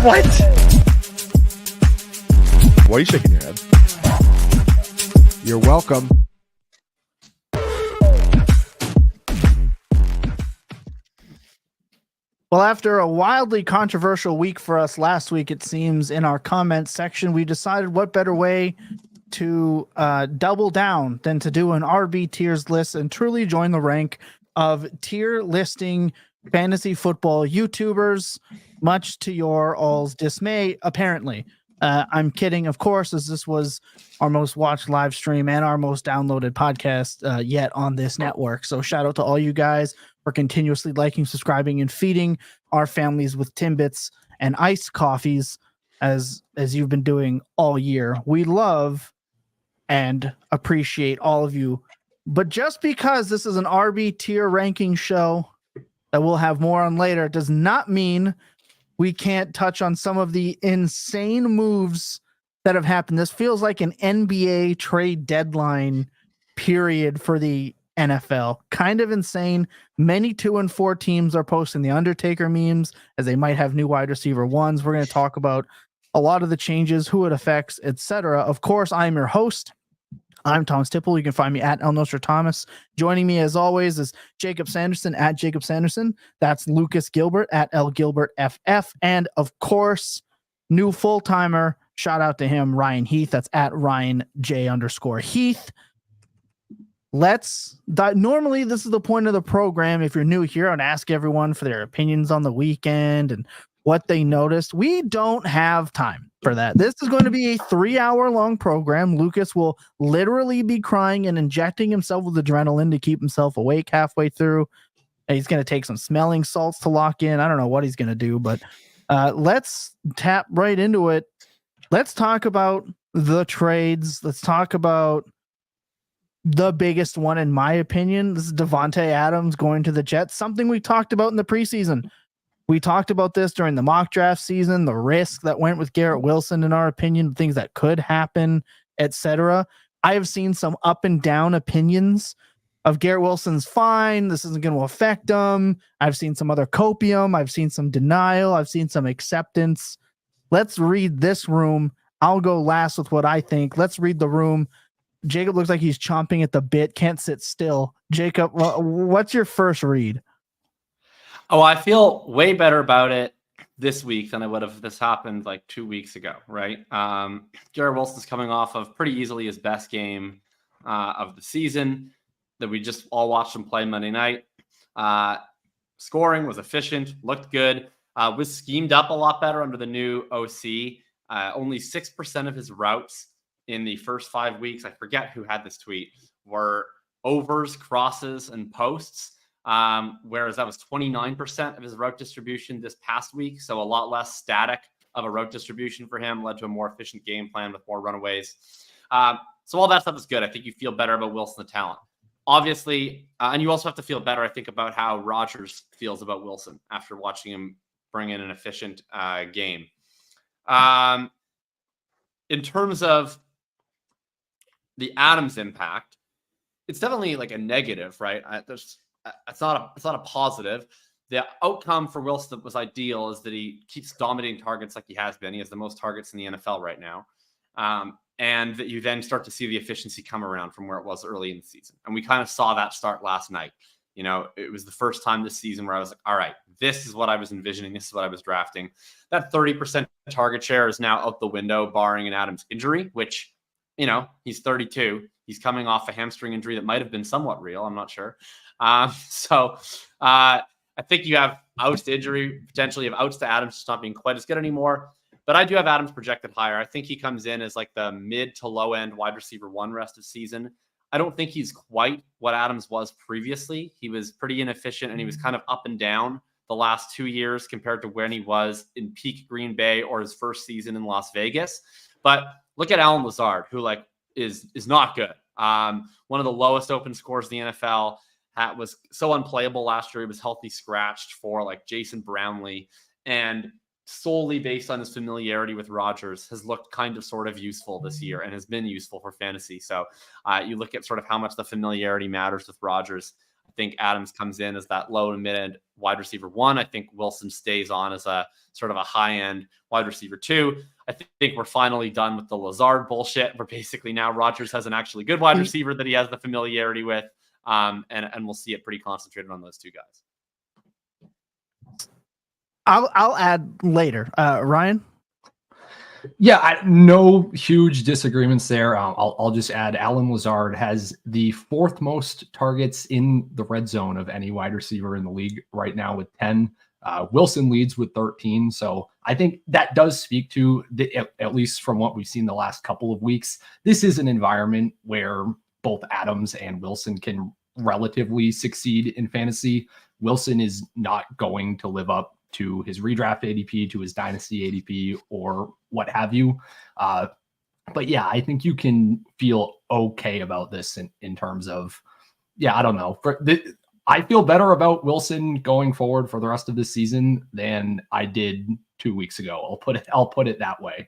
What? Why are you shaking your head? You're welcome. Well, after a wildly controversial week for us last week, it seems, in our comments section, we decided what better way to double down than to do an RB tiers list and truly join the rank of tier listing fantasy football YouTubers, much to your all's dismay, apparently. I'm kidding, of course, as this was our most watched live stream and our most downloaded podcast yet on this network. So shout out to all you guys for continuously liking, subscribing, and feeding our families with Timbits and iced coffees as you've been doing all year. We love and appreciate all of you. But just because this is an RB tier ranking show that we'll have more on later does not mean we can't touch on some of the insane moves that have happened. This feels like an NBA trade deadline period for the NFL. Kind of insane. Many 2 and 4 teams are posting the Undertaker memes as they might have new wide receiver ones. We're going to talk about a lot of the changes, who it affects, etc. Of course, I'm your host. I'm Thomas Tipple. You can find me at El Nostra Thomas. Joining me as always is Jacob Sanderson at Jacob Sanderson. That's Lucas Gilbert at L Gilbert FF. And of course, new full-timer, shout out to him, Ryan Heath. That's at Ryan J_Heath. Normally this is the point of the program. If you're new here, I would ask everyone for their opinions on the weekend and what they noticed. We don't have time for that. This is going to be a 3-hour-long program. Lucas will literally be crying and injecting himself with adrenaline to keep himself awake halfway through. And he's going to take some smelling salts to lock in. I don't know what he's going to do, but let's tap right into it. Let's talk about the trades. Let's talk about the biggest one, in my opinion. This is Davante Adams going to the Jets, something we talked about in the preseason. We talked about this during the mock draft season, the risk that went with Garrett Wilson, in our opinion, things that could happen, etc. I have seen some up and down opinions of Garrett Wilson's fine. This isn't going to affect him. I've seen some other copium. I've seen some denial. I've seen some acceptance. Let's read this room. I'll go last with what I think. Let's read the room. Jacob looks like he's chomping at the bit. Can't sit still. Jacob, what's your first read? Oh, I feel way better about it this week than I would have if this happened like 2 weeks ago, right? Garrett Wilson's coming off of pretty easily his best game of the season that we just all watched him play Monday night. Scoring was efficient, looked good, was schemed up a lot better under the new OC. Only 6% of his routes in the first 5 weeks, I forget who had this tweet, were overs, crosses, and posts. Whereas that was 29% of his route distribution this past week. So a lot less static of a route distribution for him, led to a more efficient game plan with more runaways. So all that stuff is good. I think you feel better about Wilson, the talent. Obviously, and you also have to feel better, I think, about how Rodgers feels about Wilson after watching him bring in an efficient game. In terms of the Adams impact, it's definitely like a negative, right? It's not a positive. The outcome for Wilson that was ideal is that he keeps dominating targets like he has been. He has the most targets in the NFL right now. And that you then start to see the efficiency come around from where it was early in the season. And we kind of saw that start last night. You know, it was the first time this season where I was like, all right, this is what I was envisioning. This is what I was drafting. That 30% target share is now out the window, barring an Adams injury, which, you know, he's 32. He's coming off a hamstring injury that might have been somewhat real. I'm not sure. So I think you have outs to injury, potentially have outs to Adams just not being quite as good anymore. But I do have Adams projected higher. I think he comes in as like the mid to low end wide receiver one rest of season. I don't think he's quite what Adams was previously. He was pretty inefficient and he was kind of up and down the last 2 years compared to when he was in peak Green Bay or his first season in Las Vegas. But look at Allen Lazard, who like is not good. One of the lowest open scores in the NFL. Was so unplayable last year. He was healthy scratched for like Jason Brownlee, and solely based on his familiarity with Rodgers has looked kind of sort of useful this year and has been useful for fantasy. So you look at sort of how much the familiarity matters with Rodgers. I think Adams comes in as that low and mid wide receiver 1. I think Wilson stays on as a sort of a high end wide receiver 2. I think we're finally done with the Lazard bullshit, where basically now Rodgers has an actually good wide receiver that he has the familiarity with. And we'll see it pretty concentrated on those two guys. I'll add later. Ryan? Yeah, no huge disagreements there. I'll just add Allen Lazard has the 4th most targets in the red zone of any wide receiver in the league right now with 10. Wilson leads with 13. So I think that does speak to, at least from what we've seen the last couple of weeks, this is an environment where both Adams and Wilson can relatively succeed in fantasy. Wilson is not going to live up to his redraft ADP, to his dynasty ADP, or what have you. But yeah, I think you can feel okay about this in terms of, I don't know. I feel better about Wilson going forward for the rest of the season than I did 2 weeks ago. I'll put it that way.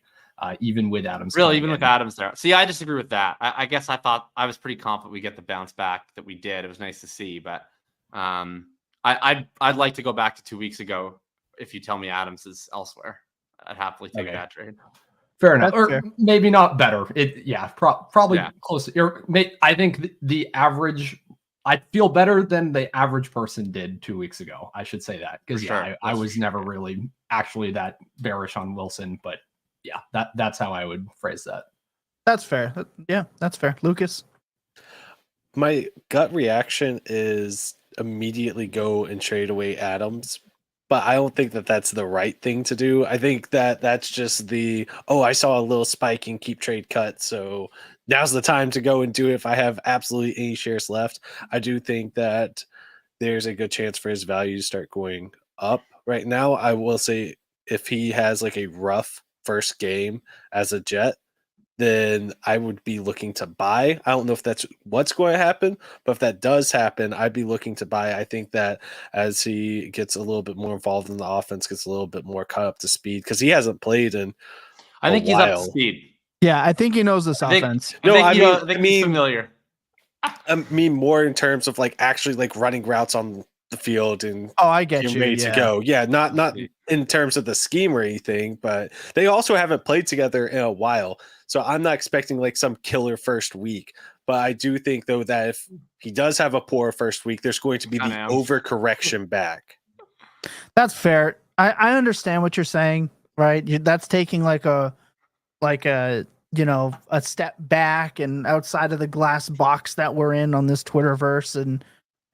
Even with Adams. Really, even with Adams there. See, I disagree with that. I guess I thought I was pretty confident we get the bounce back that we did. It was nice to see, but I'd like to go back to 2 weeks ago. If you tell me Adams is elsewhere, I'd happily take that trade. Fair enough. That's or fair. Maybe not better. Probably Yeah. close. I think the average, I feel better than the average person did 2 weeks ago. I should say that because I was never really actually that bearish on Wilson, but that's how I would phrase that. That's fair. Yeah, that's fair. Lucas? My gut reaction is immediately go and trade away Adams, but I don't think that that's the right thing to do. I think that that's just I saw a little spike and keep trade cut, so now's the time to go and do it if I have absolutely any shares left. I do think that there's a good chance for his value to start going up right now. I will say if he has like a rough first game as a Jet, then I would be looking to buy. I don't know if that's what's going to happen, but if that does happen, I'd be looking to buy. I think that as he gets a little bit more involved in the offense, gets a little bit more caught up to speed, because he hasn't played in I think he's up to speed. Yeah, I think he knows this offense. I think he's familiar. I mean more in terms of like actually like running routes on the field and I get you. ready to go. Yeah, not in terms of the scheme or anything, but they also haven't played together in a while. So I'm not expecting like some killer first week. But I do think though that if he does have a poor first week, there's going to be the overcorrection back. That's fair. I understand what you're saying, right? That's taking like a a step back and outside of the glass box that we're in on this Twitterverse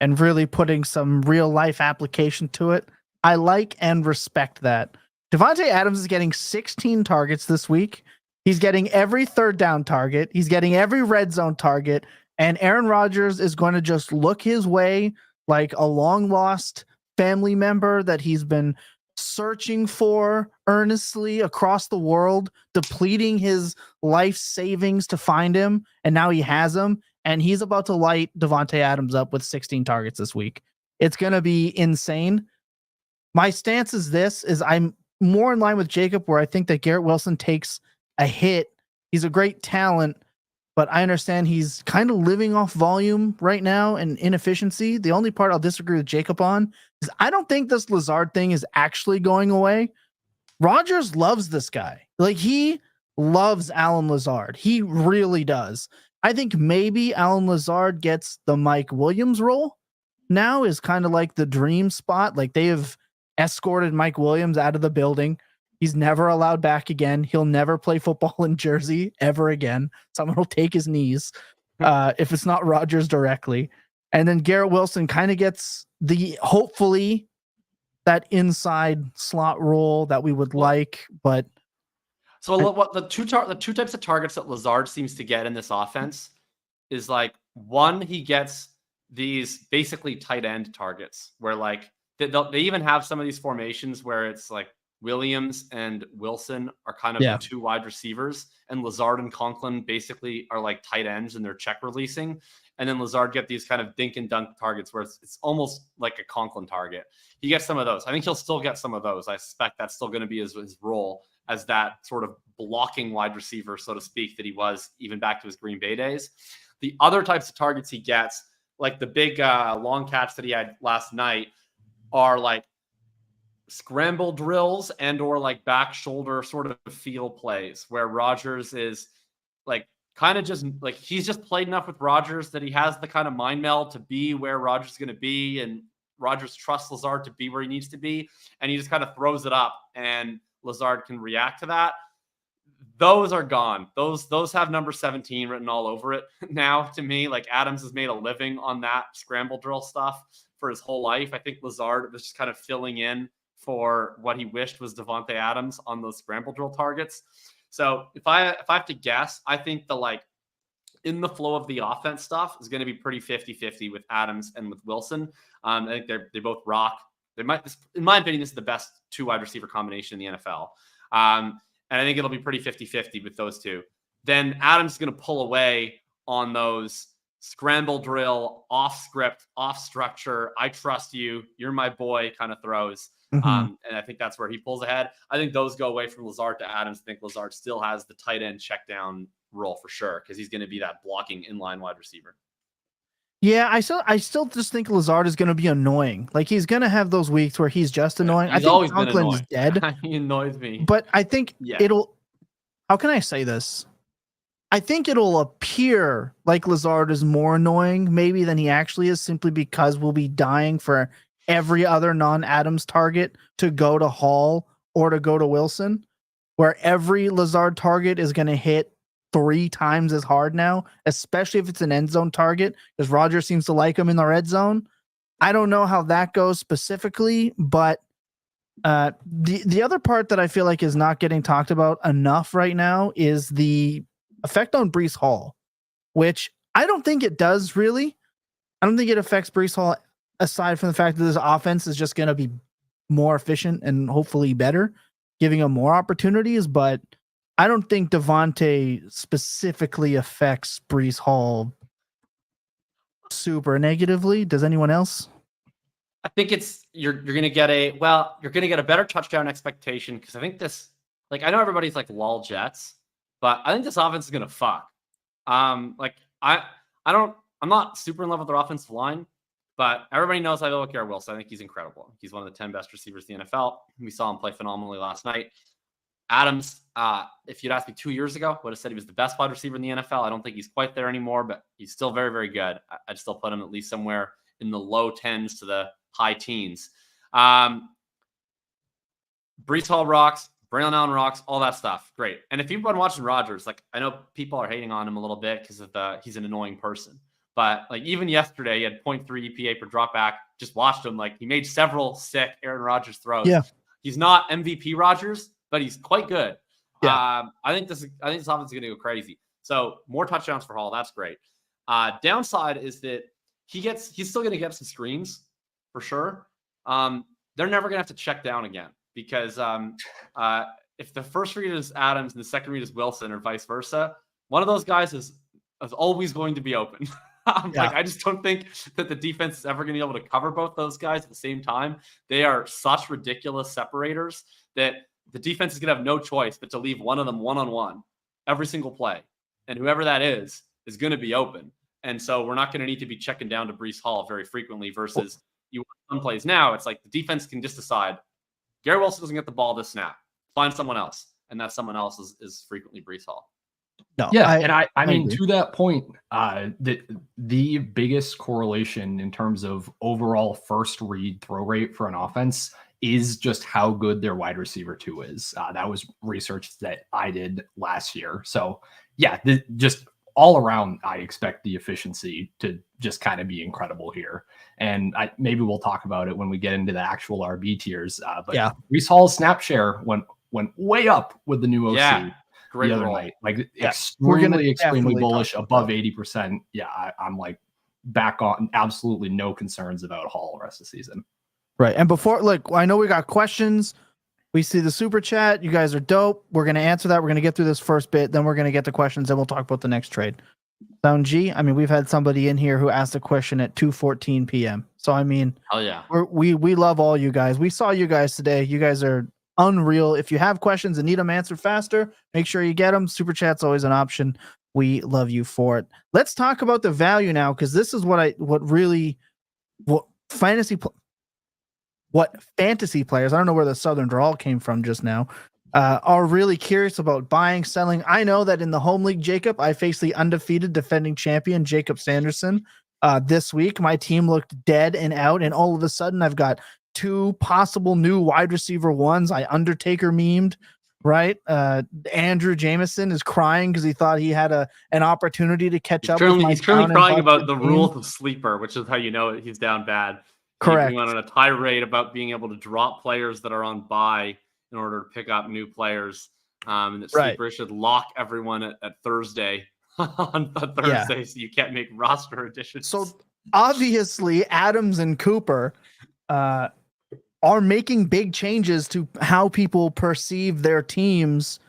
and really putting some real life application to it. I like and respect that. Davante Adams is getting 16 targets this week. He's getting every third down target. He's getting every red zone target. And Aaron Rodgers is going to just look his way like a long lost family member that he's been searching for earnestly across the world, depleting his life savings to find him. And now he has him. And he's about to light Davante Adams up with 16 targets this week. It's going to be insane. My stance is I'm more in line with Jacob, where I think that Garrett Wilson takes a hit. He's a great talent, but I understand he's kind of living off volume right now and inefficiency. The only part I'll disagree with Jacob on is I don't think this Lazard thing is actually going away. Rodgers loves this guy. Like, he loves Allen Lazard. He really does. I think maybe Allen Lazard gets the Mike Williams role now, is kind of like the dream spot. Like, they have escorted Mike Williams out of the building. He's never allowed back again. He'll never play football in Jersey ever again. Someone will take his knees if it's not Rodgers directly. And then Garrett Wilson kind of gets hopefully that inside slot role that we would like. But so what the two types of targets that Lazard seems to get in this offense is like, one, he gets these basically tight end targets where like they even have some of these formations where it's like Williams and Wilson are kind of the two wide receivers, and Lazard and Conklin basically are like tight ends and they're check releasing. And then Lazard get these kind of dink and dunk targets where it's almost like a Conklin target. He gets some of those. I think he'll still get some of those. I suspect that's still going to be his role as that sort of blocking wide receiver, so to speak, that he was even back to his Green Bay days. The other types of targets he gets like the big long catch that he had last night are like scramble drills and or like back shoulder sort of feel plays where Rodgers is like kind of just like he's just played enough with Rodgers that he has the kind of mind meld to be where Rodgers is going to be, and Rodgers trusts Lazard to be where he needs to be, and he just kind of throws it up and Lazard can react to that. Those are gone. Those have number 17 written all over it now. To me, like Adams has made a living on that scramble drill stuff for his whole life. I think Lazard was just kind of filling in for what he wished was Davante Adams on those scramble drill targets. So if I have to guess, I think the like in the flow of the offense stuff is going to be pretty 50-50 with Adams and with Wilson. I think they both rock. They might, in my opinion, this is the best 2 wide receiver combination in the NFL. And I think it'll be pretty 50-50 with those 2. Then Adams is going to pull away on those scramble drill, off script, off structure. I trust you. You're my boy kind of throws. And I think that's where he pulls ahead. I think those go away from Lazard to Adams. I think Lazard still has the tight end check down role for sure because he's going to be that blocking inline wide receiver. Yeah, I still just think Lazard is going to be annoying. Like he's going to have those weeks where he's just annoying. He's I think always Conklin's been annoying. dead. He annoys me. But I think Yeah. it'll. How can I say this? I think it'll appear like Lazard is more annoying maybe than he actually is, simply because we'll be dying for every other non-Adams target to go to Hall or to go to Wilson, where every Lazard target is going to hit 3 times as hard now, especially if it's an end zone target, because Rodgers seems to like him in the red zone. I don't know how that goes specifically, but the other part that I feel like is not getting talked about enough right now is the effect on Breece Hall, which I don't think it does really. I don't think it affects Breece Hall aside from the fact that this offense is just going to be more efficient and hopefully better, giving him more opportunities, but I don't think Davante specifically affects Breece Hall super negatively. Does anyone else? I think it's you're gonna get a better touchdown expectation because I think this, like, I know everybody's like lol Jets, but I think this offense is gonna fuck. I'm not super in love with their offensive line, but everybody knows I love Garrett Wilson. I think he's incredible. He's one of the 10 best receivers in the NFL. We saw him play phenomenally last night. Adams, if you'd asked me 2 years ago, would have said he was the best wide receiver in the NFL. I don't think he's quite there anymore, but he's still very, very good. I'd still put him at least somewhere in the low 10s to the high teens. Breece Hall rocks, Braelon rocks, all that stuff. Great. And if you've been watching Rodgers, like, I know people are hating on him a little bit because of he's an annoying person. But like even yesterday, he had 0.3 EPA per drop back. Just watched him. Like he made several sick Aaron Rodgers throws. Yeah. He's not MVP Rodgers, but he's quite good. Yeah. I think this offense is going to go crazy. So more touchdowns for Hall. That's great. Downside is that he's still going to get some screens for sure. They're never going to have to check down again because if the first read is Adams and the second read is Wilson or vice versa, one of those guys is always going to be open. Like, I just don't think that the defense is ever going to be able to cover both those guys at the same time. They are such ridiculous separators that the defense is going to have no choice but to leave one of them one-on-one every single play. And whoever that is going to be open. And so we're not going to need to be checking down to Breece Hall very frequently versus you some plays now. It's like the defense can just decide Garrett Wilson doesn't get the ball this snap. Find someone else. And that someone else is frequently Breece Hall. No, yeah, I mean, agree. To that point, the biggest correlation in terms of overall first read throw rate for an offense is just how good their wide receiver 2 is. That was research that I did last year. So yeah, just all around, I expect the efficiency to just kind of be incredible here. And maybe we'll talk about it when we get into the actual RB tiers. But yeah, Breece Hall's snap share went way up with the new OC. Yeah. Great the other night, like extremely bullish, above 80%. Yeah, I'm like back on absolutely no concerns about Hall the rest of the season. Right. And before, like, I know we got questions. We see the super chat. You guys are dope. We're going to answer that. We're going to get through this first bit. Then we're going to get to questions. Then we'll talk about the next trade. Sound G? I mean, we've had somebody in here who asked a question at 2:14 p.m. So, I mean, hell yeah. We love all you guys. We saw you guys today. You guys are unreal. If you have questions and need them answered faster, make sure you get them. Super chat's always an option. We love you for it. Let's talk about the value now, because this is what fantasy players, I don't know where the Southern drawl came from just now, are really curious about buying, selling. I know that in the home league, Jacob, I faced the undefeated defending champion, Jacob Sanderson. This week, my team looked dead and out, and all of a sudden, I've got 2 possible new wide receiver ones. I Undertaker memed, right? Andrew Jameson is crying because he thought he had an opportunity to catch up. He's currently crying about the rules of sleeper, which is how you know he's down bad. Correct. He went on a tirade about being able to drop players that are on bye in order to pick up new players. And that sleeper should lock everyone at Thursday on Thursday, so you can't make roster additions. So obviously, Adams and Cooper are making big changes to how people perceive their teams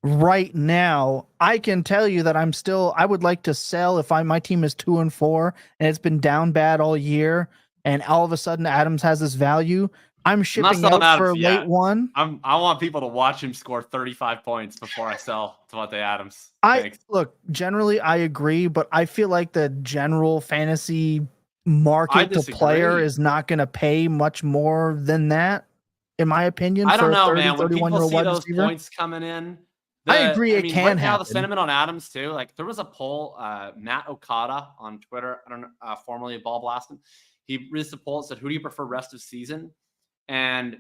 right now. I can tell you that I would like to sell if my team is 2-4 and it's been down bad all year, and all of a sudden Adams has this value. I'm shipping out for late one. I want people to watch him score 35 points before I sell Davante Adams. Look, generally I agree, but I feel like the general fantasy market to player is not going to pay much more than that, in my opinion. I don't know, man. When people see those points coming in, I agree. It can right now, happen. the sentiment on Adams too. Like there was a poll, Matt Okada on Twitter, I don't know, formerly Ball Blasting. He released a poll that said, "Who do you prefer rest of season?" And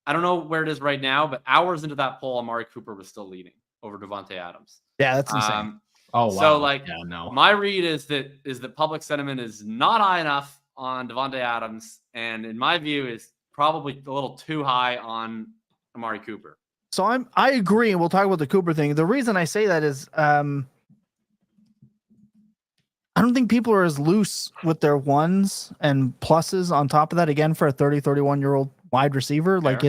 I don't know where it is right now, but hours into that poll, Amari Cooper was still leading over Davante Adams. Yeah, that's insane. Oh, wow. So my read is that public sentiment is not high enough on Davante Adams, and in my view is probably a little too high on Amari Cooper. So I agree, and we'll talk about the Cooper thing. The reason I say that is I don't think people are as loose with their ones and pluses on top of that. Again, for a 30, 31-year-old wide receiver, Fair.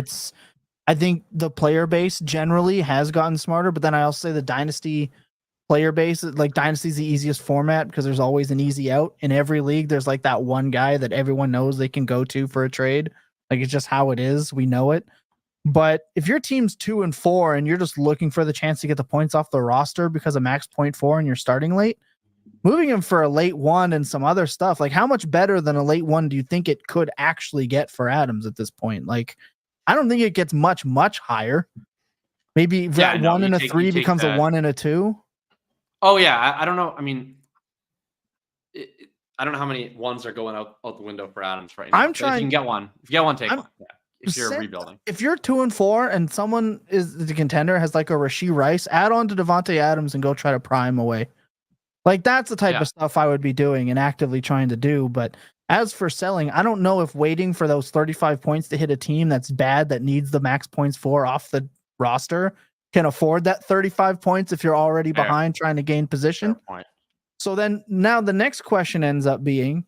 I think the player base generally has gotten smarter, but then I also say the Dynasty player base, like Dynasty is the easiest format because there's always an easy out in every league. There's like that one guy that everyone knows they can go to for a trade. Like it's just how it is. We know it. But if your team's 2-4 and you're just looking for the chance to get the points off the roster because of max 0.4 and you're starting late, moving him for a late one and some other stuff, like how much better than a late one do you think it could actually get for Adams at this point? Like, I don't think it gets much higher. Maybe that 1 and a 3 becomes a 1 and a 2. Oh yeah, I don't know. I mean, I don't know how many ones are going out the window for Adams right now. I'm trying. If you can get one, take one. Yeah. If you're rebuilding, if you're 2-4 and someone is the contender has like a Rashee Rice, add on to Davante Adams and go try to pry him away. Like that's the type of stuff I would be doing and actively trying to do. But as for selling, I don't know if waiting for those 35 points to hit a team that's bad, that needs the max points for off the roster, can afford that 35 points if you're already behind trying to gain position. So then now the next question ends up being,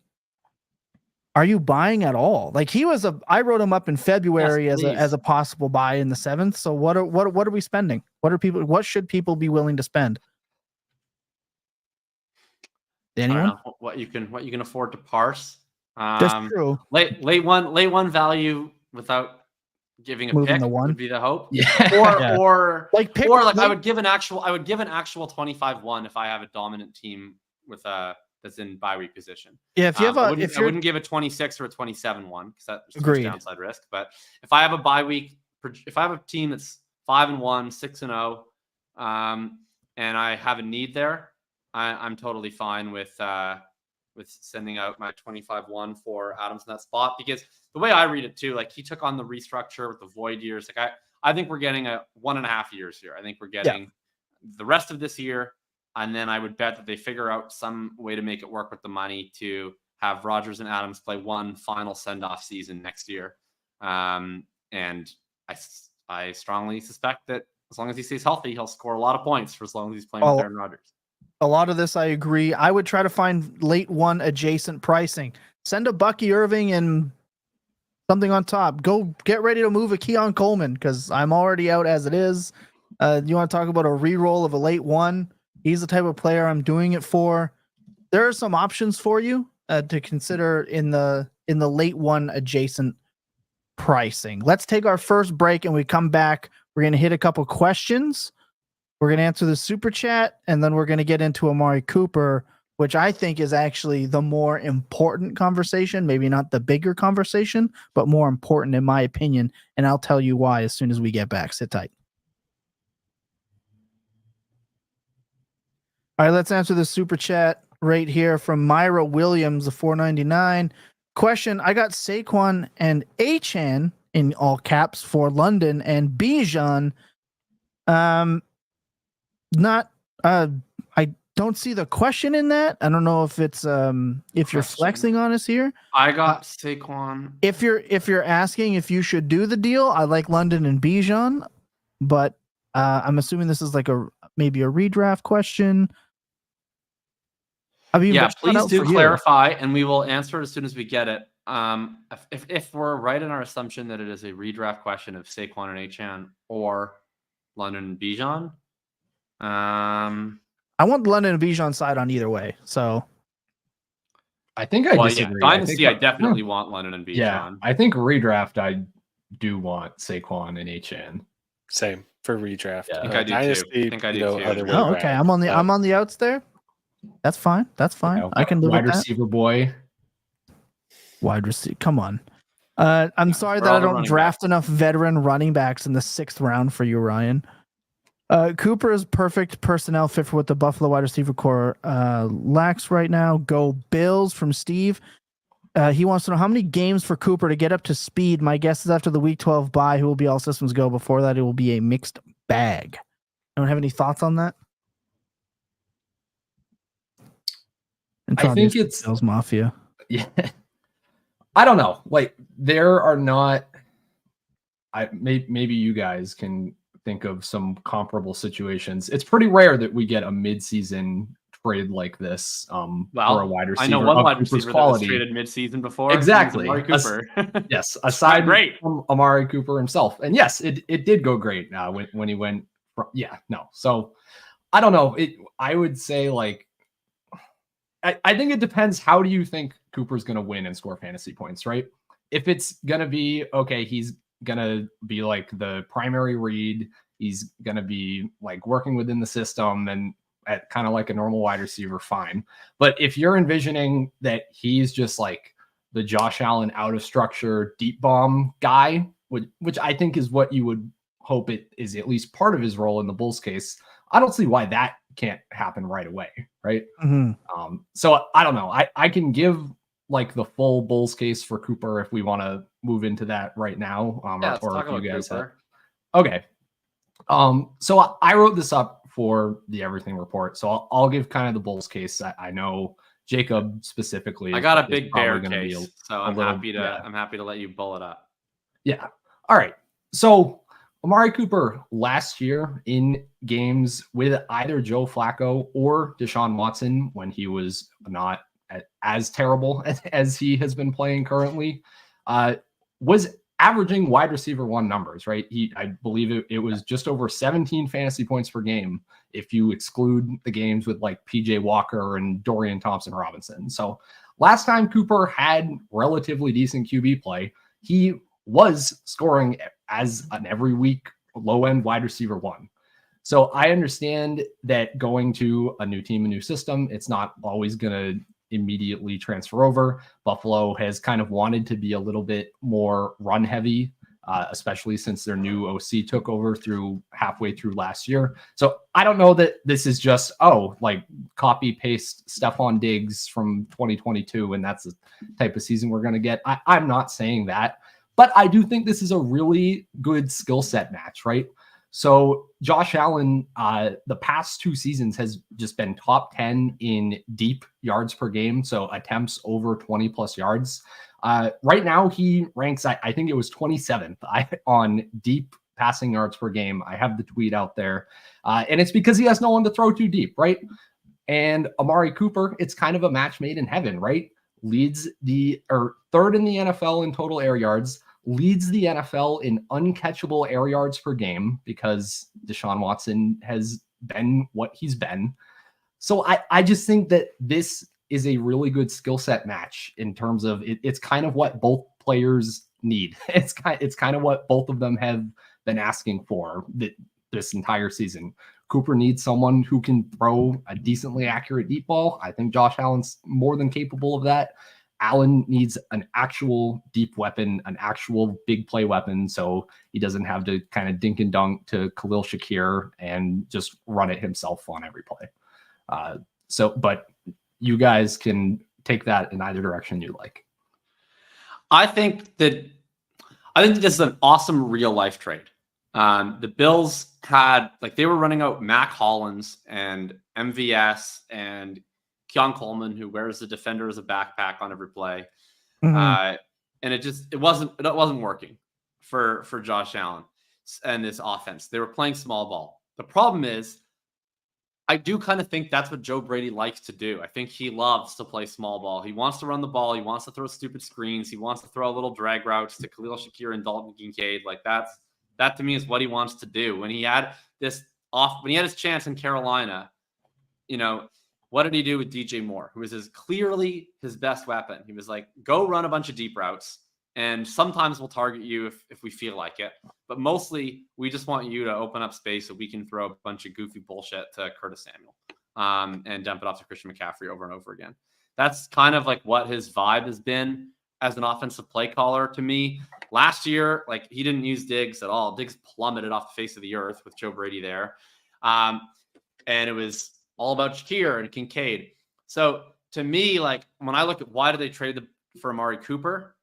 are you buying at all? Like I wrote him up in February as a possible buy in the 7th. So what are we spending? What should people be willing to spend? Anyone? I don't know what you can afford to parse. That's true. Late one value without giving a moving pick the one would be the hope. Yeah. Or I would give an actual 25-1 if I have a dominant team with that's in bye week position. Yeah, if you have I wouldn't give a 26 or a 27-1 because that's too much downside risk. But if I have a bye week, if I have a team that's 5-1, 6-0, and I have a need there, I'm totally fine with sending out my 25-1 for Adams in that spot, because the way I read it too, like he took on the restructure with the void years. Like I think we're getting a 1.5 years here. I think we're getting the rest of this year. And then I would bet that they figure out some way to make it work with the money to have Rodgers and Adams play one final send-off season next year. And I strongly suspect that as long as he stays healthy, he'll score a lot of points for as long as he's playing with Aaron Rodgers. A lot of this, I agree. I would try to find late one adjacent pricing. Send a Bucky, Irving, and something on top. Go get ready to move a Keon Coleman because I'm already out as it is. You want to talk about a reroll of a late one? He's the type of player I'm doing it for. There are some options for you to consider in the late one adjacent pricing. Let's take our first break and we come back. We're going to hit a couple questions. We're going to answer the super chat, and then we're going to get into Amari Cooper, which I think is actually the more important conversation. Maybe not the bigger conversation, but more important in my opinion. And I'll tell you why as soon as we get back. Sit tight. All right, let's answer the super chat right here from Myra Williams, the $4.99. Question: I got Saquon and Achane in all caps for London and Bijan. I don't see the question in that. I don't know if it's if you're flexing on us here. I got Saquon. If you're asking if you should do the deal, I like London and Bijan, but I'm assuming this is like maybe a redraft question. I mean, Yeah, please do clarify, and we will answer as soon as we get it. If we're right in our assumption that it is a redraft question of Saquon and Achane or London and Bijan, I want London and Bijan side on either way. So I think I disagree. Yeah, Dynasty, I definitely want London and Bijan. Yeah, I think redraft, I do want Saquon and Achane. Same for redraft. Yeah, I think I do Dynasty, too. I think I do too. Oh, okay. I'm on the outs there. That's fine. That's fine. You know, I can live with wide receiver boy. Wide receiver. Come on. I'm sorry that I don't draft enough veteran running backs in the 6th round for you, Ryan. Cooper is perfect personnel fit for what the Buffalo wide receiver core lacks right now. Go Bills from Steve. He wants to know how many games for Cooper to get up to speed. My guess is after the Week 12 bye, who will be all systems go. Before that, it will be a mixed bag. Don't have any thoughts on that? I think it's Bills Mafia. Yeah. I don't know. Like there are not. Maybe you guys can think of some comparable situations. It's pretty rare that we get a mid-season trade like this for a wide receiver. I know one wide receiver that was traded mid-season before. Exactly. Amari Cooper. Yes, aside from Amari Cooper himself. And yes, it did go great when he went from, So I don't know. I would say like I think it depends. How do you think Cooper's going to win and score fantasy points, right? If it's going to be, okay, he's going to be like the primary read, he's going to be like working within the system and at kind of like a normal wide receiver, fine. But if you're envisioning that he's just like the Josh Allen out of structure, deep bomb guy, which I think is what you would hope it is at least part of his role in the Bulls case, I don't see why that can't happen right away, right? Mm-hmm. So I don't know. I can give like the full Bulls case for Cooper if we want to move into that right now. Let's or talk if you about guys Cooper. Okay. So I wrote this up for the Everything Report. So I'll give kind of the Bulls case. I know Jacob specifically. I got a big bear case, so I'm happy to let you bull it up. Yeah. All right. So Amari Cooper last year in games with either Joe Flacco or Deshaun Watson when he was not as terrible as he has been playing currently, was averaging wide receiver 1 numbers, right? I believe it was just over 17 fantasy points per game if you exclude the games with like PJ Walker and Dorian Thompson-Robinson. So last time Cooper had relatively decent QB play, he was scoring as an every week low-end wide receiver 1. So I understand that going to a new team, a new system, it's not always going to immediately transfer over. Buffalo has kind of wanted to be a little bit more run heavy, especially since their new OC took over halfway through last year. So I don't know that this is just, like copy paste Stephon Diggs from 2022. And that's the type of season we're going to get. I'm not saying that, but I do think this is a really good skill set match, right? So Josh Allen, the past 2 seasons has just been top 10 in deep yards per game. So attempts over 20 plus yards. Right now he ranks, I think it was 27th on deep passing yards per game. I have the tweet out there. And it's because he has no one to throw too deep, right? And Amari Cooper, it's kind of a match made in heaven, right? Leads third in the NFL in total air yards, leads the NFL in uncatchable air yards per game because Deshaun Watson has been what he's been. So I just think that this is a really good skill set match in terms of it's kind of what both players need. It's kind of what both of them have been asking for this entire season. Cooper needs someone who can throw a decently accurate deep ball. I think Josh Allen's more than capable of that. Allen needs an actual deep weapon, an actual big play weapon, so he doesn't have to kind of dink and dunk to Khalil Shakir and just run it himself on every play. But you guys can take that in either direction you like. I think this is an awesome real life trade. The Bills they were running out Mac Hollins and MVS and Keon Coleman, who wears the defender as a backpack on every play. And it wasn't working for Josh Allen and this offense. They were playing small ball. The problem is, I do kind of think that's what Joe Brady likes to do. I think he loves to play small ball. He wants to run the ball. He wants to throw stupid screens. He wants to throw little drag routes to Khalil Shakir and Dalton Kincaid. Like that to me is what he wants to do. When he had his chance in Carolina, what did he do with DJ Moore, who was clearly his best weapon? He was like, go run a bunch of deep routes, and sometimes we'll target you if we feel like it. But mostly, we just want you to open up space so we can throw a bunch of goofy bullshit to Curtis Samuel and dump it off to Christian McCaffrey over and over again. That's kind of like what his vibe has been as an offensive play caller to me. Last year, he didn't use Diggs at all. Diggs plummeted off the face of the earth with Joe Brady there. And it was all about Shakir and Kincaid. So to me, when I look at why did they trade for Amari Cooper,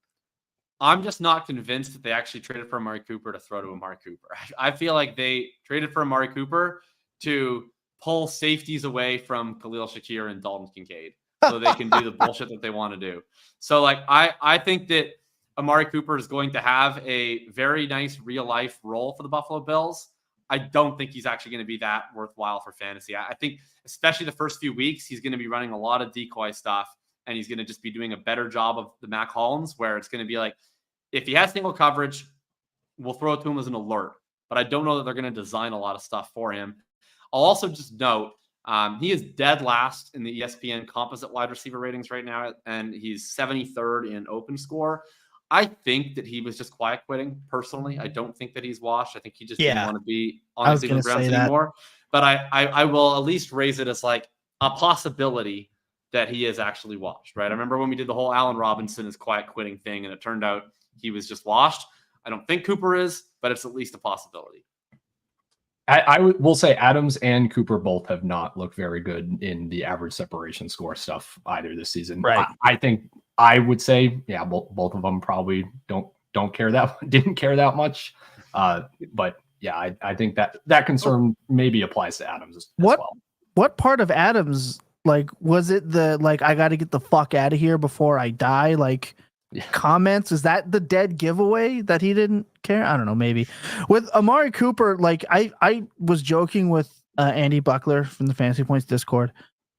I'm just not convinced that they actually traded for Amari Cooper to throw to Amari Cooper. I feel like they traded for Amari Cooper to pull safeties away from Khalil Shakir and Dalton Kincaid so they can do the bullshit that they want to do. So I think that Amari Cooper is going to have a very nice real life role for the Buffalo Bills. I don't think he's actually going to be that worthwhile for fantasy. I think especially the first few weeks, he's going to be running a lot of decoy stuff, and he's going to just be doing a better job of the Mac Hollins, where it's going to be like, if he has single coverage, we'll throw it to him as an alert. But I don't know that they're going to design a lot of stuff for him. I'll also just note, he is dead last in the ESPN composite wide receiver ratings right now, and he's 73rd in open score. I think that he was just quiet quitting personally. I don't think that he's washed. I think he just didn't want to be on the Cleveland Browns anymore. But I will at least raise it as a possibility that he is actually washed, right? I remember when we did the whole Allen Robinson is quiet quitting thing, and it turned out he was just washed. I don't think Cooper is, but it's at least a possibility. I will say Adams and Cooper both have not looked very good in the average separation score stuff either this season. Right. I think I would say, both of them probably didn't care that much. But yeah, I think that concern maybe applies to Adams as well. What part of Adams, was it I got to get the fuck out of here before I die? Comments? Is that the dead giveaway that he didn't care? I don't know. Maybe with Amari Cooper, I was joking with Andy Buckler from the Fantasy Points Discord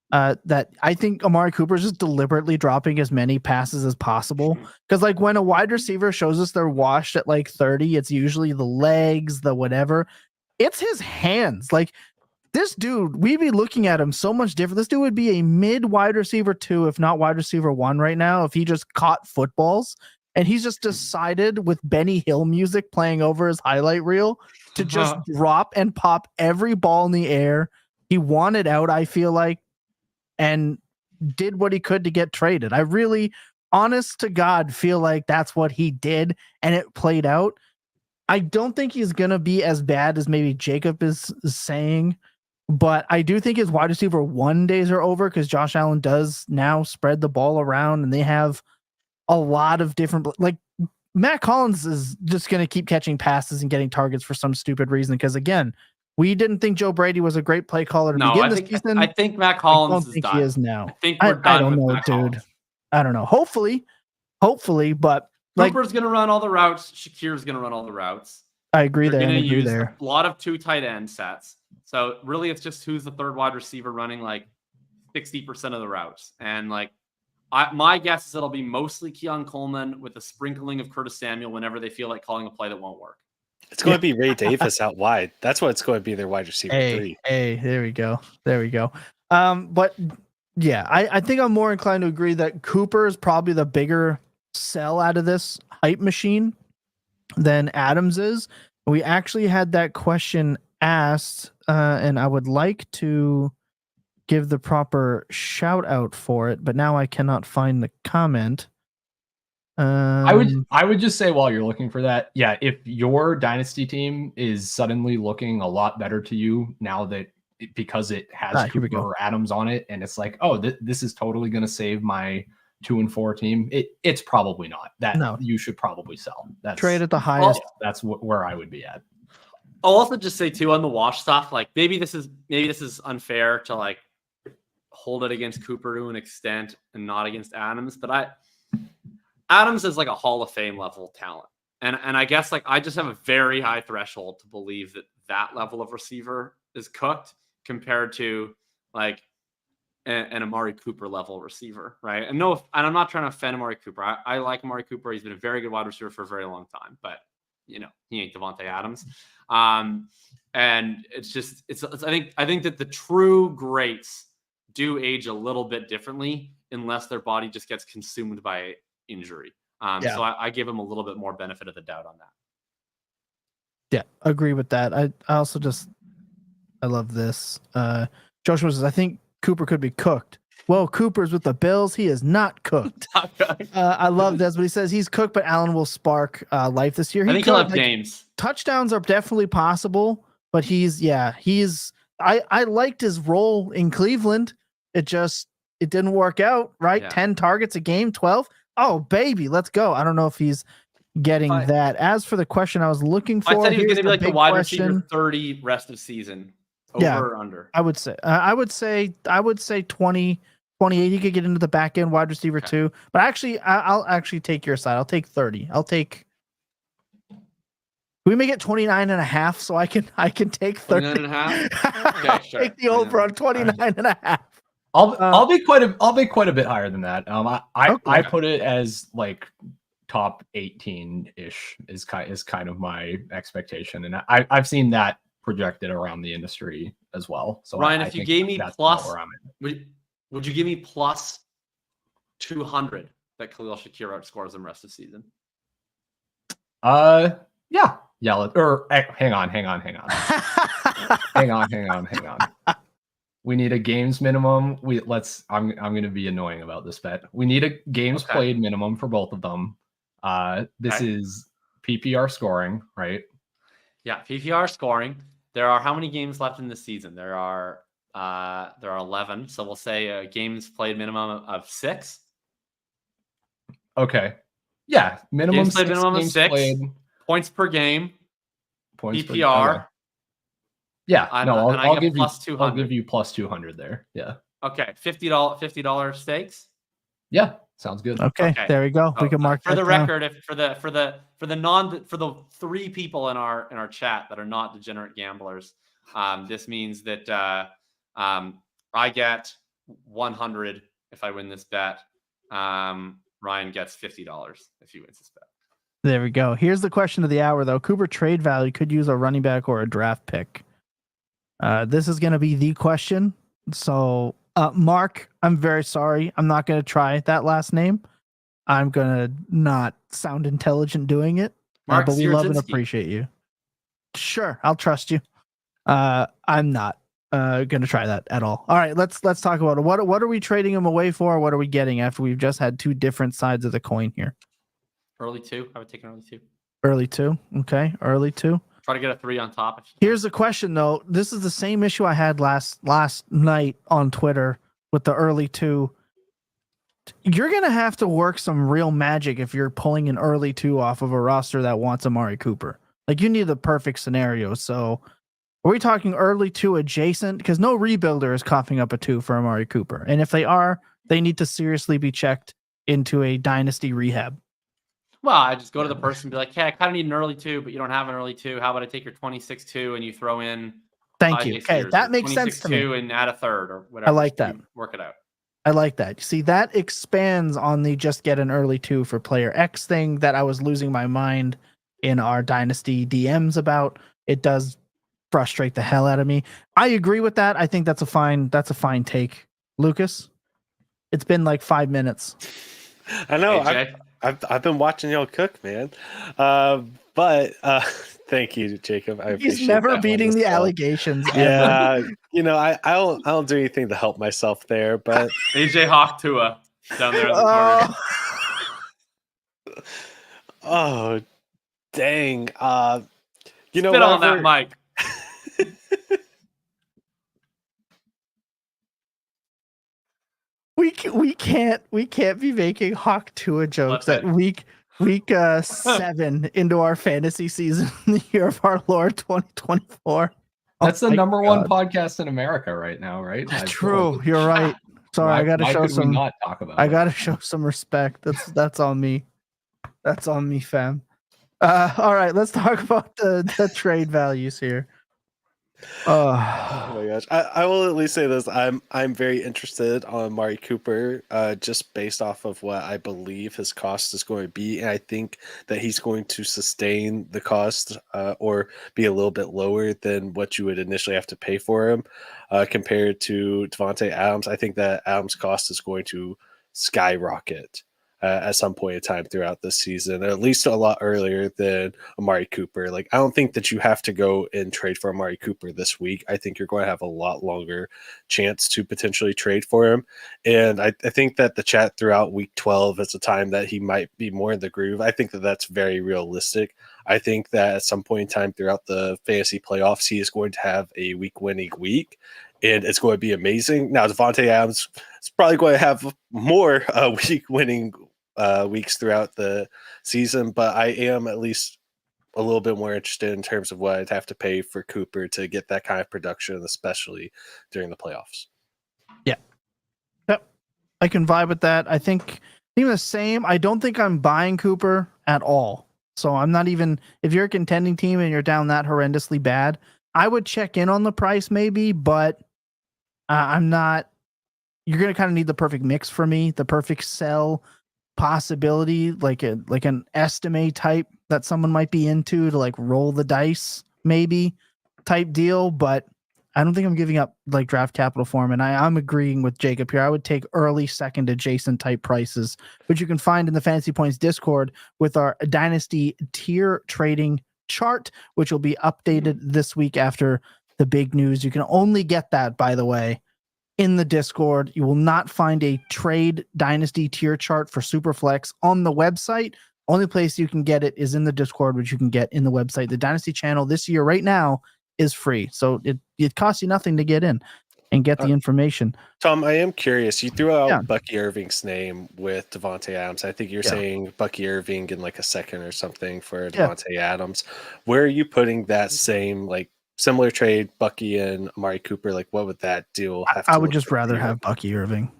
that I think Amari Cooper is just deliberately dropping as many passes as possible, because when a wide receiver shows us they're washed at 30, it's usually the legs, the whatever. It's his hands. This dude, we'd be looking at him so much different. This dude would be a mid wide receiver 2, if not wide receiver 1 right now, if he just caught footballs. And he's just decided with Benny Hill music playing over his highlight reel to just drop and pop every ball in the air. He wanted out, I feel like, and did what he could to get traded. I really, honest to God, feel like that's what he did, and it played out. I don't think he's going to be as bad as maybe Jacob is saying, but I do think his wide receiver 1 days are over, because Josh Allen does now spread the ball around, and they have a lot of different, Matt Collins is just going to keep catching passes and getting targets for some stupid reason. Because again, we didn't think Joe Brady was a great play caller to begin this season. I think Matt Collins I don't think he is now. I think we're done. I don't know, Matt dude. Collins. I don't know. Hopefully, but Cooper's going to run all the routes. Shakir's going to run all the routes. I agree there. They're going I to agree use there. a lot of 2 tight end sets. So really, it's just who's the third wide receiver running 60% of the routes. And my guess is it'll be mostly Keon Coleman with a sprinkling of Curtis Samuel whenever they feel like calling a play that won't work. It's going to be Ray Davis out wide. That's what it's going to be, their wide receiver 3. Hey, there we go. But yeah, I think I'm more inclined to agree that Cooper is probably the bigger sell out of this hype machine than Adams is. We actually had that question asked and I would like to give the proper shout out for it, but now I cannot find the comment. I would just say while you're looking for that, yeah, if your dynasty team is suddenly looking a lot better to you now that because it has here we Cooper go. or Adams on it, and it's like, oh, this is totally going to save my 2 and 4 team. It's probably not. You should probably sell. That's trade at the highest. That's where I would be at. I'll also just say too on the wash stuff, like maybe this is unfair to like hold it against Cooper to an extent and not against Adams, but Adams is like a Hall of Fame level talent. And I guess like I just have a very high threshold to believe that level of receiver is cooked compared to like an Amari Cooper level receiver, right? And I'm not trying to offend Amari Cooper. I like Amari Cooper. He's been a very good wide receiver for a very long time, but he ain't Davante Adams. And I think that the true greats do age a little bit differently unless their body just gets consumed by injury. So I give him a little bit more benefit of the doubt on that. Yeah, agree with that. I also I love this. Joshua says, I think Cooper could be cooked. Well, Cooper's with the Bills. He is not cooked. I love this, but he says he's cooked, but Allen will spark life this year. I think he'll have games. Touchdowns are definitely possible, but I liked his role in Cleveland. It didn't work out, right? Yeah. 10 targets a game, 12. Oh, baby, let's go. I don't know if he's getting that. As for the question I was looking for, I said he was going to be like the wide question. receiver 30 rest of season. Over or under? I would say 20, 28. He could get into the back end wide receiver too. But actually, I'll actually take your side. I'll take 30. We make it 29.5 so I can take 30. 29.5? Okay, sure. Take the over on 29.5. I'll be quite a bit higher than that. I put it as like top 18-ish is kind of my expectation, and I've seen that projected around the industry as well. So Ryan, if you gave me plus, would you give me plus 200 that Khalil Shakir outscores him rest of season? Yeah. Hang on. hang on. We need a games minimum. I'm going to be annoying about this bet. We need a games played minimum for both of them. This is PPR scoring, right? Yeah, PPR scoring. There are how many games left in the season? There are 11. So we'll say a games played minimum of 6. Okay. Yeah, minimum games played minimum of 6. Played. Points per game. Points PPR. Okay. Yeah, I'll give plus 200. I'll give you plus 200 there. Yeah. Okay, $50 stakes. Yeah, sounds good. Okay, there we go. We can mark for the record. If for the 3 people in our chat that are not degenerate gamblers, this means that I get 100 if I win this bet. Ryan gets $50 if he wins this bet. There we go. Here's the question of the hour, though. Cooper trade value could use a running back or a draft pick. This is going to be the question. So, Mark, I'm very sorry. I'm not going to try that last name. I'm going to not sound intelligent doing it. But we love and appreciate you. Sure, I'll trust you. I'm not going to try that at all. All right, let's talk about it. What are we trading him away for? What are we getting after we've just had 2 different sides of the coin here? Early 2. I would take an early 2. Early 2. Okay, early 2. Try to get a 3 on top. Here's the question, though. This is the same issue I had last night on Twitter with the early 2. You're going to have to work some real magic if you're pulling an early 2 off of a roster that wants Amari Cooper. Like, you need the perfect scenario. So are we talking early 2 adjacent? Because no rebuilder is coughing up a 2 for Amari Cooper. And if they are, they need to seriously be checked into a dynasty rehab. Well, I just go to the person and be like, hey, I kind of need an early 2, but you don't have an early 2. How about I take your 26-2 and you throw in Thank you. Okay, that makes sense to me. And add a third or whatever. I like that. Work it out. I like that. See, that expands on the just get an early 2 for player X thing that I was losing my mind in our dynasty DMs about. It does frustrate the hell out of me. I agree with that. I think that's a fine take. Lucas, it's been like 5 minutes. I know. AJ? I've been watching y'all cook, man. But thank you, Jacob. I appreciate He's never that one beating as the well. allegations. Ever. Yeah, I don't do anything to help myself there, but AJ Hawk Tua down there in the corner. oh dang. Spit on that mic. We can't be making Hawk Tua jokes Flip at it. week 7 into our fantasy season in the year of our Lord 2024. That's Oh the my number one God. podcast in America right now, right? I feel True, like- you're right. Sorry, Why- I gotta why show could we some. not talk about I it? gotta show some respect. That's on me. That's on me, fam. All right, let's talk about the trade values here. Oh my gosh. I will at least say this. I'm very interested on Amari Cooper, just based off of what I believe his cost is going to be. And I think that he's going to sustain the cost or be a little bit lower than what you would initially have to pay for him compared to Davante Adams. I think that Adams' cost is going to skyrocket at some point in time throughout this season, at least a lot earlier than Amari Cooper. Like, I don't think that you have to go and trade for Amari Cooper this week. I think you're going to have a lot longer chance to potentially trade for him. And I think that the chat throughout week 12 is a time that he might be more in the groove. I think that that's very realistic. I think that at some point in time throughout the fantasy playoffs, he is going to have a week-winning week, and it's going to be amazing. Now, Davante Adams is probably going to have more week-winning weeks throughout the season, but I am at least a little bit more interested in terms of what I'd have to pay for Cooper to get that kind of production, especially during the playoffs. Yep, I can vibe with that. I think the same. I don't think I'm buying Cooper at all. So I'm not even, if you're a contending team and you're down that horrendously bad, I would check in on the price maybe, but I'm not. You're going to kind of need the perfect mix for me, the perfect sell possibility, like an estimate type that someone might be into to like roll the dice maybe type deal. But I don't think I'm giving up like draft capital for him. And I'm agreeing with Jacob here. I would take early second adjacent type prices, which you can find in the Fantasy Points Discord with our Dynasty tier trading chart, which will be updated this week after the big news. You can only get that, by the way, in the Discord. You will not find a trade dynasty tier chart for Superflex on the website. Only place you can get it is in the Discord, which you can get in the website. The Dynasty channel this year right now is free. So it costs you nothing to get in and get the information. Tom, I am curious. You threw out Bucky Irving's name with Davante Adams. I think you're saying Bucky Irving in like a second or something for Davante Adams. Where are you putting that same like similar trade, Bucky and Amari Cooper? Like, what would that deal have to I would look just like rather to you? have Bucky Irving.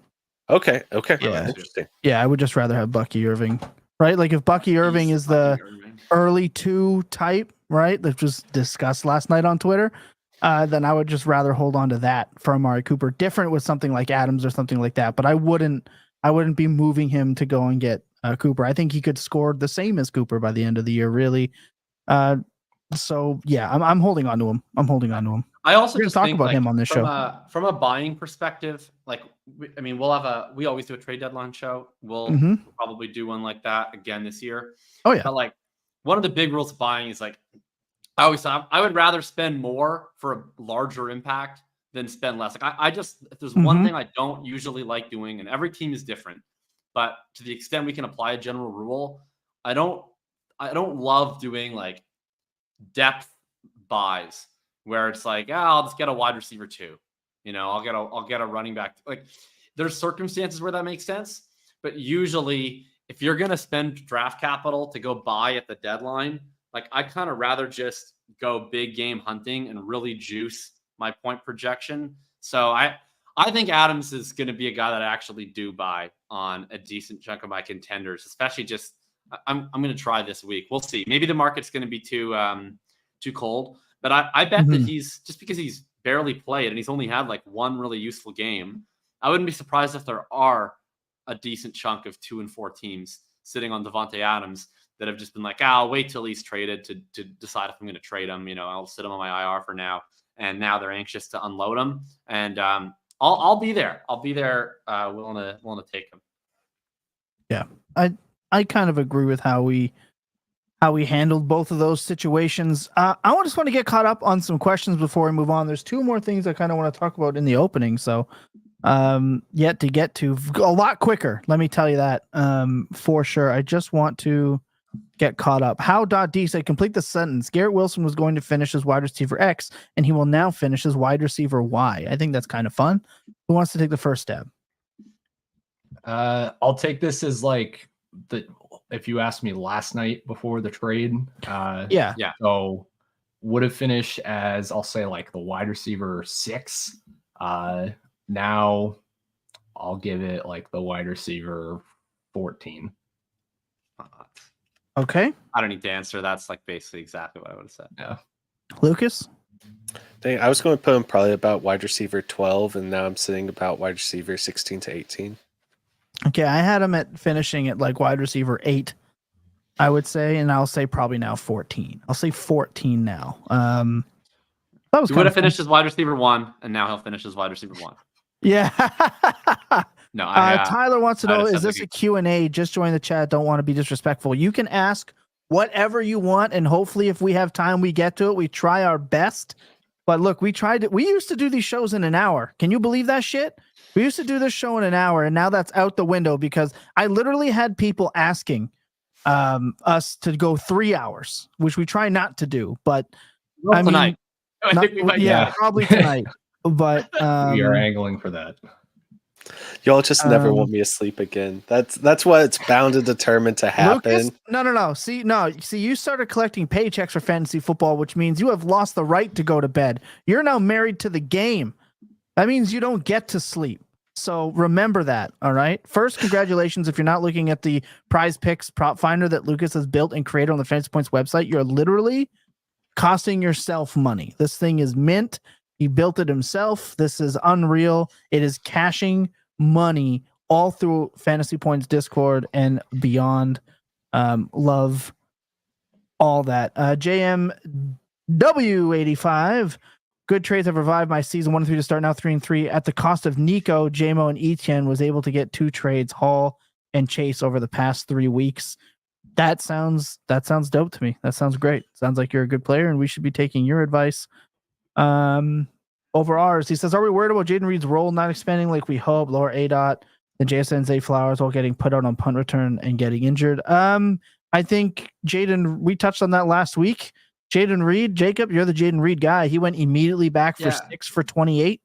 Okay. Yeah. Interesting. Yeah, I would just rather have Bucky Irving. Right? Like if Bucky Irving is the early 2 type, right? That was discussed last night on Twitter. Then I would just rather hold on to that for Amari Cooper. Different with something like Adams or something like that, but I wouldn't be moving him to go and get Cooper. I think he could score the same as Cooper by the end of the year, really. So yeah, I'm holding on to him. I also We're just talk think, about like, him on this show. From a buying perspective, like we always do a trade deadline show. We'll probably do one like that again this year. Oh yeah. But like one of the big rules of buying is like I always thought I would rather spend more for a larger impact than spend less. Like I just, if there's one thing I don't usually like doing, and every team is different, but to the extent we can apply a general rule, I don't love doing like depth buys where it's like, I'll just get a wide receiver too. I'll get a running back. Like there's circumstances where that makes sense, but usually if you're going to spend draft capital to go buy at the deadline, like I kind of rather just go big game hunting and really juice my point projection. So I think Adams is going to be a guy that I actually do buy on a decent chunk of my contenders, especially just I'm going to try this week. We'll see. Maybe the market's going to be too cold, but I bet that he's, just because he's barely played and he's only had like one really useful game, I wouldn't be surprised if there are a decent chunk of 2 and 4 teams sitting on Davante Adams that have just been like, I'll wait till he's traded to decide if I'm going to trade him. I'll sit him on my IR for now. And now they're anxious to unload him. And I'll be there. I'll be there, willing to take him. Yeah, I kind of agree with how we how we handled both of those situations. I just want to get caught up on some questions before we move on. There's two more things I kind of want to talk about in the opening. So yet to get to a lot quicker. Let me tell you that for sure. I just want to get caught up. How.D said, complete the sentence. Garrett Wilson was going to finish as wide receiver X, and he will now finish as wide receiver Y. I think that's kind of fun. Who wants to take the first stab? I'll take this as like if you asked me last night before the trade, Yeah. So would have finished as, I'll say, like the wide receiver 6. Now I'll give it like the wide receiver 14. Okay. I don't need to answer. That's like basically exactly what I would have said. Yeah. Lucas? Dang, I was going to put him probably about wide receiver 12, and now I'm sitting about wide receiver 16 to 18. Okay, I had him at finishing at like wide receiver 8, I would say, and I'll say probably now 14. I'll say 14 now. That was He would have finished as wide receiver 1, and now he'll finish as wide receiver 1. Yeah. No, Tyler wants to I know, just is have this to a Q&A? Just join the chat. Don't want to be disrespectful. You can ask whatever you want, and hopefully if we have time, we get to it. We try our best. But look, we used to do these shows in an hour. Can you believe that shit? We used to do this show in an hour, and now that's out the window because I literally had people asking us to go 3 hours, which we try not to do. But I mean, tonight. I think we might probably tonight. But We are angling for that. Y'all just never want me to sleep again. That's what it's bound and determined to happen. Lucas, no. See, you started collecting paychecks for fantasy football, which means you have lost the right to go to bed. You're now married to the game. That means you don't get to sleep. So remember that, all right? First, congratulations. If you're not looking at the prize picks prop finder that Lucas has built and created on the Fantasy Points website, you're literally costing yourself money. This thing is mint. He built it himself. This is unreal. It is cashing money all through Fantasy Points Discord and beyond. Love all that. JMW85. Good trades have revived my season 1 and 3 to start now 3 and 3 at the cost of Nico, JMO, and Etienne. Was able to get 2 trades, Hall and Chase, over the past 3 weeks. That sounds dope to me. That sounds great. Sounds like you're a good player, and we should be taking your advice. Over ours, he says, are we worried about Jaden Reed's role not expanding like we hope? Lower ADOT than JSN Zay Flowers while getting put out on punt return and getting injured. I think Jaden, we touched on that last week. Jaden Reed, Jacob, you're the Jaden Reed guy. He went immediately back for 6 for 28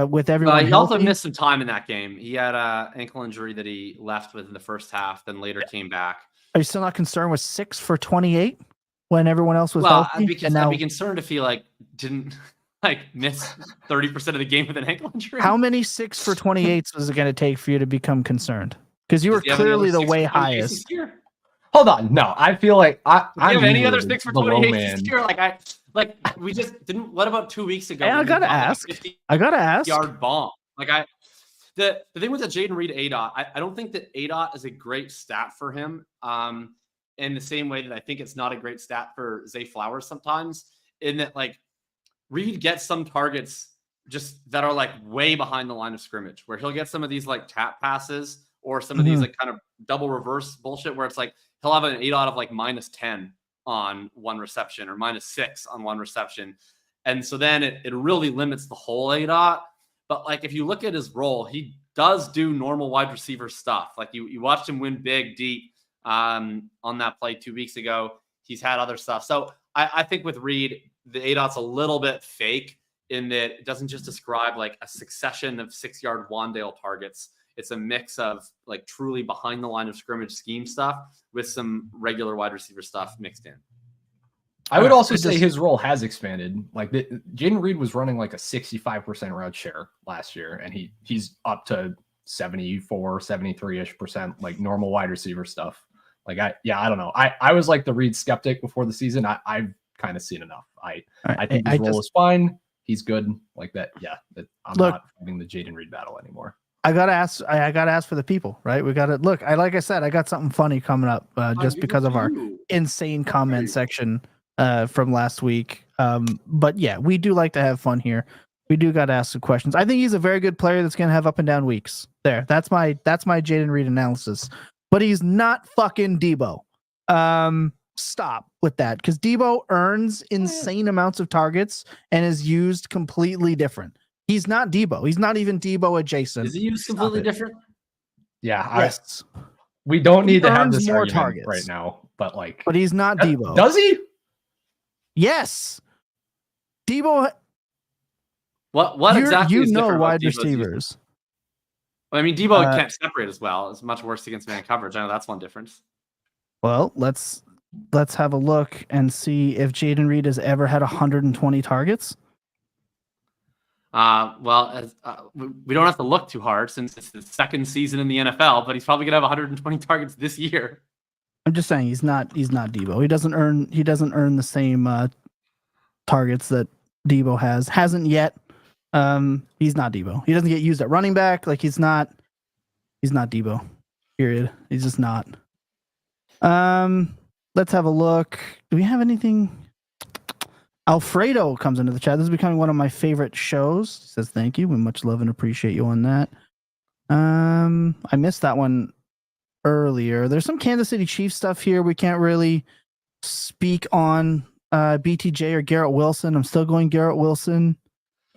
with everyone. He also missed some time in that game. He had an ankle injury that he left with in the first half, then later came back. Are you still not concerned with 6 for 28 when everyone else was healthy? I'd be concerned if he didn't miss 30% of the game with an ankle injury. How many 6 for 28s was it going to take for you to become concerned? Because you were clearly the way highest. Hold on, no. I feel like I have any other 6 for 28 this year? We just didn't. What about 2 weeks ago? I gotta ask. Yard bomb. The thing with the Jaden Reed ADOT, I don't think that ADOT is a great stat for him. In the same way that I think it's not a great stat for Zay Flowers sometimes. In that Reed gets some targets just that are way behind the line of scrimmage, where he'll get some of these tap passes or some of these kind of double reverse bullshit where it's he'll have an ADOT of -10 on one reception or -6 on one reception. And so then it really limits the whole ADOT. But if you look at his role, he does do normal wide receiver stuff. You watched him win big, deep on that play 2 weeks ago. He's had other stuff. So I think with Reed, the ADOT's a little bit fake in that it doesn't just describe a succession of 6-yard Wandale targets. It's a mix of truly behind the line of scrimmage scheme stuff with some regular wide receiver stuff mixed in. I would also say his role has expanded. Jaden Reed was running a 65% route share last year, and he's up to 74, 73-ish% normal wide receiver stuff. I don't know. I was the Reed skeptic before the season. I've kind of seen enough. I think his role is fine. He's good like that. Yeah. I'm not fighting the Jaden Reed battle anymore. I gotta ask for the people, right? We gotta look. Like I said, I got something funny coming up just because of our insane comment section from last week. But yeah, we do like to have fun here. We do got to ask some questions. I think he's a very good player that's gonna have up and down weeks. That's my Jaden Reed analysis. But he's not fucking Debo. stop with that because Debo earns insane amounts of targets and is used completely different. He's not Debo. He's not even Debo adjacent. Is he used completely different? Yeah, Yes. we don't need to have earns this more argument targets. right now, but But he's not Debo. Does he? Yes. Debo. What exactly is different about wide Debo's receivers. usage? Well, I mean, Debo can't separate as well. It's much worse against man coverage. I know that's one difference. Well, let's have a look and see if Jayden Reed has ever had 120 targets. We don't have to look too hard since it's the second season in the NFL, but he's probably gonna have 120 targets this year. I'm just saying he's not Debo. He doesn't earn the same targets that Debo hasn't yet. He's not Debo. He doesn't get used at running back. Like he's not Debo. Period. He's just not. Let's have a look. Do we have anything? Alfredo comes into the chat. This is becoming one of my favorite shows. He says thank you. We much love and appreciate you on that. I missed that one earlier. There's some Kansas City Chiefs stuff here. We can't really speak on BTJ or Garrett Wilson. I'm still going Garrett Wilson.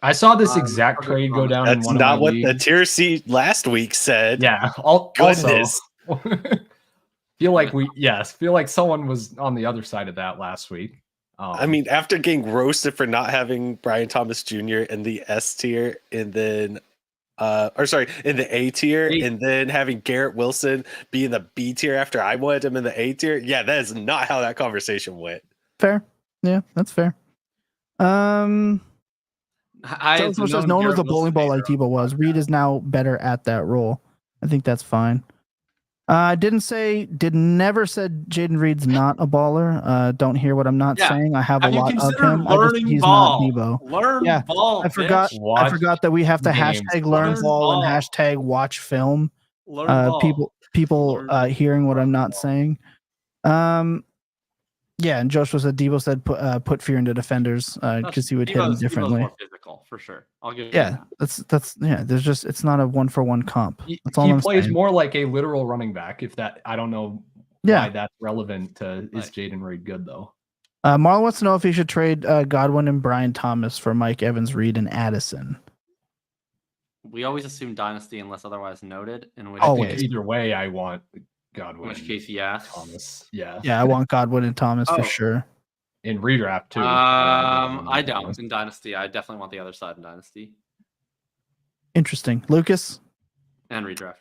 I saw this exact trade go down. That's in one not of my what leagues. the tier C last week said. Yeah. Goodness. feel like someone was on the other side of that last week. I mean, after getting roasted for not having Brian Thomas Jr. in the S tier, and then, in the A tier, and then having Garrett Wilson be in the B tier after I wanted him in the A tier. Yeah, that is not how that conversation went. Fair. Yeah, that's fair. I says no one was a bowling ball like Debo was. Reed is now better at that role. I think that's fine. Never said Jayden Reed's not a baller. Don't hear what I'm not saying. I have a lot of him. He's not Debo. Learn ball. I forgot that we have to hashtag learn ball and hashtag watch film. People hearing what I'm not saying. Yeah, and Joshua said Debo said put fear into defenders because he would hit them differently. More physical for sure. I'll give you that. That's There's just it's not a 1-for-1 comp. That's all he I'm plays saying. more like a literal running back. If that, I don't know why that's relevant to is Jayden Reed good though. Marlon wants to know if he should trade Godwin and Brian Thomas for Mike Evans, Reed, and Addison. We always assume Dynasty unless otherwise noted. Either way, I want Godwin. In which case, yeah. Thomas. Yeah. Yeah, I want Godwin and Thomas for sure. In redraft too. I don't. In Dynasty, I definitely want the other side in Dynasty. Interesting. Lucas? And redraft.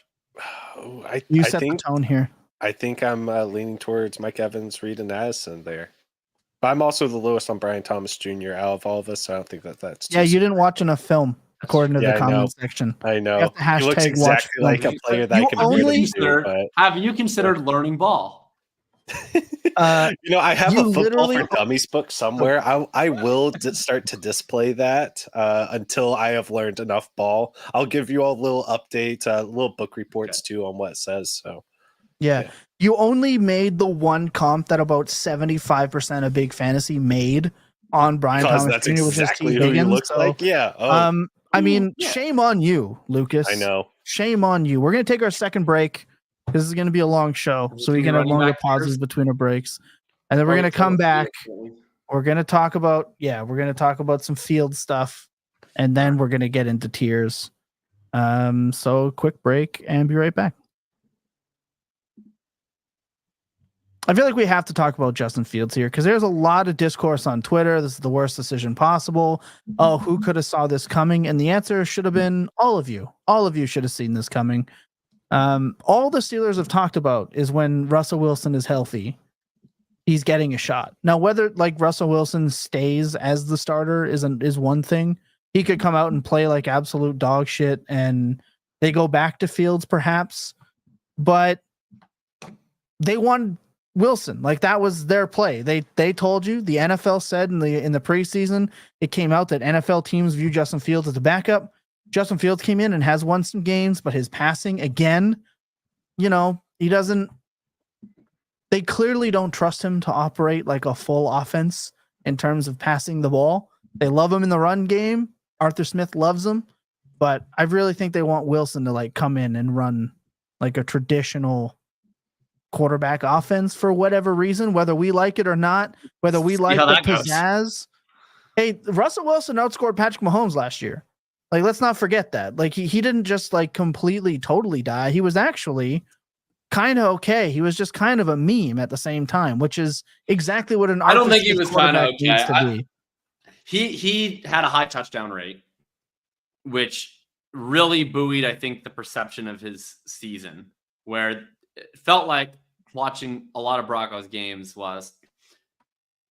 You set the tone here. I think I'm leaning towards Mike Evans, Reed, and Addison there. But I'm also the lowest on Brian Thomas Jr. out of all of us, so I don't think that's Yeah, you didn't watch enough film. According to the comment section. I know. He looks exactly like a player that Have you considered learning ball? I have a football for dummies book somewhere. I will start to display that until I have learned enough ball. I'll give you all a little update, little book reports too on what it says. So yeah. You only made the one comp that about 75% of Big Fantasy made on Brian Thomas that's Jr., exactly which is T. who he Higgins, looks like. Yeah. I mean, shame on you, Lucas. I know. Shame on you. We're going to take our second break. This is going to be a long show, so we can have longer pauses between our breaks. And then we're going to come back. We're going to talk about, some field stuff, and then we're going to get into tiers. So quick break and be right back. I feel like we have to talk about Justin Fields here because there's a lot of discourse on Twitter. This is the worst decision possible. Oh, who could have saw this coming? And the answer should have been all of you. All of you should have seen this coming. All the Steelers have talked about is when Russell Wilson is healthy, he's getting a shot. Now, whether like Russell Wilson stays as the starter is one thing. He could come out and play like absolute dog shit and they go back to Fields perhaps, but they won Wilson. Like that was their play. They told you, the NFL said in the preseason, it came out that NFL teams view Justin Fields as a backup. Justin Fields came in and has won some games, but his passing again, they clearly don't trust him to operate like a full offense in terms of passing the ball. They love him in the run game. Arthur Smith loves him, but I really think they want Wilson to like come in and run like a traditional quarterback offense for whatever reason, whether we like it or not, whether we like how the that goes. pizzazz. Hey, Russell Wilson outscored Patrick Mahomes last year. Like, let's not forget that. Like, he didn't just like completely, totally die. He was actually kind of okay. He was just kind of a meme at the same time, which is exactly what an I don't think he was kind of quarterback needs to be. He had a high touchdown rate, which really buoyed, I think, the perception of his season, where it felt like watching a lot of Broncos games was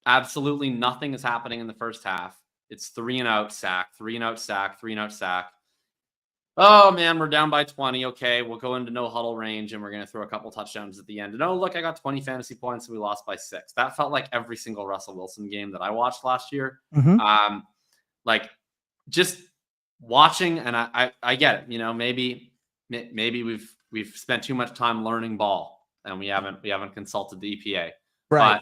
absolutely nothing is happening in the first half. It's 3-and-out sack, 3-and-out sack, 3-and-out sack. Oh, man, we're down by 20. Okay, we'll go into no huddle range, and we're going to throw a couple touchdowns at the end. And, oh, look, I got 20 fantasy points, and we lost by 6. That felt like every single Russell Wilson game that I watched last year. Mhm. Like, just watching, and I get it. You know, maybe we've spent too much time learning ball, and we haven't consulted the EPA. Right.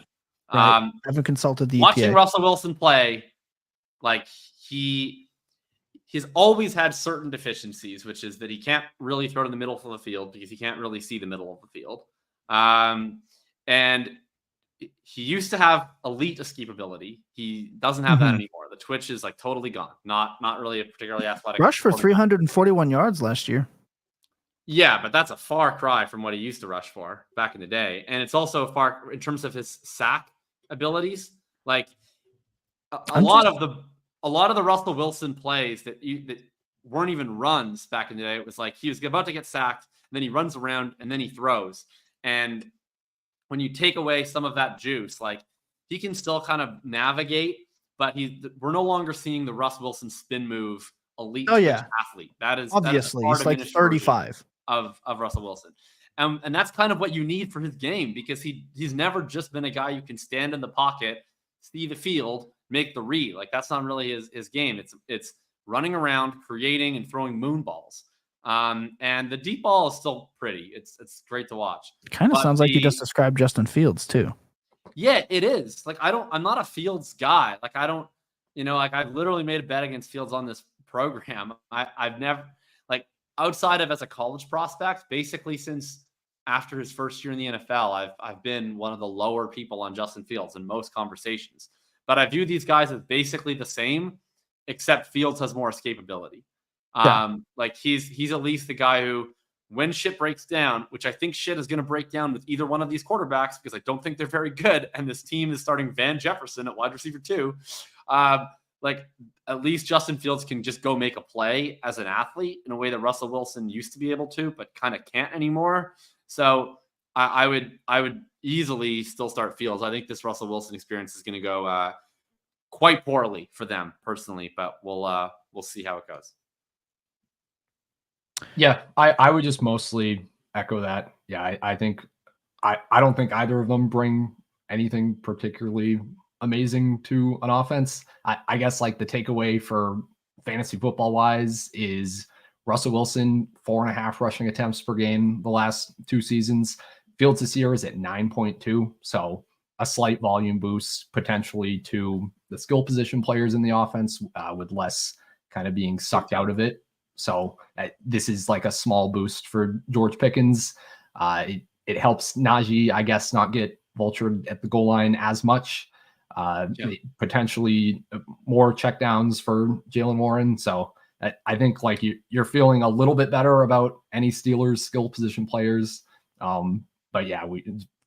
But, I haven't consulted the watching EPA. Russell Wilson play, like he's always had certain deficiencies, which is that he can't really throw to the middle of the field because he can't really see the middle of the field. And he used to have elite escapability. He doesn't have that anymore. The twitch is like totally gone. Not really a particularly athletic. Rush for 341 yards last year. Yeah, but that's a far cry from what he used to rush for back in the day. And it's also far in terms of his sack abilities. Like a lot of the Russell Wilson plays that weren't even runs back in the day. It was like he was about to get sacked, and then he runs around, and then he throws. And when you take away some of that juice, like he can still kind of navigate, but we're no longer seeing the Russ Wilson spin move elite athlete. That is obviously that is he's like 35 of Russell Wilson. And that's kind of what you need for his game, because he's never just been a guy who can stand in the pocket, see the field, make the read. Like that's not really his game. It's running around, creating, and throwing moon balls. And the deep ball is still pretty. It's great to watch. Kind of sounds like you just described Justin Fields too. Yeah, it is. Like I'm not a Fields guy. Like I don't, like I've literally made a bet against Fields on this program. I've never, like outside of as a college prospect, basically since after his first year in the NFL, I've been one of the lower people on Justin Fields in most conversations. But I view these guys as basically the same, except Fields has more escapability. Like he's at least the guy who, when shit breaks down, which I think shit is going to break down with either one of these quarterbacks, because I don't think they're very good, and this team is starting Van Jefferson at wide receiver 2. Like at least Justin Fields can just go make a play as an athlete in a way that Russell Wilson used to be able to, but kind of can't anymore. So I would easily still start Fields. I think this Russell Wilson experience is going to go quite poorly for them personally, but we'll see how it goes. Yeah, I would just mostly echo that. Yeah, I think I don't think either of them bring anything particularly amazing to an offense. I guess like the takeaway for fantasy football wise is Russell Wilson 4.5 rushing attempts per game the last 2 seasons. Fields this year is at 9.2, so a slight volume boost potentially to the skill position players in the offense with less kind of being sucked out of it. So this is like a small boost for George Pickens. It helps Najee, I guess, not get vultured at the goal line as much. Potentially more checkdowns for Jalen Warren. So I think like you're feeling a little bit better about any Steelers skill position players. But yeah,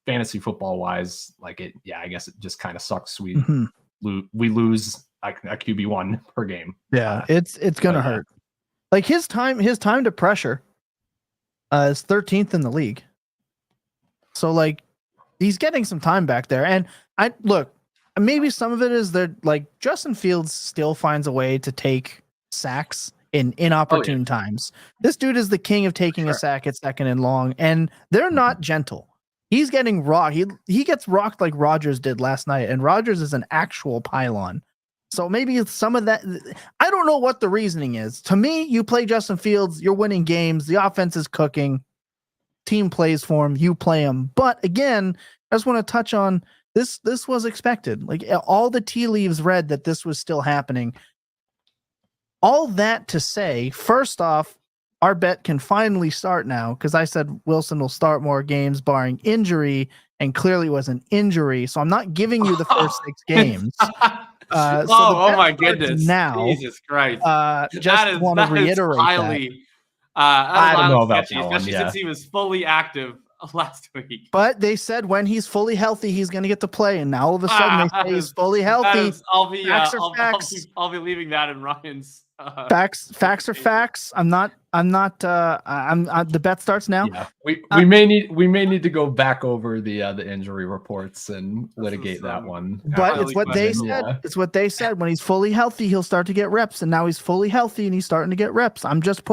fantasy football wise, like it. Yeah, I guess it just kind of sucks. We lose a QB1 per game. Yeah, it's gonna hurt. Like his time to pressure is 13th in the league. So like he's getting some time back there. And maybe some of it is that like Justin Fields still finds a way to take sacks in inopportune times. This dude is the king of taking a sack at 2nd and long, and they're not gentle. He's getting rocked. He gets rocked like Rodgers did last night, and Rodgers is an actual pylon. So maybe some of that, I don't know what the reasoning is. To me, you play Justin Fields, you're winning games, the offense is cooking, team plays for him, you play him. But again, I just want to touch on this was expected. Like all the tea leaves read that this was still happening. All that to say, first off, our bet can finally start now because I said Wilson will start more games barring injury, and clearly it was an injury. So I'm not giving you the first 6 games. Oh my goodness! Now, Jesus Christ! just want to reiterate highly, I don't know about sketchy, that one, especially yeah. since he was fully active last week. But they said when he's fully healthy, he's going to get to play, and now all of a sudden they say he's fully healthy. I'll be leaving that in Ryan's. Facts are facts. The bet starts now. Yeah, we may need to go back over the injury reports and litigate that one. But it's what they said. Yeah. It's what they said. When he's fully healthy, he'll start to get reps, and now he's fully healthy and he's starting to get reps. I'm just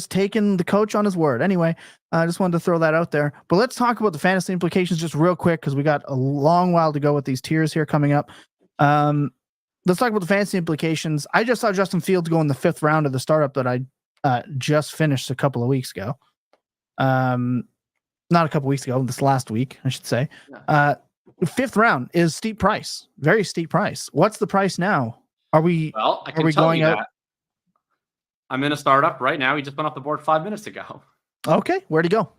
taking the coach on his word. Anyway, I just wanted to throw that out there. But let's talk about the fantasy implications just real quick because we got a long while to go with these tiers here coming up. Let's talk about the fantasy implications. I just saw Justin Fields go in the 5th round of the startup that I just finished a couple of weeks ago. Not a couple weeks ago, this last week, I should say. 5th round is steep price, very steep price. What's the price now? Are we going out? I'm in a startup right now. He just went off the board 5 minutes ago. Okay, where'd he go?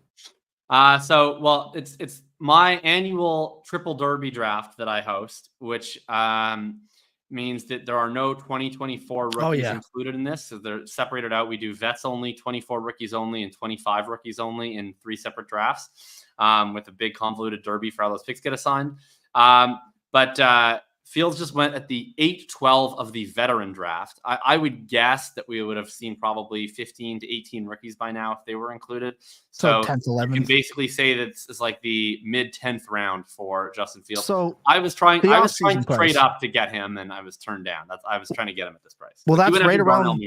It's my annual triple derby draft that I host, which means that there are no 2024 rookies included in this. So they're separated out. We do vets only, 24 rookies only, and 25 rookies only in 3 separate drafts with a big convoluted derby for how those picks get assigned. But Fields just went at the 8-12 of the veteran draft. I would guess that we would have seen probably 15 to 18 rookies by now if they were included. So 10th, 11th. You can basically say that it's like the mid 10th round for Justin Fields. So I was trying to price. trade up to get him, and I was turned down. I was trying to get him at this price. Well, that's right around.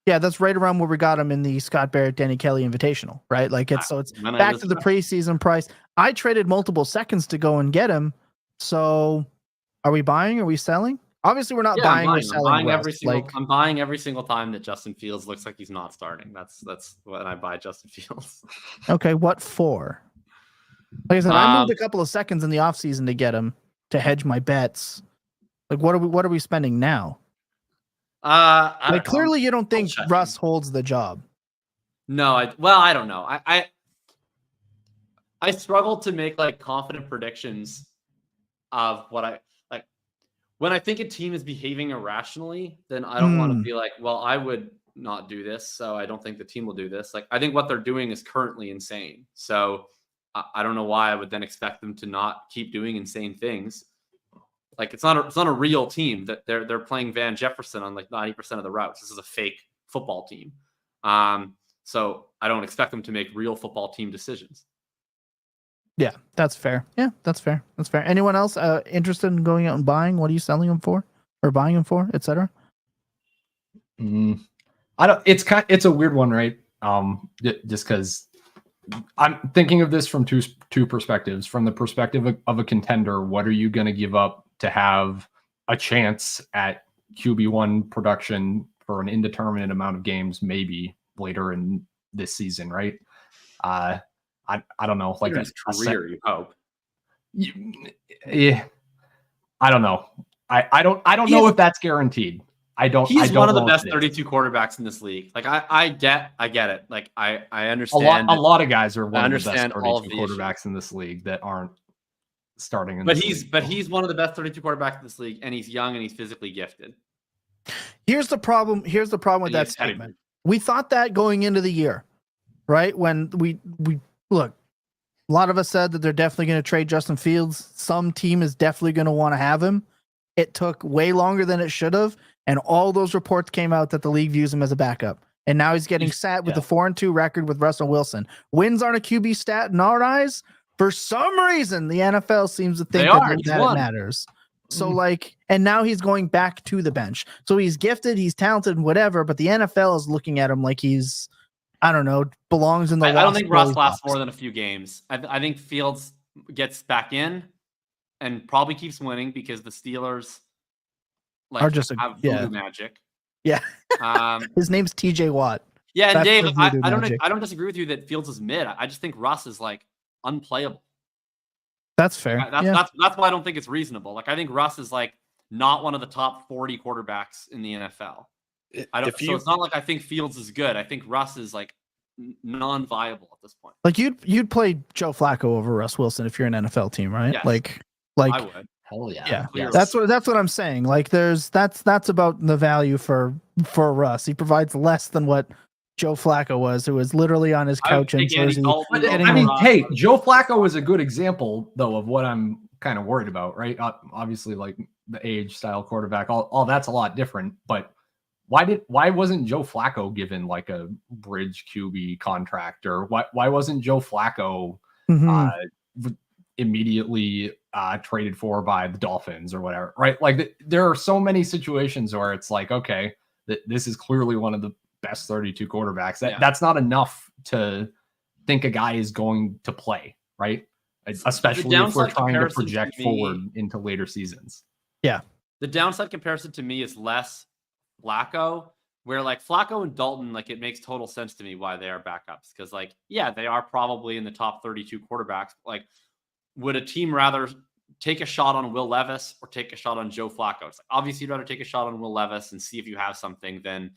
Yeah, that's right around where we got him in the Scott Barrett, Danny Kelly Invitational, right? Like it's back to the preseason price. I traded multiple seconds to go and get him. So. Are we buying? Are we selling? Obviously, we're not buying or selling. I'm buying every single time that Justin Fields looks like he's not starting. That's when I buy Justin Fields. Okay, what for? Like I said, I moved a couple of seconds in the offseason to get him to hedge my bets. Like, what are we spending now? Clearly, you don't think Russ holds the job. No, I don't know. I struggle to make like confident predictions of what I. When I think a team is behaving irrationally, then I don't want to be like, well, I would not do this, so I don't think the team will do this. Like, I think what they're doing is currently insane. So I don't know why I would then expect them to not keep doing insane things. Like, it's not a real team that they're playing Van Jefferson on like 90% of the routes. This is a fake football team. So I don't expect them to make real football team decisions. Yeah, that's fair. Anyone else interested in going out and buying? What are you selling them for, or buying them for, etc.? I don't. It's a weird one, right? Just because I'm thinking of this from two perspectives. From the perspective of a contender, what are you going to give up to have a chance at QB1 production for an indeterminate amount of games, maybe later in this season, right? I don't know, like his career, you hope. Yeah, I don't know. I don't know if that's guaranteed. He's one of the best 32 quarterbacks in this league. Like I get it. Like I understand. A lot of guys are one of the best 32 quarterbacks issues in this league that aren't starting. He's one of the best 32 quarterbacks in this league, and he's young and he's physically gifted. Here's the problem with that statement. We thought that going into the year, right? When we look, a lot of us said that they're definitely going to trade Justin Fields. Some team is definitely going to want to have him. It took way longer than it should have, and all those reports came out that the league views him as a backup. And now he's getting sat with a 4-2 record with Russell Wilson. Wins aren't a QB stat in our eyes. For some reason, the NFL seems to think that it matters. So and now he's going back to the bench. So he's gifted, he's talented, and whatever, but the NFL is looking at him like he's, I don't know, belongs in the. I don't think Russ lasts more than a few games. I think Fields gets back in and probably keeps winning because the Steelers are just have voodoo magic. Yeah. His name's TJ Watt. Yeah, and Dave, I don't disagree with you that Fields is mid. I just think Russ is like unplayable. That's fair. That's why I don't think it's reasonable. Like I think Russ is like not one of the top 40 quarterbacks in the NFL. I don't. If So you it's not like I think Fields is good. I think Russ is like non-viable at this point. Like you'd play Joe Flacco over Russ Wilson if you're an NFL team, right? Yes. Like I would. Hell yeah. yeah. Clearly. Yes. That's what I'm saying. Like that's about the value for Russ. He provides less than what Joe Flacco was, who was literally on his I would couch in take Andy Jersey. Dalton But, over I mean, Russ. hey, Joe Flacco is a good example, though, of what I'm kind of worried about, right? Obviously, like the age, style, quarterback, all that's a lot different. But why wasn't Joe Flacco given like a bridge QB contract, or why wasn't Joe Flacco immediately traded for by the Dolphins or whatever, right? Like there are so many situations where it's like, okay, this is clearly one of the best 32 quarterbacks. That's not enough to think a guy is going to play, right? Especially if we're trying to project forward into later seasons. Yeah. The downside comparison to me is less Flacco, where like Flacco and Dalton, like it makes total sense to me why they are backups. Because like, yeah, they are probably in the top 32 quarterbacks. Like, would a team rather take a shot on Will Levis or take a shot on Joe Flacco? It's like, obviously you'd rather take a shot on Will Levis and see if you have something than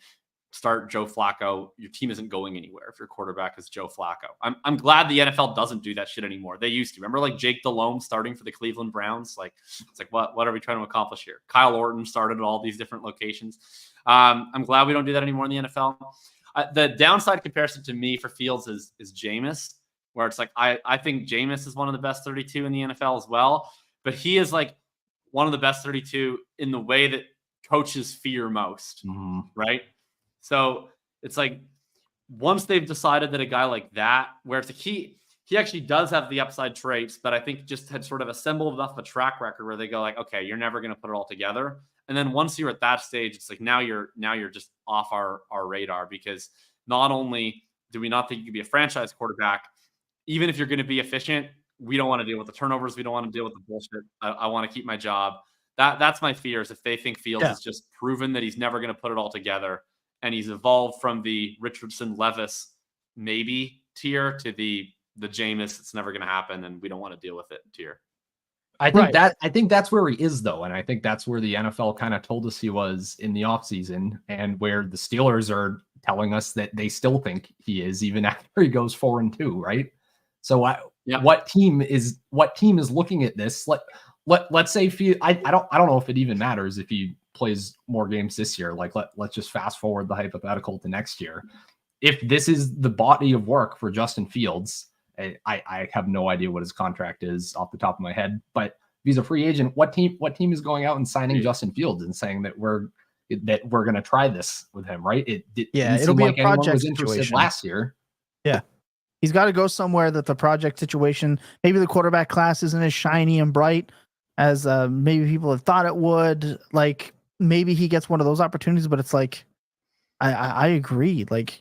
start Joe Flacco. Your team isn't going anywhere if your quarterback is Joe Flacco. I'm glad the NFL doesn't do that shit anymore. They used to. Remember like Jake Delhomme starting for the Cleveland Browns? Like, it's like, what are we trying to accomplish here? Kyle Orton started at all these different locations. I'm glad we don't do that anymore in the NFL. The downside comparison to me for Fields is Jameis, where it's like, I think Jameis is one of the best 32 in the NFL as well, but he is like one of the best 32 in the way that coaches fear most, right? So it's like once they've decided that a guy like that, where it's like he actually does have the upside traits, but I think just had sort of assembled enough of a track record where they go like, okay, you're never going to put it all together. And then once you're at that stage, it's like now you're just off our radar, because not only do we not think you could be a franchise quarterback, even if you're going to be efficient, we don't want to deal with the turnovers. We don't want to deal with the bullshit. I want to keep my job. That's my fear, is if they think Fields is just proven that he's never going to put it all together, and he's evolved from the Richardson Levis maybe tier to the Jameis, it's never going to happen, and we don't want to deal with it tier. I think that's where he is, though, and I think that's where the NFL kind of told us he was in the offseason, and where the Steelers are telling us that they still think he is, even after he goes 4-2, right? So what team is looking at this? Let's say I don't know if it even matters if he plays more games this year. Like let's just fast forward the hypothetical to next year. If this is the body of work for Justin Fields, I have no idea what his contract is off the top of my head, but if he's a free agent, what team is going out and signing Justin Fields and saying that we're going to try this with him, right? It'll be like a project situation last year. Yeah. He's got to go somewhere that the project situation, maybe the quarterback class isn't as shiny and bright as maybe people have thought it would. Like maybe he gets one of those opportunities, but it's like, I agree. Like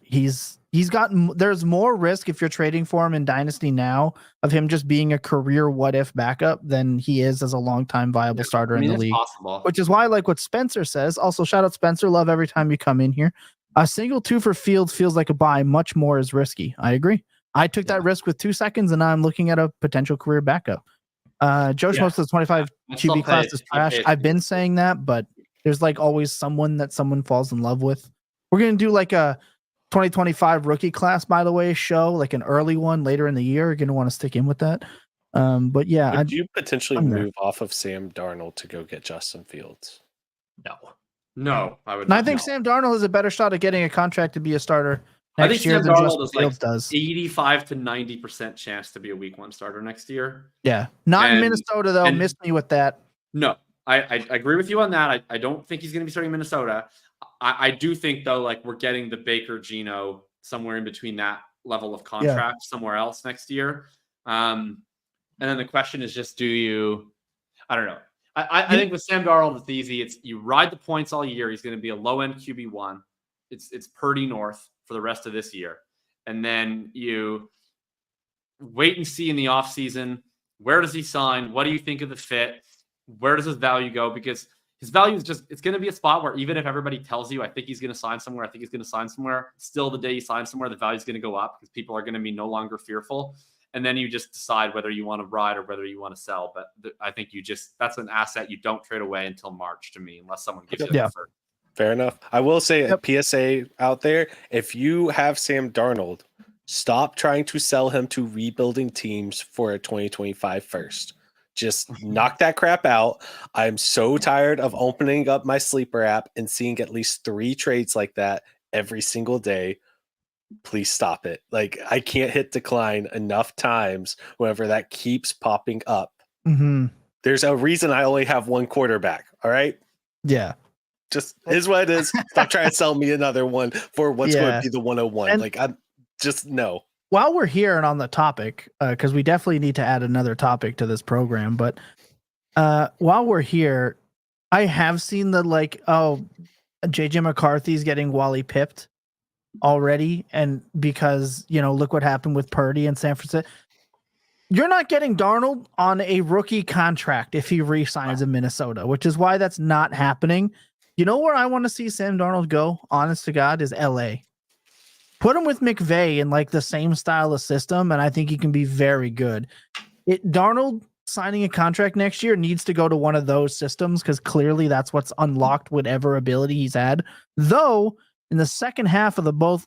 there's more risk if you're trading for him in Dynasty now of him just being a career what if backup than he is as a long-time viable starter in the league. Possible. Which is why I like what Spencer says. Also, shout out Spencer. Love every time you come in here. A single 2 for Fields feels like a buy. Much more is risky. I agree. I took that risk with 2 seconds, and now I'm looking at a potential career backup. Joe Schmo says 25 QB class is trash. I've been saying that, but there's like always someone that someone falls in love with. We're going to do like a 2025 rookie class, by the way, show, like an early one later in the year. You're going to want to stick in with that. But yeah. Would you potentially move off of Sam Darnold to go get Justin Fields? No, I would. And I think Sam Darnold has a better shot at getting a contract to be a starter next year than Justin Fields does. 85 to 90% chance to be a week 1 starter next year. Yeah. Not in Minnesota, though. Missed me with that. No, I agree with you on that. I don't think he's going to be starting Minnesota. I do think, though, like we're getting the Baker Geno somewhere in between that level of contract somewhere else next year. And then the question is just, do you – I don't know. I think with Sam Darnold, it's easy. It's you ride the points all year. He's going to be a low-end QB1. It's Purdy North for the rest of this year. And then you wait and see in the offseason, where does he sign? What do you think of the fit? Where does his value go? Because his value is just, it's going to be a spot where even if everybody tells you, I think he's going to sign somewhere, still the day he signs somewhere, the value is going to go up because people are going to be no longer fearful. And then you just decide whether you want to ride or whether you want to sell. But I think that's an asset you don't trade away until March to me, unless someone gives you the offer. Fair enough. I will say Yep. a PSA out there. If you have Sam Darnold, stop trying to sell him to rebuilding teams for a 2025 first. Just knock that crap out. I'm so tired of opening up my sleeper app and seeing at least 3 trades like that every single day. Please stop it. Like, I can't hit decline enough times whenever that keeps popping up. Mm-hmm. There's a reason I only have 1 quarterback. All right. Yeah. Just is what it is. Stop trying to sell me another one for what's going Yeah. to be the 101. And- like, I'm just no. While we're here and on the topic, because we definitely need to add another topic to this program, but while we're here, I have seen the JJ McCarthy's getting Wally pipped already, and because look what happened with Purdy in San Francisco. You're not getting Darnold on a rookie contract if he re-signs in Minnesota, which is why that's not happening. You know where I want to see Sam Darnold go, honest to God, is LA. Put him with McVay in like the same style of system, and I think he can be very good. Darnold signing a contract next year needs to go to one of those systems because clearly that's what's unlocked whatever ability he's had. Though in the second half of both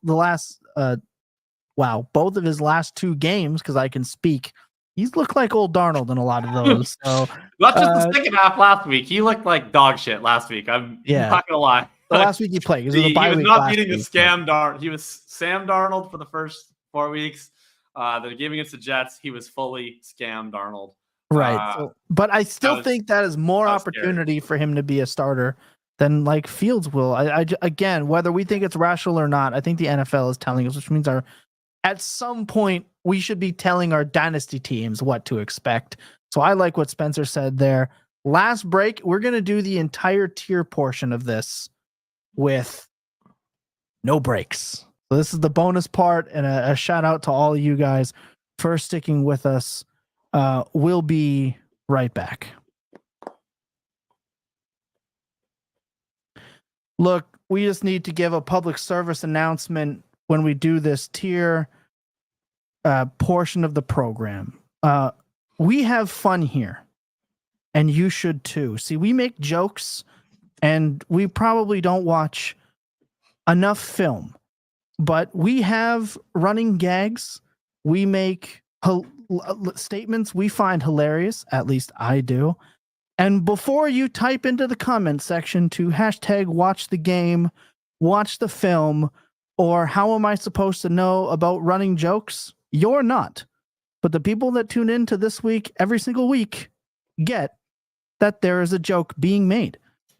of his last 2 games, because I can speak, he's looked like old Darnold in a lot of those. So Not just the second half last week. He looked like dog shit last week. I'm not gonna lie. the last week he played, He was not beating the scam Darnold. He was Sam Darnold for the first 4 weeks. The game against the Jets, he was fully scam Darnold. Right. But I still think that is more opportunity for him to be a starter than like Fields will. Again, whether we think it's rational or not, I think the NFL is telling us, which means at some point we should be telling our dynasty teams what to expect. So I like what Spencer said there. Last break, we're going to do the entire tier portion of this with no breaks. So this is the bonus part, and a shout out to all of you guys for sticking with us. We'll be right back. Look, we just need to give a public service announcement when we do this tier portion of the program. We have fun here, and you should too. See, we make jokes, and we probably don't watch enough film, but we have running gags. We make statements we find hilarious, at least I do. And before you type into the comment section to hashtag watch the game, watch the film, or how am I supposed to know about running jokes? You're not. But the people that tune in to this week, every single week, get that there is a joke being made.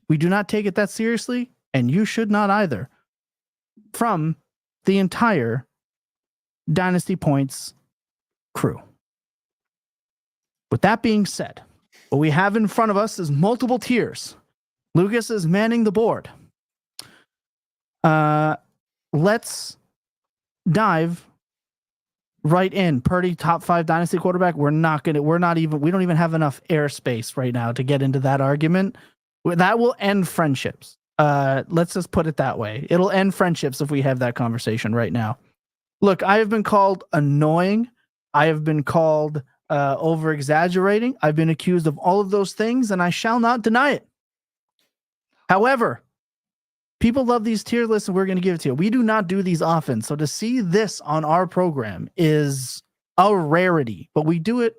We do not take it that seriously, and you should not either. From the entire Dynasty Points crew. With that being said, what we have in front of us is multiple tiers. Lucas is manning the board. Let's dive right in. Purdy, top 5 dynasty quarterback. We don't even have enough airspace right now to get into that argument. That will end friendships. Let's just put it that way. It'll end friendships if we have that conversation right now. Look, I have been called annoying. I have been called over exaggerating. I've been accused of all of those things, and I shall not deny it. However, people love these tier lists, and we're going to give it to you. We do not do these often, so to see this on our program is a rarity, but we do it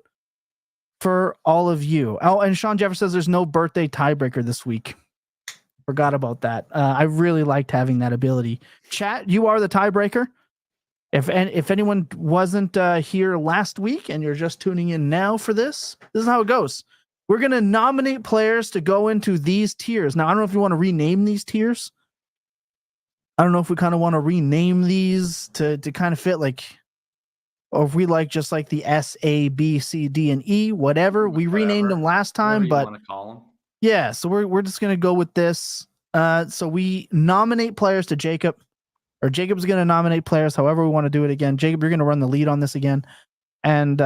for all of you. Oh, and Sean Jefferson says there's no birthday tiebreaker this week. Forgot about that. I really liked having that ability. Chat, you are the tiebreaker. If anyone wasn't here last week and you're just tuning in now for this is how it goes. We're going to nominate players to go into these tiers. Now, I don't know if you want to rename these tiers. I don't know if we kind of want to rename these to kind of fit like, or if we like just like the S, A, B, C, D, and E, whatever. We renamed them last time, but want to call them. Yeah, so we're just going to go with this. So we nominate players to Jacob. Or Jacob's going to nominate players however we want to do it again. Jacob, you're going to run the lead on this again. And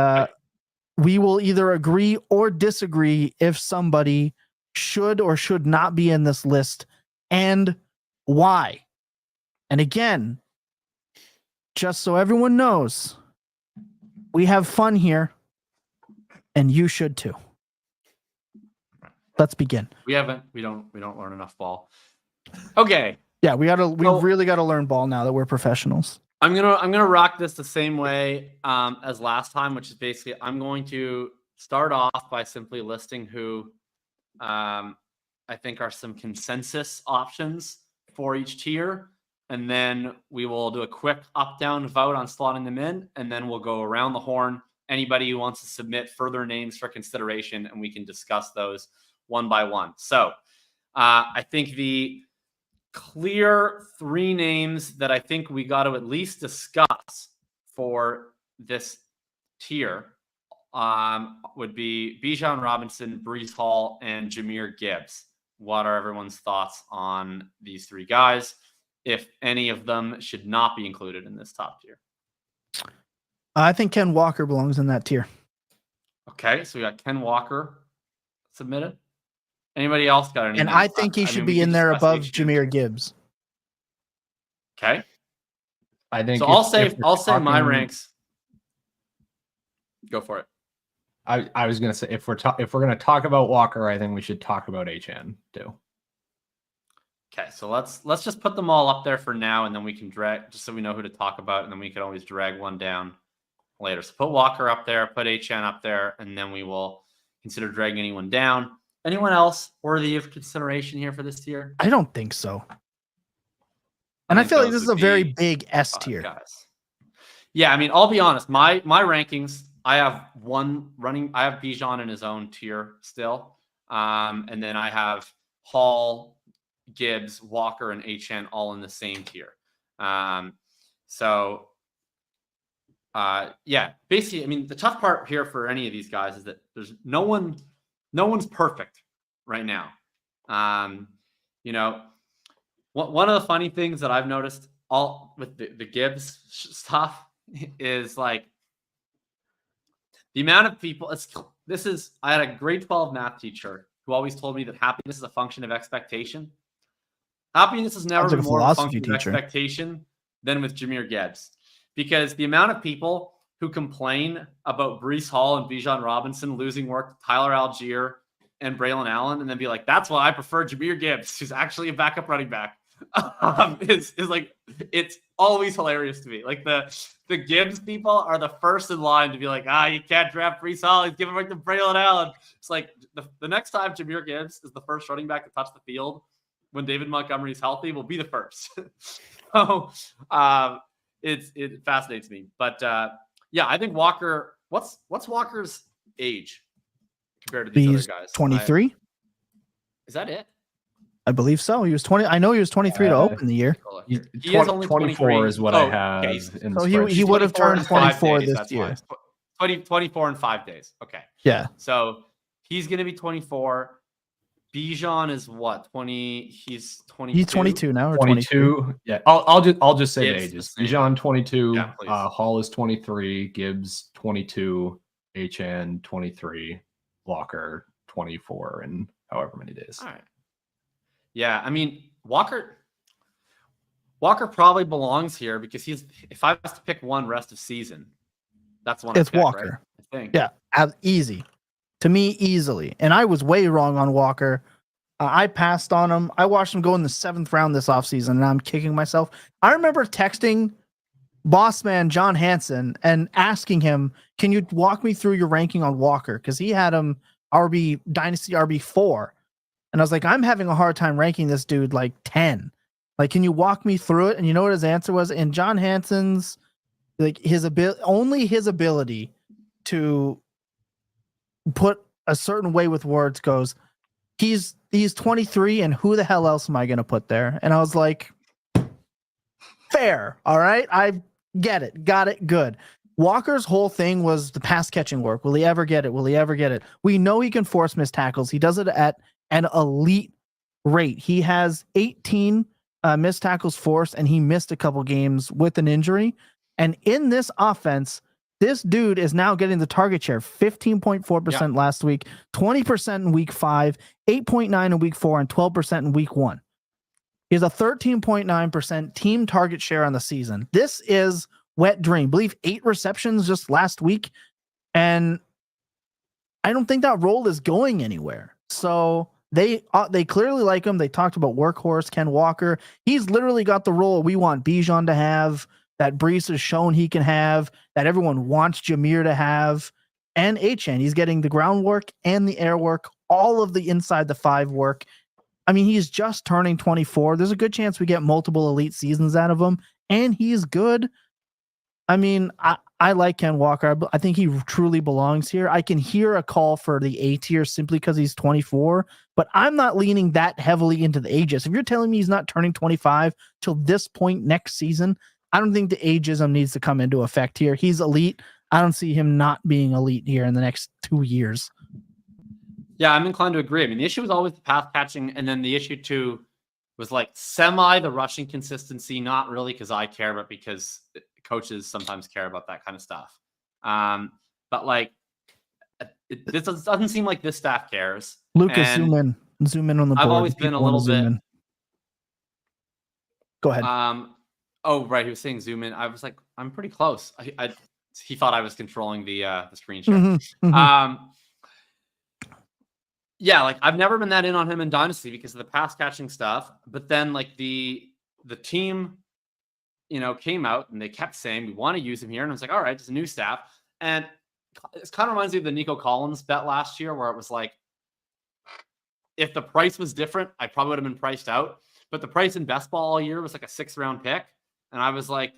we will either agree or disagree if somebody should or should not be in this list and why. And again, just so everyone knows, we have fun here and you should too. Let's begin. We don't learn enough ball. Okay. Yeah, we So- really gotta learn ball now that we're professionals. I'm gonna rock this the same way as last time, which is basically I'm going to start off by simply listing who I think are some consensus options for each tier, and then we will do a quick up-down vote on slotting them in, and then we'll go around the horn. Anybody who wants to submit further names for consideration, and we can discuss those one by one. So I think the clear 3 names that I think we got to at least discuss for this tier would be Bijan Robinson, Breece Hall, and Jahmyr Gibbs. What are everyone's thoughts on these 3 guys? If any of them should not be included in this top tier. I think Ken Walker belongs in that tier. Okay, so we got Ken Walker submitted. Anybody else got any? And I think he should be in there above Jahmyr Gibbs. Okay. I think So if I'll we're say my talking- ranks. Go for it. I was gonna say if we're gonna talk about Walker, I think we should talk about Achane too. Okay, so let's just put them all up there for now, and then we can drag just so we know who to talk about, and then we can always drag one down later. So put Walker up there, put Achane up there, and then we will consider dragging anyone down. Anyone else worthy of consideration here for this tier? I don't think so. And I think feel like those this is would a very be big S 5 tier. guys. Yeah, I mean, I'll be honest. My rankings, I have one running. I have Bijan in his own tier still, and then I have Hall, Gibbs, Walker, and Achane all in the same tier. Yeah, basically, I mean, the tough part here for any of these guys is that there's no one's perfect right now. You know, one of the funny things that I've noticed all with the Gibbs stuff is like the amount of people. I had a grade 12 math teacher who always told me that happiness is a function of expectation. Happiness has never Sounds like been a more of a philosophy function of teacher. expectation than with Jahmyr Gibbs, because the amount of people who complain about Breece Hall and Bijan Robinson losing work to Tyler Algier and Braelon Allen, and then be like, "That's why I prefer Jahmyr Gibbs, who's actually a backup running back." Is like, it's always hilarious to me. Like the Gibbs people are the first in line to be like, you can't draft Breece Hall, he's giving right to Braelon Allen. It's like the next time Jahmyr Gibbs is the first running back to touch the field when David Montgomery is healthy, will be the first. So it fascinates me. But yeah, I think Walker. What's Walker's age compared to these He's other guys? 23. Is that it? I believe so. He was 20. I know he was 23 to open the year. He is 20 only 24 23. is what Oh, I have. okay, he's- in the So spreadsheet. he would have 24 turned in 5 24 days, this that's year. why. 24 in 5 days. Okay. Yeah. So he's going to be 24. Bijan is what? 20. He's 22. He's 22 now or 22. 22. Yeah, I'll just say the Gibbs ages. the same. Bijan 22, Yeah, please. Hall is 23, Gibbs 22, Achane 23, Walker 24, and however many days. All right. Yeah, I mean, Walker probably belongs here because if I was to pick one rest of season, that's one. It's I'd pick, Walker. right? I think. Yeah, easy. To me, easily. And I was way wrong on Walker. I passed on him. I watched him go in the 7th round this offseason, and I'm kicking myself. I remember texting boss man John Hansen and asking him, can you walk me through your ranking on Walker? Because he had him Dynasty RB4. And I was like, I'm having a hard time ranking this dude like 10. Like, can you walk me through it? And you know what his answer was? In John Hansen's, like, only his ability to put a certain way with words goes, he's 23, and who the hell else am I going to put there? And I was like, fair. All right. I get it. Got it. Good. Walker's whole thing was the pass catching work. Will he ever get it? Will he ever get it? We know he can force missed tackles. He does it at an elite rate. He has 18 missed tackles forced, and he missed a couple games with an injury. And in this offense, this dude is now getting the target share 15.4% last week, 20% in week 5, 8.9 in week 4, and 12% in week 1. He has a 13.9% team target share on the season. This is wet dream. I believe 8 receptions just last week. And I don't think that role is going anywhere. So They clearly like him. They talked about workhorse Ken Walker. He's literally got the role we want Bijan to have, that Breece has shown he can have, that everyone wants Jahmyr to have, and Achane. He's getting the groundwork and the air work, all of the inside the 5 work. I mean, he's just turning 24. There's a good chance we get multiple elite seasons out of him, and he's good. I mean, I like Ken Walker. I think he truly belongs here. I can hear a call for the A tier simply because he's 24, but I'm not leaning that heavily into the ages. If you're telling me he's not turning 25 till this point next season, I don't think the ageism needs to come into effect here. He's elite. I don't see him not being elite here in the next 2 years. Yeah, I'm inclined to agree. I mean, the issue was always the pass catching, and then the issue too was like semi the rushing consistency, not really because I care, but because coaches sometimes care about that kind of stuff. But like, this doesn't seem like this staff cares. Lucas, And zoom in on the board. I've always been a little bit. Go ahead. Oh, right. He was saying zoom in. I was like, I'm pretty close. He thought I was controlling the screen share. Yeah, like I've never been that in on him in Dynasty because of the pass catching stuff. But then like the team, came out and they kept saying we want to use him here, and I was like, all right, it's a new staff, and it kind of reminds me of the Nico Collins bet last year, where it was like, if the price was different, I probably would have been priced out. But the price in best ball all year was like a 6th round pick, and I was like,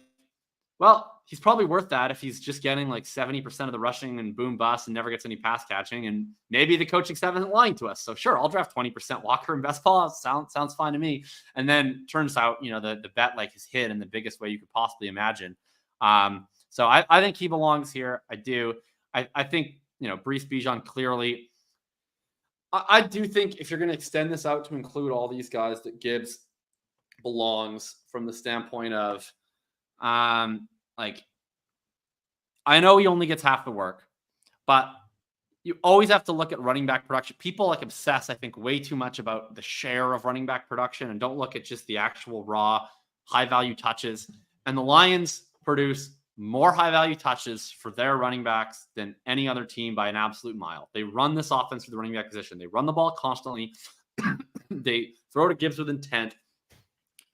well, he's probably worth that if he's just getting like 70% of the rushing and boom bust and never gets any pass catching. And maybe the coaching staff isn't lying to us. So sure, I'll draft 20% Walker in best ball. Sounds fine to me. And then turns out, the bet like is hit in the biggest way you could possibly imagine. So I think he belongs here. I do. I think, Breece, Bijan clearly. I do think if you're going to extend this out to include all these guys, that Gibbs belongs from the standpoint of, like, I know he only gets half the work, but you always have to look at running back production. People like obsess, I think, way too much about the share of running back production and don't look at just the actual raw high value touches. And the Lions produce more high value touches for their running backs than any other team by an absolute mile. They run this offense for the running back position. They run the ball constantly. They throw to Gibbs with intent.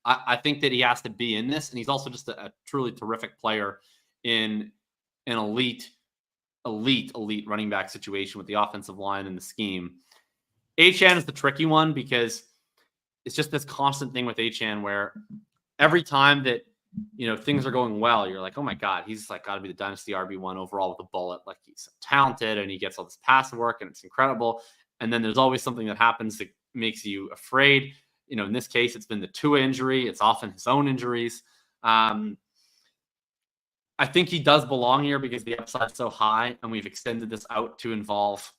I think that he has to be in this, and he's also just a truly terrific player in an elite running back situation with the offensive line and the scheme. Achane is the tricky one because it's just this constant thing with Achane where every time that things are going well, you're like, oh my God, he's like got to be the Dynasty RB1 overall with a bullet. Like, he's so talented and he gets all this pass work and it's incredible. And then there's always something that happens that makes you afraid. In this case, it's been the Tua injury. It's often his own injuries. I think he does belong here because the upside's so high, and we've extended this out to involve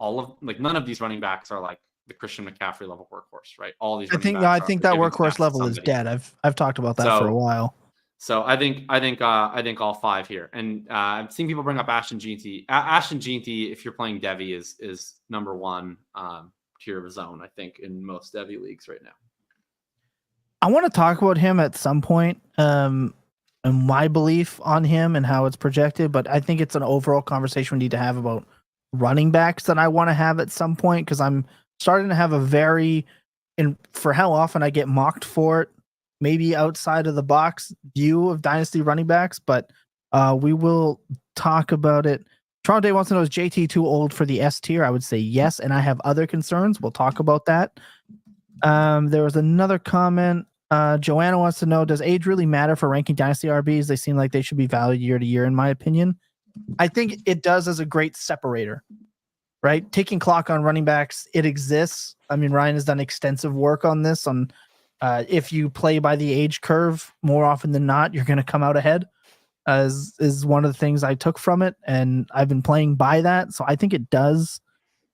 none of these running backs are like the Christian McCaffrey level workhorse, right? All these. I think that workhorse level is dead. I've talked about that for a while. So I think all 5 here, and I've seen people bring up Ashton Jeanty. Ashton Jeanty, if you're playing Devy, is number 1. Tier of his own, I think, in most Devy leagues right now. I want to talk about him at some point, and my belief on him and how it's projected, but I think it's an overall conversation we need to have about running backs that I want to have at some point, because I'm starting to have for how often I get mocked for it, maybe outside of the box view of Dynasty running backs, but we will talk about it. Toronto wants to know, is JT too old for the S tier? I would say yes, and I have other concerns. We'll talk about that. There was another comment. Joanna wants to know, does age really matter for ranking Dynasty RBs? They seem like they should be valued year to year, in my opinion. I think it does as a great separator, right? Taking clock on running backs, it exists. I mean, Ryan has done extensive work on this. If you play by the age curve, more often than not, you're going to come out ahead. Is one of the things I took from it, and I've been playing by that. So I think it does.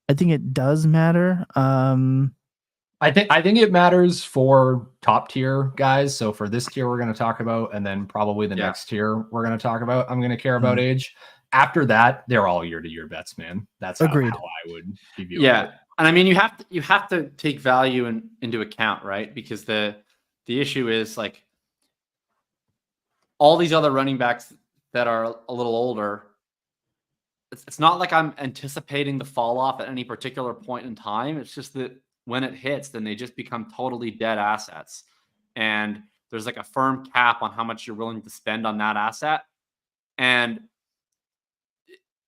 I think it does matter. I think it matters for top tier guys. So for this tier we're going to talk about, and then probably the next tier we're going to talk about, I'm going to care about age. After that, they're all year to year bets, man. That's how I would be viewing it. And I mean, you have to take value into account, right? Because the issue is like all these other running backs that are a little older. It's not like I'm anticipating the fall off at any particular point in time. It's just that when it hits, then they just become totally dead assets. And there's like a firm cap on how much you're willing to spend on that asset. And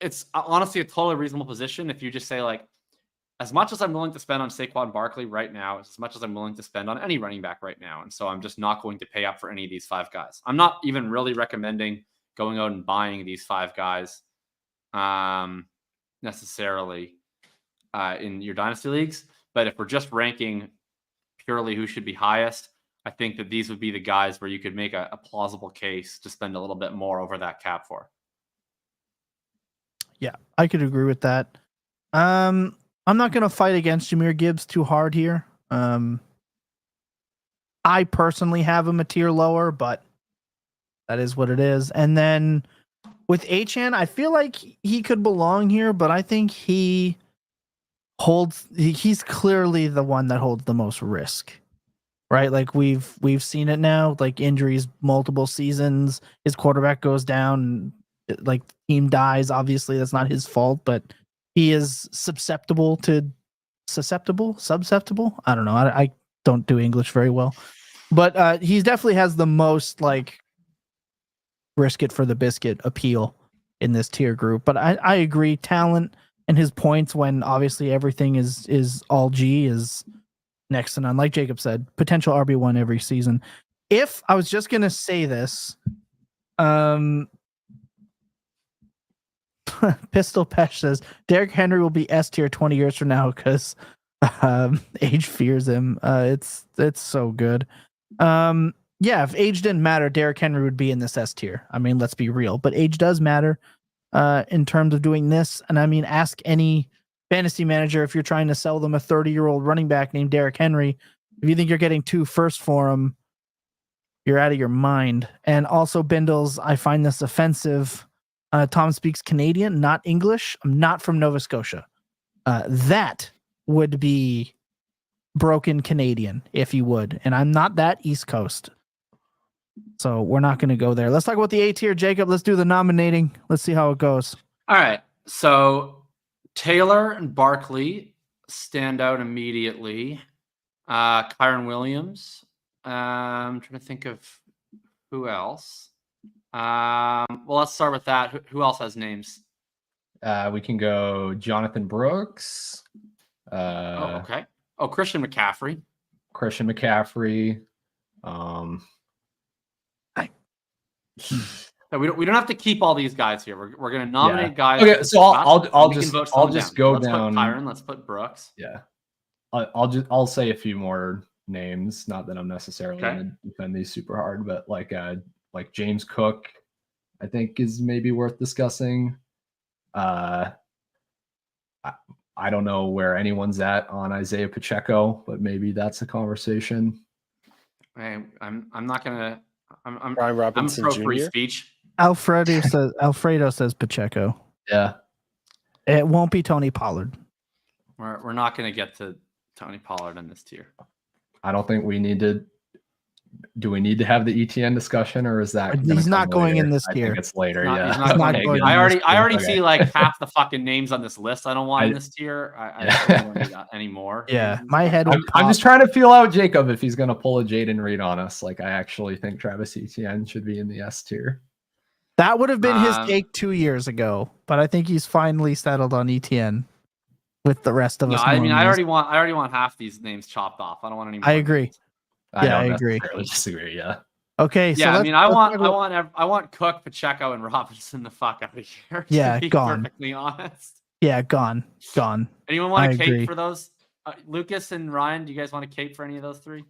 it's honestly a totally reasonable position if you just say, like, as much as I'm willing to spend on Saquon Barkley right now, it's as much as I'm willing to spend on any running back right now. And so I'm just not going to pay up for any of these 5 guys. I'm not even really recommending going out and buying these 5 guys necessarily in your dynasty leagues. But if we're just ranking purely who should be highest, I think that these would be the guys where you could make a plausible case to spend a little bit more over that cap for. Yeah, I could agree with that. I'm not going to fight against Jahmyr Gibbs too hard here. I personally have him a tier lower, but that is what it is. And then with Achane, I feel like he could belong here, but I think he's clearly the one that holds the most risk, right? Like we've seen it now, like injuries, multiple seasons, his quarterback goes down, like the team dies. Obviously that's not his fault, but he is susceptible. I don't know. I don't do English very well, but he definitely has the most like risk it for the biscuit appeal in this tier group. But I agree, talent and his points when obviously everything is all G is next to none. Like Jacob said, potential RB1 every season. If I was just gonna say this, Pistol Pesh says Derrick Henry will be S tier 20 years from now because age fears him. It's so good. Yeah, if age didn't matter, Derrick Henry would be in this S tier. I mean, let's be real, but age does matter in terms of doing this. And I mean, ask any fantasy manager if you're trying to sell them a 30-year-old running back named Derrick Henry. If you think you're getting 2 firsts for him, you're out of your mind. And also, Bindles, I find this offensive. Tom speaks Canadian, not English. I'm not from Nova Scotia. That would be broken Canadian, if you would. And I'm not that East Coast. So we're not going to go there. Let's talk about the A tier, Jacob. Let's do the nominating. Let's see how it goes. All right. So Taylor and Barkley stand out immediately. Kyren Williams. I'm trying to think of who else. Well, let's start with that. Who else has names? We can go Jonathan Brooks. Okay. Oh, Christian McCaffrey. No, we don't have to keep all these guys here. We're going to nominate guys. Okay, so I'll just go let's down. Put Kyren, let's put Brooks. Yeah, I'll say a few more names. Not that I'm necessarily going to defend these super hard, but like James Cook, I think is maybe worth discussing. I don't know where anyone's at on Isiah Pacheco, but maybe that's a conversation. Hey, I'm not gonna. I'm Brian Robinson pro Jr. free speech. Alfredo says Pacheco. Yeah, it won't be Tony Pollard. We're not gonna get to Tony Pollard in this tier. I don't think we need to. Do we need to have the Etienne discussion, or is that he's not going later? in this tier? I think it's later. He's Yeah, not okay, going. I already see like half the fucking names on this list. I don't want in this tier. I don't want to any more. Yeah, my head. I'm just trying to feel out Jacob if he's going to pull a Jaden Reed on us. Like I actually think Travis Etienne should be in the S tier. That would have been his take 2 years ago, but I think he's finally settled on Etienne with the rest of us. I mean, I already want half these names chopped off. I don't want any more. I agree. Names. I agree. Disagree. Yeah. Okay. Yeah, so I mean, I want Cook, Pacheco, and Robinson the fuck out of here. Yeah, to be gone. Perfectly honest. Yeah, gone. Anyone want I a cape agree. for those? Lucas and Ryan, do you guys want a cape for any of those 3?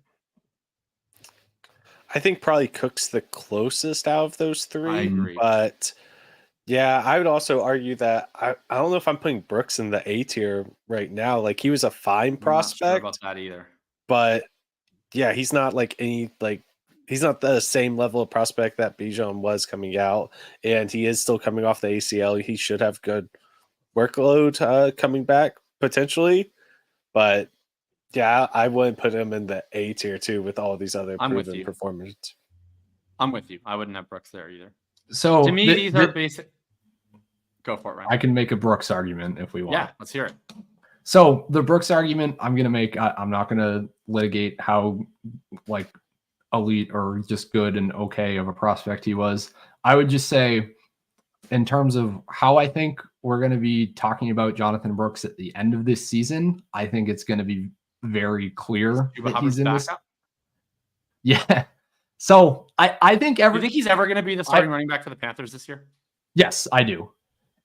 I think probably Cook's the closest out of those 3. I agree. But yeah, I would also argue that I don't know if I'm putting Brooks in the A tier right now. Like he was a fine prospect. I'm not sure about that either. But yeah, he's not he's not the same level of prospect that Bijan was coming out, and he is still coming off the ACL. He should have good workload coming back potentially, but yeah, I wouldn't put him in the A tier too with all these other proven performers. I'm with you. I wouldn't have Brooks there either. So to me, these are basic. Go for it, Ryan. I can make a Brooks argument if we want. Yeah, let's hear it. So the Brooks argument I'm going to make, I'm not going to litigate how like elite or just good and okay of a prospect he was. I would just say in terms of how I think we're going to be talking about Jonathon Brooks at the end of this season, I think it's going to be very clear that he's in this. Yeah. So I think you think he's ever going to be the starting running back for the Panthers this year? Yes, I do.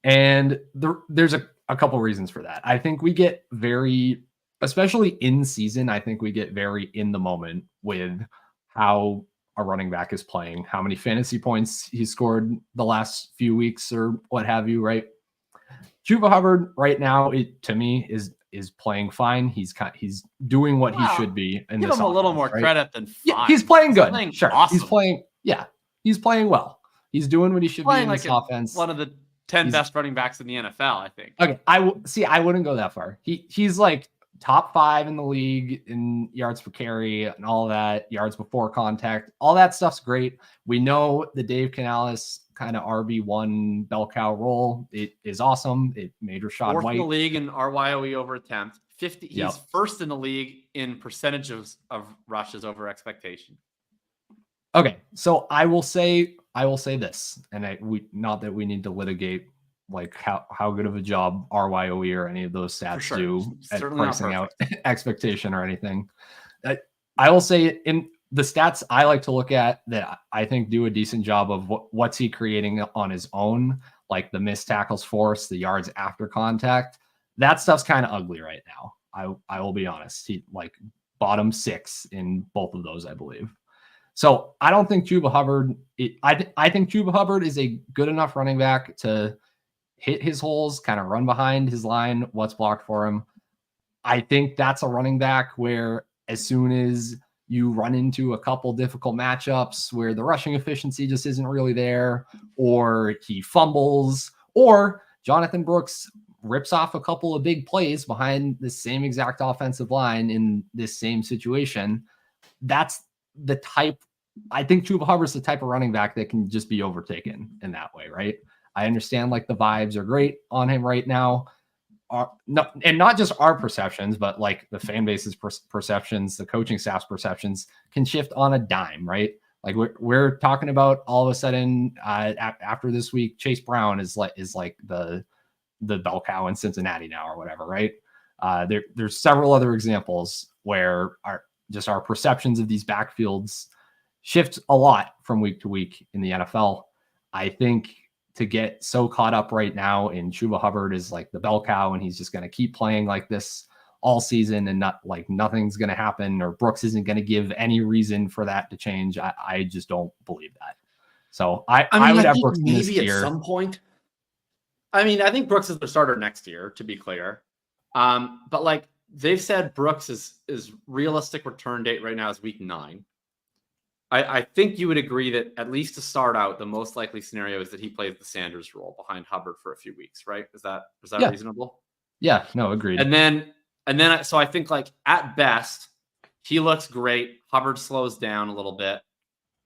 And there's a couple reasons for that. I think we get very, especially in season, I think we get very in the moment with how a running back is playing, how many fantasy points he scored the last few weeks or what have you, right? Chuba Hubbard right now, to me, is playing fine. He's doing what he should be. Give him a little more credit than fine. Yeah, he's playing good. Sure, awesome. He's playing well. He's doing what he should be in this offense. One of the 10 best running backs in the NFL, I think. Okay, I wouldn't go that far. He's like top 5 in the league in yards per carry and all that, yards before contact. All that stuff's great. We know the Dave Canales kind of RB1 bell cow role. It is awesome. It made Rashad Fourth White in the league in RYOE over attempt. 50. Yep. He's first in the league in percentage of rushes over expectation. Okay, so I will say this, and not that we need to litigate like how good of a job RYOE or any of those stats do at pricing out expectation or anything. I will say in the stats I like to look at that I think do a decent job of what's he creating on his own, like the missed tackles force, the yards after contact. That stuff's kind of ugly right now. I will be honest. He like bottom 6 in both of those, I believe. So I don't think Chuba Hubbard. I think Chuba Hubbard is a good enough running back to hit his holes, kind of run behind his line, what's blocked for him. I think that's a running back where as soon as you run into a couple difficult matchups where the rushing efficiency just isn't really there, or he fumbles, or Jonathon Brooks rips off a couple of big plays behind the same exact offensive line in this same situation, that's the type. I think Chuba Hubbard's the type of running back that can just be overtaken in that way, right? I understand like the vibes are great on him right now. And not just our perceptions, but like the fan base's perceptions, the coaching staff's perceptions can shift on a dime, right? Like we're talking about all of a sudden after this week, Chase Brown is like the bell cow in Cincinnati now or whatever, right? There's several other examples where our perceptions of these backfields shift a lot from week to week in the NFL. I think to get so caught up right now in Chuba Hubbard is like the bell cow and he's just going to keep playing like this all season and not like nothing's going to happen or Brooks isn't going to give any reason for that to change. I just don't believe that. So I would have Brooks maybe this year. At some point. I mean, I think Brooks is the starter next year, to be clear. But like they've said Brooks is realistic return date right now is week 9. I think you would agree that at least to start out, the most likely scenario is that he plays the Sanders role behind Hubbard for a few weeks, right? Is that reasonable? Yeah, no, agreed. And then so I think like at best, he looks great. Hubbard slows down a little bit.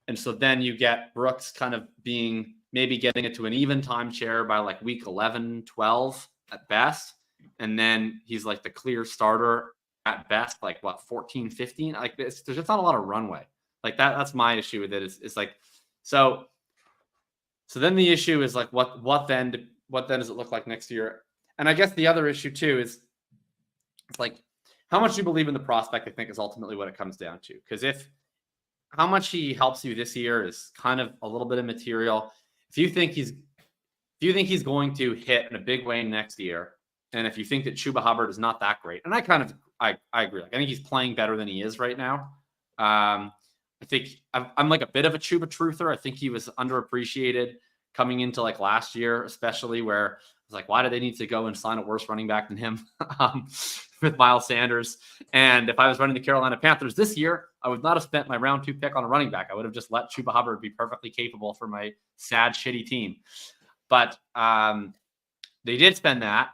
And so then you get Brooks kind of maybe getting it to an even timeshare by like week 11, 12 at best. And then he's like the clear starter at best, like what, 14, 15? Like there's just not a lot of runway. Like that's my issue with it. Is like, so then the issue is like, what then does it look like next year? And I guess the other issue too is it's like, how much you believe in the prospect, I think is ultimately what it comes down to. Because how much he helps you this year is kind of a little bit of material. If you think he's going to hit in a big way next year, and if you think that Chuba Hubbard is not that great, and I agree. Like I think he's playing better than he is right now. I think I'm like a bit of a Chuba truther. I think he was underappreciated coming into like last year, especially where I was like, why do they need to go and sign a worse running back than him with Miles Sanders? And if I was running the Carolina Panthers this year, I would not have spent my round 2 pick on a running back. I would have just let Chuba Hubbard be perfectly capable for my sad, shitty team. But they did spend that.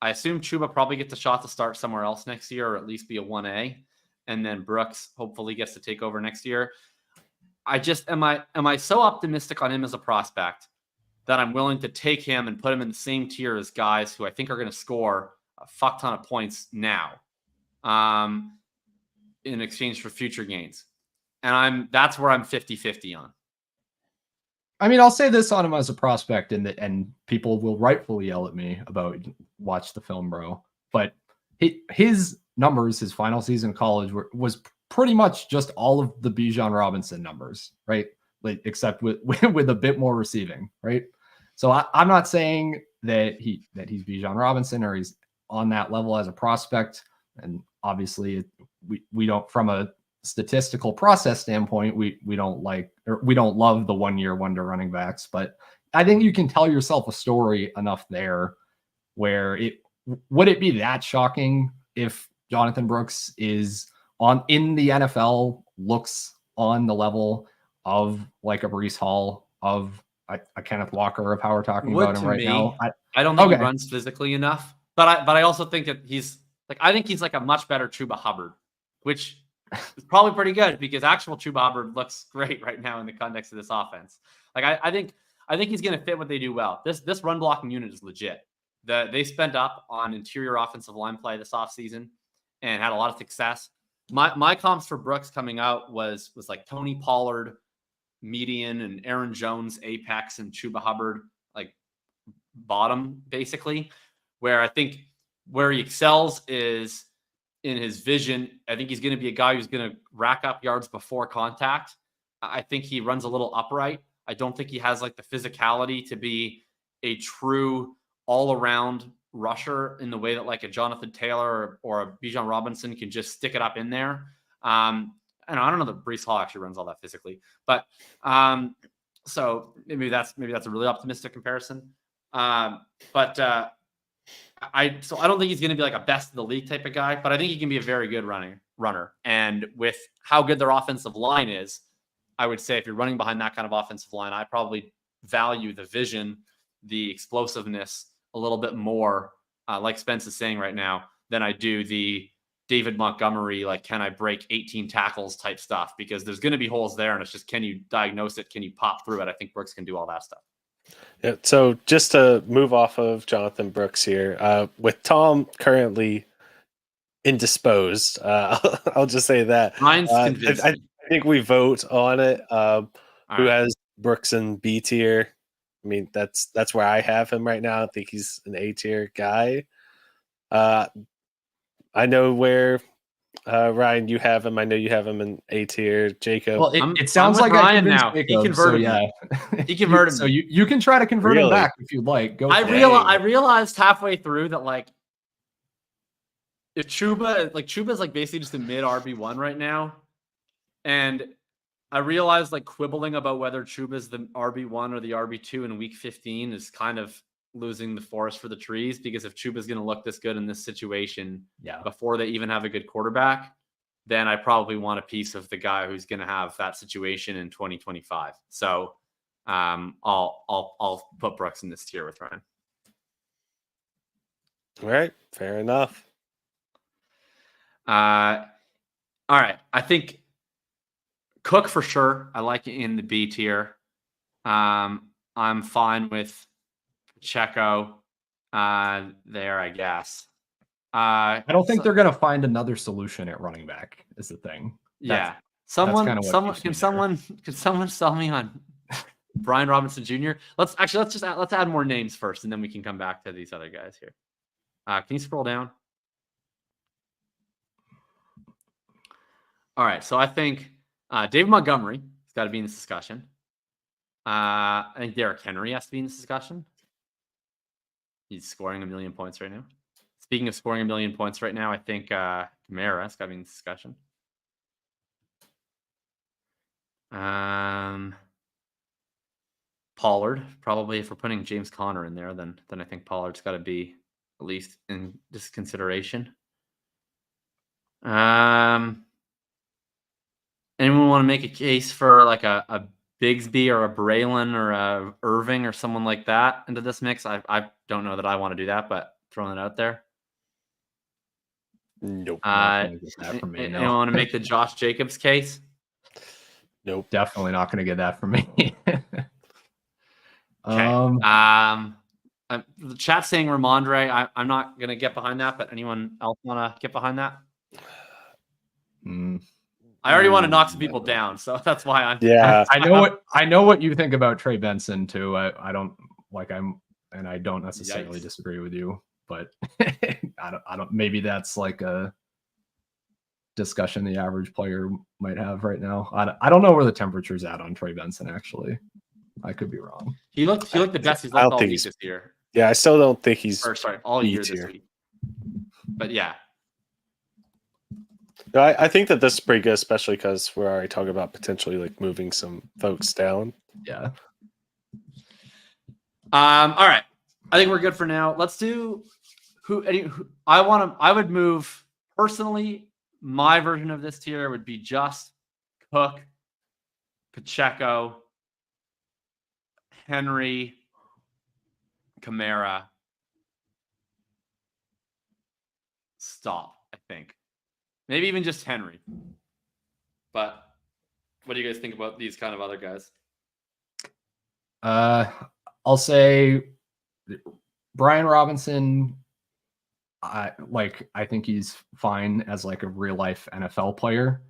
I assume Chuba probably gets a shot to start somewhere else next year, or at least be a 1A. And then Brooks hopefully gets to take over next year. I just am I so optimistic on him as a prospect that I'm willing to take him and put him in the same tier as guys who I think are going to score a fuck ton of points now, in exchange for future gains. And that's where I'm 50-50 on. I mean, I'll say this on him as a prospect, and people will rightfully yell at me about watch the film, bro. But his numbers, his final season of college was pretty much just all of the Bijan Robinson numbers, right? Like, except with a bit more receiving, right? So I'm not saying that he's Bijan Robinson or he's on that level as a prospect. And obviously we don't, from a statistical process standpoint, we don't love the 1 year wonder running backs, but I think you can tell yourself a story enough there where would it be that shocking if Jonathan Brooks is in the NFL, looks on the level of like a Breece Hall, of a Kenneth Walker, of how we're talking about him right now? I don't think he runs physically enough, but I also think that I think he's like a much better Chuba Hubbard, which is probably pretty good because actual Chuba Hubbard looks great right now in the context of this offense. Like I think he's going to fit what they do well. This run blocking unit is legit. They spent up on interior offensive line play this offseason and had a lot of success. My comps for Brooks coming out was like Tony Pollard median and Aaron Jones apex and Chuba Hubbard like bottom, basically, where I think where he excels is in his vision. I think he's going to be a guy who's going to rack up yards before contact. I think he runs a little upright. I don't think he has like the physicality to be a true all-around rusher in the way that like a Jonathan Taylor or a Bijan Robinson can just stick it up in there. And I don't know that Breece Hall actually runs all that physically, but so maybe that's a really optimistic comparison. I don't think he's going to be like a best of the league type of guy, but I think he can be a very good runner. And with how good their offensive line is, I would say if you're running behind that kind of offensive line, I probably value the vision, the explosiveness a little bit more, like Spence is saying right now, than I do the David Montgomery, like, can I break 18 tackles type stuff? Because there's going to be holes there, and it's just, can you diagnose it? Can you pop through it? I think Brooks can do all that stuff. Yeah, so just to move off of Jonathan Brooks here, with Tom currently indisposed, I'll just say that. Mine's convinced. I think we vote on it. Who has Brooks in B tier? I mean, that's where I have him right now. I think he's an A tier guy. I know where Ryan, you have him. I know you have him in A tier. Jacob. Well, it sounds like Ryan now. Jacob, he converted me. He converted me. So you can try to convert him back if you'd like. Go. I realized halfway through that like if Chuba's like basically just a mid RB1 right now, and I realized like quibbling about whether Chuba's the RB1 or the RB2 in week 15 is kind of losing the forest for the trees, because if Chuba's going to look this good in this situation before they even have a good quarterback, then I probably want a piece of the guy who's going to have that situation in 2025. So I'll put Brooks in this tier with Ryan. All right, fair enough. All right, I think Cook for sure. I like it in the B tier. I'm fine with Pacheco there, I guess. I don't think they're going to find another solution at running back is the thing. Can someone sell me on Brian Robinson Jr.? Let's add more names first, and then we can come back to these other guys here. Can you scroll down? All right, so I think David Montgomery has got to be in this discussion. I think Derrick Henry has to be in this discussion. He's scoring 1 million points right now. Speaking of scoring 1 million points right now, I think Kamara has got to be in this discussion. Pollard, probably. If we're putting James Conner in there, then I think Pollard's got to be at least in this consideration. Anyone want to make a case for like a Bigsby or a Braelon or a Irving or someone like that into this mix? I don't know that I want to do that, but throwing it out there. Nope. Anyone want to make the Josh Jacobs case? Nope. Definitely not going to get that from me. Okay. I The chat saying Rhamondre. I'm not gonna get behind that, but anyone else wanna get behind that? I already want to knock some people down, so that's why I'm. Yeah, I know what you think about Trey Benson too. I don't I don't necessarily disagree with you, but I don't. Maybe that's like a discussion the average player might have right now. I don't know where the temperature's at on Trey Benson. Actually, I could be wrong. He looked the best he's looked all week this year. Yeah, I still don't think he's all year this week. But yeah. No, I think that this is pretty good, especially because we're already talking about potentially like moving some folks down. Yeah. All right. I think we're good for now. Let's do I would move personally. My version of this tier would be just Cook, Pacheco, Henry, Kamara. Stop, I think. Maybe even just Henry. But what do you guys think about these kind of other guys? I'll say Brian Robinson. I think he's fine as like a real life NFL player.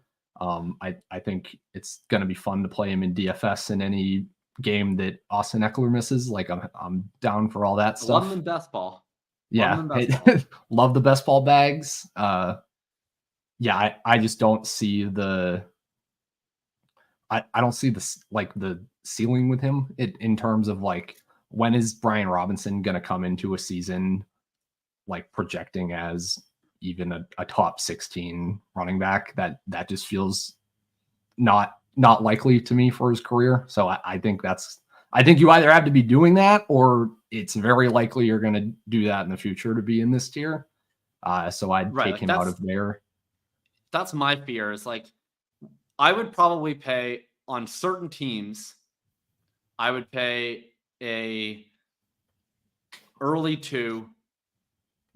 I think it's gonna be fun to play him in DFS in any game that Austin Eckler misses. Like I'm down for all that stuff. Love the best ball. Yeah, love the best ball bags. Yeah, I just don't see the. I don't see this like the ceiling with him in terms of like when is Brian Robinson going to come into a season like projecting as even a top 16 running back. That just feels not likely to me for his career. So I think you either have to be doing that or it's very likely you're going to do that in the future to be in this tier. So I'd take him out of there. That's my fear is like, I would probably pay on certain teams. I would pay a early 2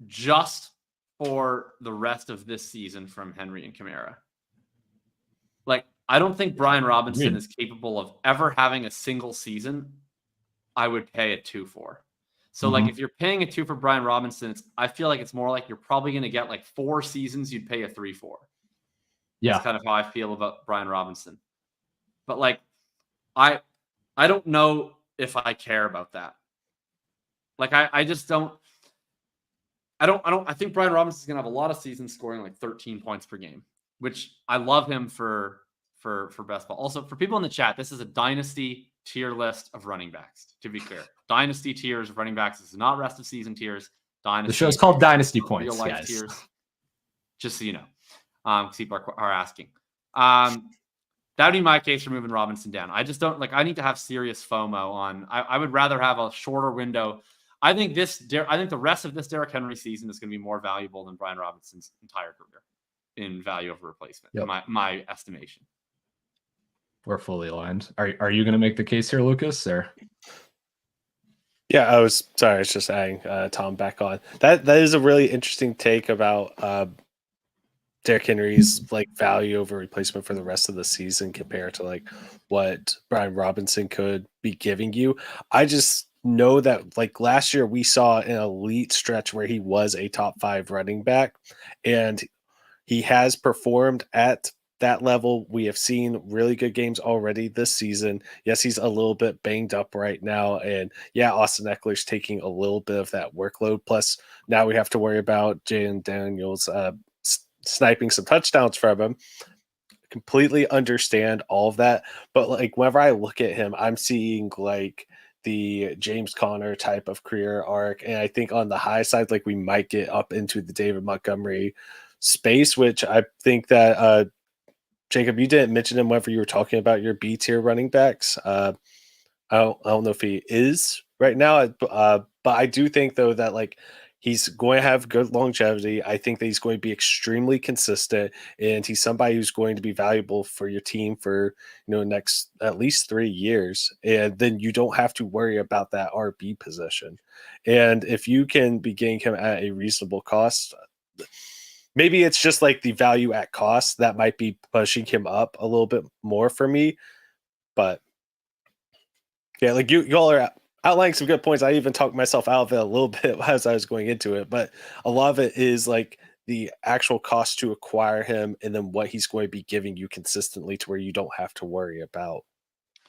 just for the rest of this season from Henry and Kamara. Like, I don't think Brian Robinson is capable of ever having a single season I would pay a 2 for. So like if you're paying a 2 for Brian Robinson, I feel like it's more like you're probably going to get like 4 seasons you'd pay a 3 for. Yeah. That's kind of how I feel about Brian Robinson. But like, I don't know if I care about that. Like, I just don't. I think Brian Robinson's going to have a lot of seasons scoring like 13 points per game, which I love him for best ball. Also, for people in the chat, this is a dynasty tier list of running backs, to be clear. Dynasty tiers of running backs. This is not rest of season tiers. Dynasty. The show's called Dynasty Points, real life guys. Tiers. Just so you know. People are asking. That would be my case for moving Robinson down. I just don't I need to have serious FOMO on. I would rather have a shorter window. I think the rest of this Derrick Henry season is going to be more valuable than Brian Robinson's entire career in value of replacement. Yep. My estimation. We're fully aligned. Are you going to make the case here, Lucas? Or yeah, I was just adding Tom back on. That is a really interesting take about Derrick Henry's like value over replacement for the rest of the season compared to like what Brian Robinson could be giving you. I just know that like last year we saw an elite stretch where he was a top 5 running back and he has performed at that level. We have seen really good games already this season. Yes, he's a little bit banged up right now. And yeah, Austin Eckler's taking a little bit of that workload. Plus now we have to worry about Jayden Daniels sniping some touchdowns from him. Completely understand all of that. But like whenever I look at him, I'm seeing like the James Conner type of career arc. And I think on the high side, like we might get up into the David Montgomery space, which I think that Jacob, you didn't mention him whenever you were talking about your B tier running backs. I don't know if he is right now, but I do think though that like he's going to have good longevity. I think that he's going to be extremely consistent, and he's somebody who's going to be valuable for your team for next at least 3 years. And then you don't have to worry about that RB position. And if you can be getting him at a reasonable cost, maybe it's just like the value at cost that might be pushing him up a little bit more for me. But yeah, like y'all are outlining some good points. I even talked myself out of it a little bit as I was going into it, but a lot of it is like the actual cost to acquire him and then what he's going to be giving you consistently to where you don't have to worry about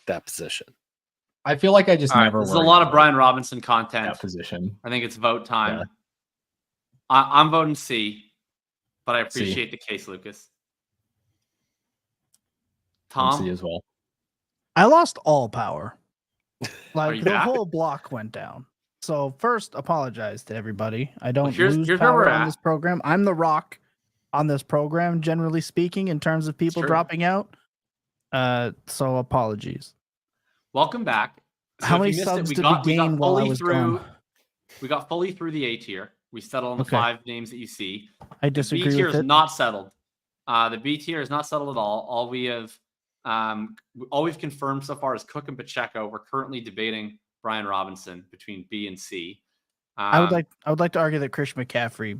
that position. I feel like I just All right, never. this is a worry lot of about Brian Robinson content. that position. I think it's vote time. Yeah. I'm voting C, but I C. appreciate the case, Lucas. I'm C Tom, as well. I lost all power. Are Like you the back? whole block went down. So first, apologize to everybody. I don't here's lose where we're power on at. this program. I'm the rock on this program, generally speaking, in terms of people true. dropping out. So apologies. welcome back. So How if many you missed subs we did got we gain while I fully was through. gone? We got fully through the A tier. We settled on the Okay. 5 names that you see. I The disagree B tier with is it. not settled. The B tier is not settled at all. All we've confirmed so far is Cook and Pacheco. We're currently debating Brian Robinson between B and C. I would like to argue that Chris McCaffrey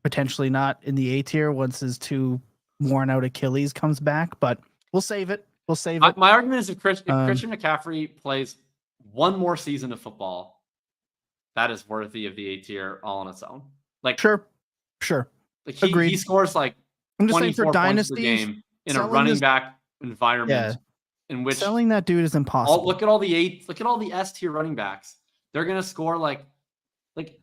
potentially not in the A tier once his 2 worn out Achilles comes back, but we'll save it. We'll save it. My argument is if Christian McCaffrey plays one more season of football, that is worthy of the A tier all on its own. Like Sure. like Agreed. he scores like I'm just saying 24 for points per dynasties, game in a selling running this- back environment in which selling that dude is impossible. look at all the S tier running backs. They're gonna score like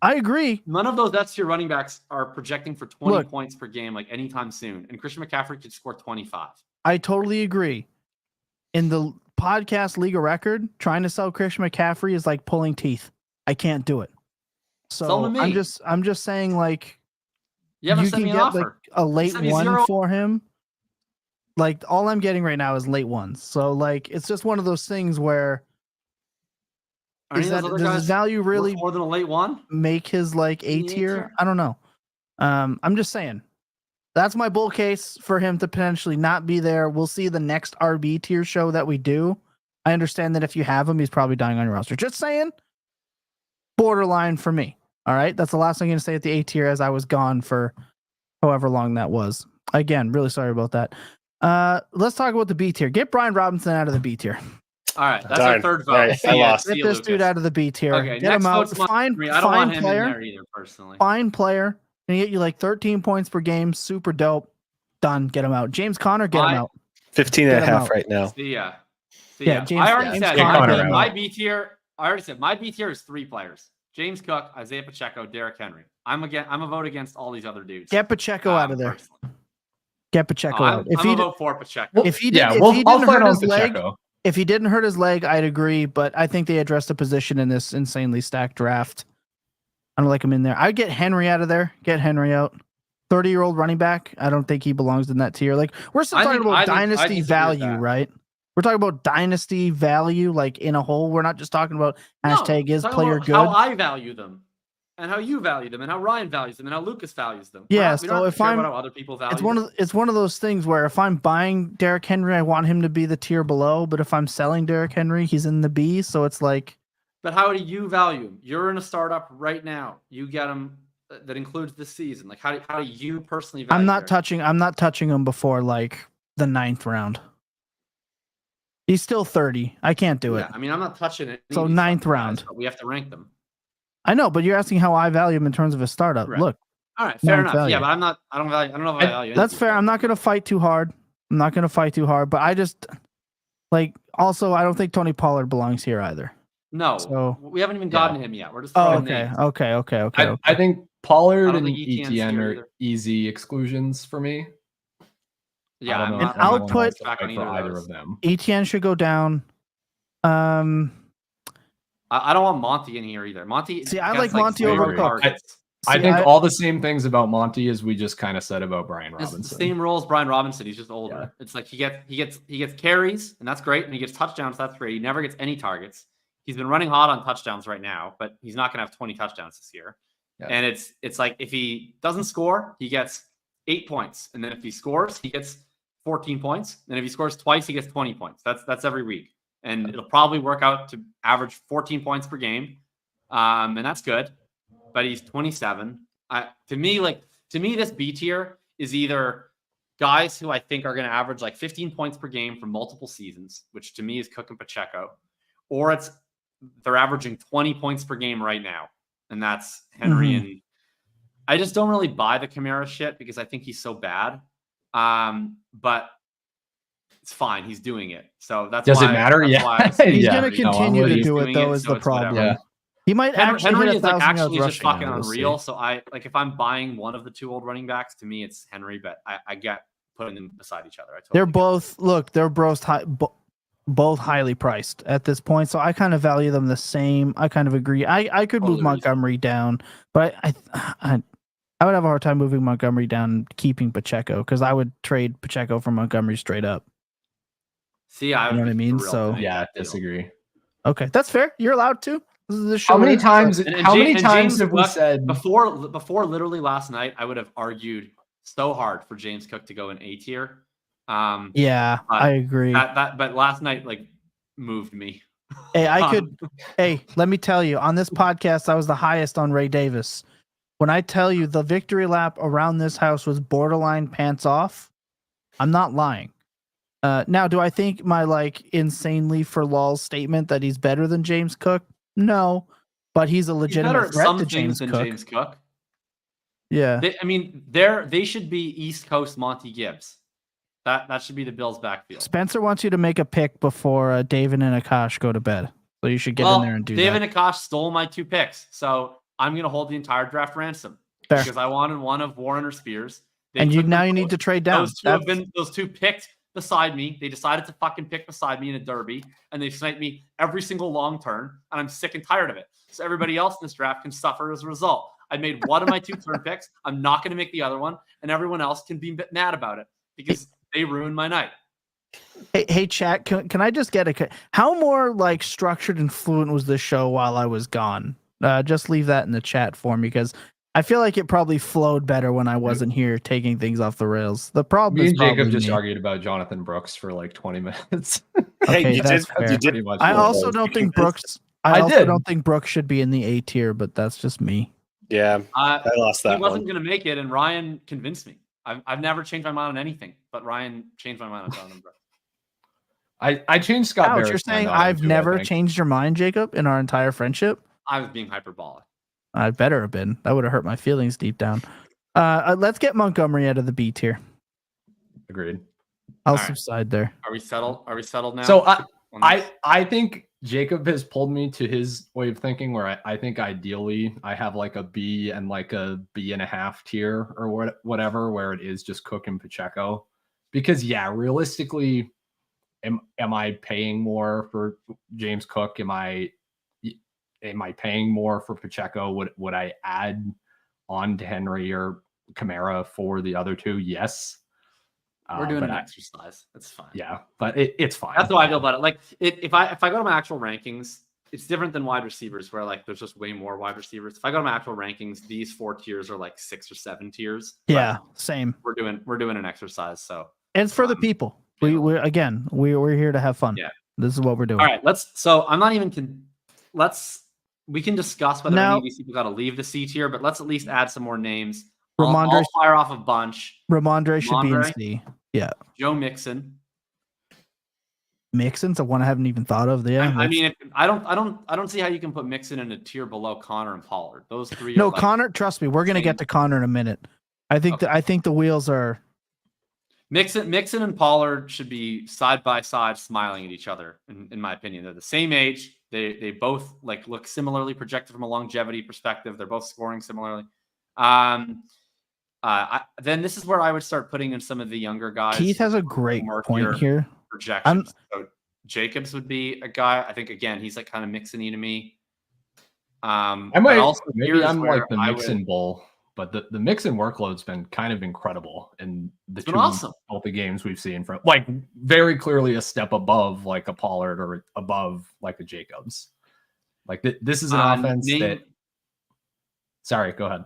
I agree. none of those S tier running backs are projecting for 20 Look. points per game like anytime soon. And Christian McCaffrey could score 25. I totally agree. In the podcast league of record, trying to sell Christian McCaffrey is like pulling teeth. I can't do it. Sell So him to I'm me. just saying, like, You haven't you sent can me get an like offer. a late sent me one 0. for him. Like all I'm getting right now is late ones. So like it's just one of those things where Are any of those other does his guys value worth really more than a late one? make his like A In the A tier? tier? I don't know. I'm just saying. That's my bull case for him to potentially not be there. We'll see the next RB tier show that we do. I understand that if you have him, he's probably dying on your roster. Just saying. Borderline for me. All right. That's the last thing I'm going to say at the A tier as I was gone for however long that was. Again, really sorry about that. Let's talk about the B tier. Get Brian Robinson out of the B tier. All right, that's Darn. our third vote. All right, I lost. See Get you, this dude Lucas. out of the B tier. Okay, Get next him out. vote's Fine, Montgomery. I don't want fine him player. in there either, personally. Fine player. Gonna get you like 13 points per game. Super dope. Done. Get him out. James Conner, get him out. 15 and a Get him half out. right now. See ya. Yeah, James- I already James said Conner out. my B tier. I already said my B tier is 3 players: James Cook, Isaiah Pacheco, Derrick Henry. I'm a vote against all these other dudes. Get Pacheco out of there. Personally. Get Pacheco out. I'm a vote for Pacheco. if he Yeah, did, if we'll, he I'll didn't fight hurt on his leg, Pacheco. if he didn't hurt his leg, I'd agree. But I think they addressed a position in this insanely stacked draft. I don't like him in there. I'd get Henry out of there. Get Henry out. 30-year-old running back. I don't think he belongs in that tier. Like we're still talking about I dynasty disagree with value, that. right? We're talking about dynasty value, like in a whole. We're not just talking about No, hashtag is talking player about good. How I value them, and how you value them, and how Ryan values them, and how Lucas values them. Yeah, we don't so have if to care I'm- about how other people value It's one of those things where if I'm buying Derrick Henry, I want him to be the tier below. But if I'm selling Derrick Henry, he's in the B. So it's like But how do you value him? You're in a startup right now. You get him that includes this season. Like how do you personally value? I'm not Derrick? touching him before like the 9th round. He's still 30. I can't do it. Yeah, I mean, I'm not touching it. So These 9th fucking guys, round. but we have to rank them. I know, but you're asking how I value him in terms of a startup. Right. Look, All right, fair 9th enough. value. Yeah, but I'm not. I don't value. I don't know if I value. that's any fair. of I'm these not going to fight too hard. But I just like also I don't think Tony Pollard belongs here either. No, So- we haven't even gotten to him yet. We're just Oh, throwing okay. names. Okay. I think I Pollard don't and think Etienne's Etienne here are either. easy exclusions for me. Yeah, I I'm don't know not- if An anyone output- wants to back on fight for either of either those. of them. Etienne should go down. I don't want Monty in here either. Monty. See, I gets, like Monty zero over Cook. targets. I See, think all the same things about Monty as we just kind of said about Brian It's Robinson. the same role as Brian Robinson. He's just older. Yeah. It's like he gets carries, and that's great, and he gets touchdowns. That's great. He never gets any targets. He's been running hot on touchdowns right now, but he's not going to have 20 touchdowns this year. Yeah. And it's like if he doesn't score, he gets 8 points, and then if he scores, he gets 14 points, and if he scores twice, he gets 20 points. That's every week, and it'll probably work out to average 14 points per game, and that's good. But he's 27. To me, this B tier is either guys who I think are going to average like 15 points per game for multiple seasons, which to me is Cook and Pacheco, or it's they're averaging 20 points per game right now, and that's Henry. And I just don't really buy the Kamara shit because I think he's so bad. But it's fine. He's doing it. So that's Does why, it matter? that's Yeah. why He's Yeah, going to you know, continue to he's do it, doing though, it, is so the it's whatever. problem. Yeah. He might actually Henry hit is like 1,000 yards actually just rushing fucking now, we'll unreal. see. So if I'm buying one of the two old running backs, to me it's Henry, but I get putting them beside each other. They're both highly priced at this point, so I kind of value them the same. I kind of agree. I could move Totally Montgomery down, but I would have a hard time moving Montgomery down and keeping Pacheco because I would trade Pacheco for Montgomery straight up. See, I You know what I mean? the real So- thing. Yeah, disagree. Okay, that's fair. You're allowed to. This is the show. How many is, times? And How many and times James have we Cook, said? before literally last night, I would have argued so hard for James Cook to go in A tier. Yeah, I agree. But last night like moved me. Hey, hey, let me tell you, on this podcast, I was the highest on Ray Davis. When I tell you the victory lap around this house was borderline pants off, I'm not lying. Now, do I think my insanely for lulz statement that he's better than James Cook? No, but he's a He's legitimate better at threat some to things James than Cook. James Cook. Yeah, They should be East Coast Monty Gibbs. That should be the Bills' backfield. Spencer wants you to make a pick before David and Akash go to bed, so you should get in there and do David that. and Akash stole my 2 picks, so I'm gonna hold the entire draft ransom Fair. because I wanted one of Warren or Spears. They And took now them you need both. to trade down. Those two picked beside me. They decided to fucking pick beside me in a derby, and they sniped me every single long turn, and I'm sick and tired of it. So everybody else in this draft can suffer as a result. I made one of my 2 turn picks. I'm not going to make the other one, and everyone else can be mad about it because they ruined my night. Hey, chat. Can I just get how more structured and fluent was this show while I was gone? Just leave that in the chat for me because I feel like it probably flowed better when I wasn't here taking things off the rails. The problem Me is and Jacob probably just me. argued about Jonathan Brooks for 20 minutes. Okay, you that's did. fair. You did. Pretty much. I what it also was. don't think Brooks. I also did. don't think Brooks should be in the A tier, but that's just me. Yeah, I lost He that wasn't one. going to make it, and Ryan convinced me. I've never changed my mind on anything, but Ryan changed my mind on Jonathan Brooks. I changed Scott Ouch, Barrett's you're saying mind on him I've too, I never think. changed your mind, Jacob, in our entire friendship? I was being hyperbolic. I better have been. That would have hurt my feelings deep down. Let's get Montgomery out of the B tier. Agreed. I'll All right. subside there. Are we settled? Are we settled now? So on this? I think Jacob has pulled me to his way of thinking where I think ideally I have a B and a B.5 tier or whatever, where it is just Cook and Pacheco. Because realistically, am I paying more for James Cook? Am I paying more for Pacheco? Would I add on to Henry or Kamara for the other two? Yes. We're doing but an exercise. That's fine. Yeah, but it's fine. That's how I feel about it. If I go to my actual rankings, it's different than wide receivers where there's just way more wide receivers. If I go to my actual rankings, these 4 tiers are 6 or 7 tiers. But Yeah, same. we're doing an exercise. So And it's for the people. We're here to have fun. Yeah. This is what we're doing. all right, I'm not even we can discuss whether Now- any of these people got to leave the C tier, but let's at least add some more names. I'll Rhamondre, fire off a bunch. Rhamondre should be in Rhamondre? C. Joe Mixon. Mixon's the one I haven't even thought of. Yeah, I mean, I don't see how you can put Mixon in a tier below Connor and Pollard. Those 3 no, are Connor. Trust me, we're gonna same. get to Connor in a minute. I think Okay. I think the wheels are. Mixon and Pollard should be side by side, smiling at each other. In my opinion, they're the same age. They both look similarly projected from a longevity perspective. They're both scoring similarly. Then this is where I would start putting in some of the younger guys. Keith has a great more point here. projections. So Jacobs would be a guy. I think again he's kind of Mixon-y to me. I but might also maybe here's I'm where the I Mixon bull, but the Mixon workload's been kind of incredible in the been two awesome. healthy games we've seen from very clearly a step above a Pollard or above a Jacobs. This is an offense that. Sorry, go ahead.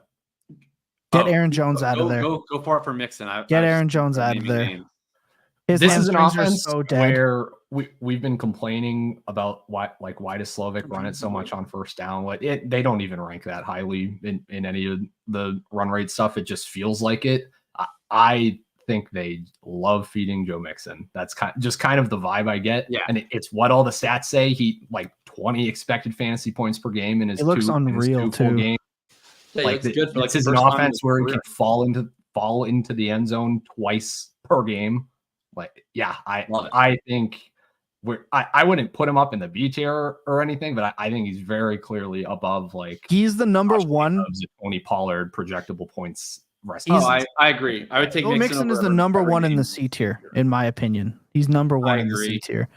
Get Aaron Jones out of there. Go for it for Mixon. Get Aaron Jones out of there. Names. His This is an hamstrings are offense so dead. where we've been complaining about why does Slovic run it so much on first down? They don't even rank that highly in any of the run rate stuff. It just feels like it. I think they love feeding Joe Mixon. That's kind of the vibe I get. Yeah. And it's what all the stats say. He like 20 expected fantasy points per game in his It looks two unreal, full games. games. Yeah, Like it's good for like this is an offense where he can fall into the end zone twice per game. Like, yeah, I think I wouldn't put him up in the B tier or anything, but I think he's very clearly above like He's the number Josh one. Jacobs and Tony Pollard projectable points. I agree. I would take Joe Mixon is the number one in the C tier, in my opinion. He's number one in the C tier.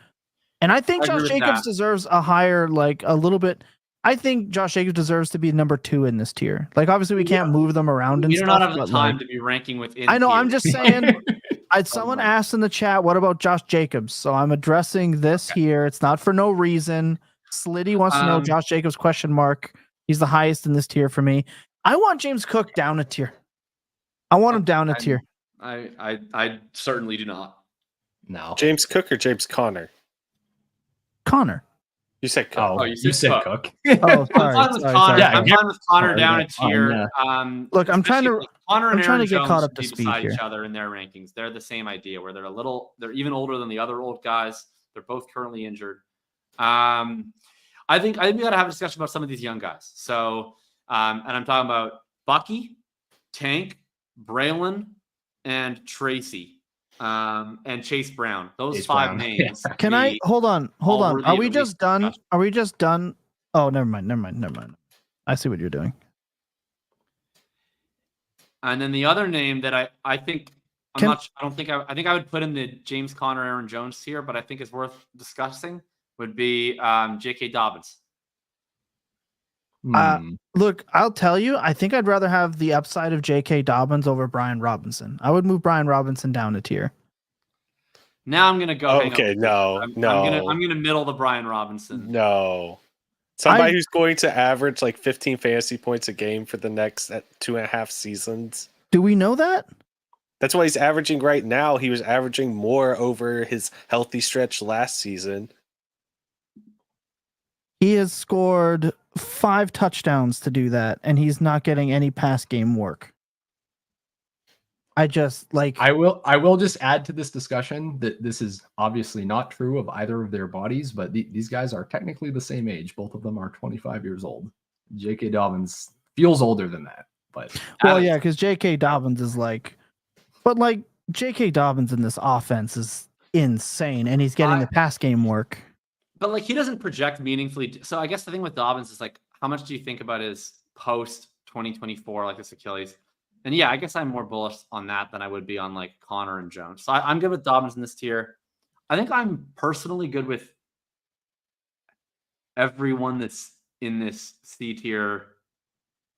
And I think Josh Jacobs deserves a higher, like a little bit. I think Josh Jacobs deserves to be number 2 in this tier. Like, obviously, we can't move them around and we stuff. We don't have the time to be ranking within. I know. tiers. I'm just saying. Someone asked in the chat, what about Josh Jacobs? So I'm addressing this here. It's not for no reason. Slitty wants to know Josh Jacobs, question mark. He's the highest in this tier for me. I want James Cook down a tier. I want him down a tier. I certainly do not. No. James Cook or James Conner? Connor. You said Cook. Oh, you said Cook. Oh, sorry. I'm fine with Connor down a fine, tier. yeah. Look, I'm trying to get caught up to speed beside here. each other in their rankings. They're the same idea where they're even older than the other old guys. They're both currently injured. I think we got to have a discussion about some of these young guys. So, and I'm talking about Bucky, Tank, Braelon, and Tracy. And Chase Brown. Those Chase 5 Brown. names. Can I hold on? Are we just done? discussion. Are we just done? Oh, never mind. I see what you're doing. And then the other name that I think I think I would put in the James Conner, Aaron Jones tier, but I think is worth discussing would be J.K. Dobbins. Look, I'll tell you, I think I'd rather have the upside of J.K. Dobbins over Brian Robinson. I would move Brian Robinson down a tier. Now I'm gonna go. Okay, no. I'm gonna middle the Brian Robinson. No. Somebody who's going to average like 15 fantasy points a game for the next 2.5 seasons. Do we know that? That's what he's averaging right now. He was averaging more over his healthy stretch last season. He has scored 5 touchdowns to do that, and he's not getting any pass game work. I will just add to this discussion that this is obviously not true of either of their bodies, but these guys are technically the same age. Both of them are 25 years old. J.K. Dobbins feels older than that, but because J.K. Dobbins is J.K. Dobbins in this offense is insane, and he's getting the pass game work. But like he doesn't project meaningfully. So I guess the thing with Dobbins is like, how much do you think about his post 2024, like this Achilles? And yeah, I guess I'm more bullish on that than I would be on like Connor and Jones. So I'm good with Dobbins in this tier. I think I'm personally good with everyone that's in this C tier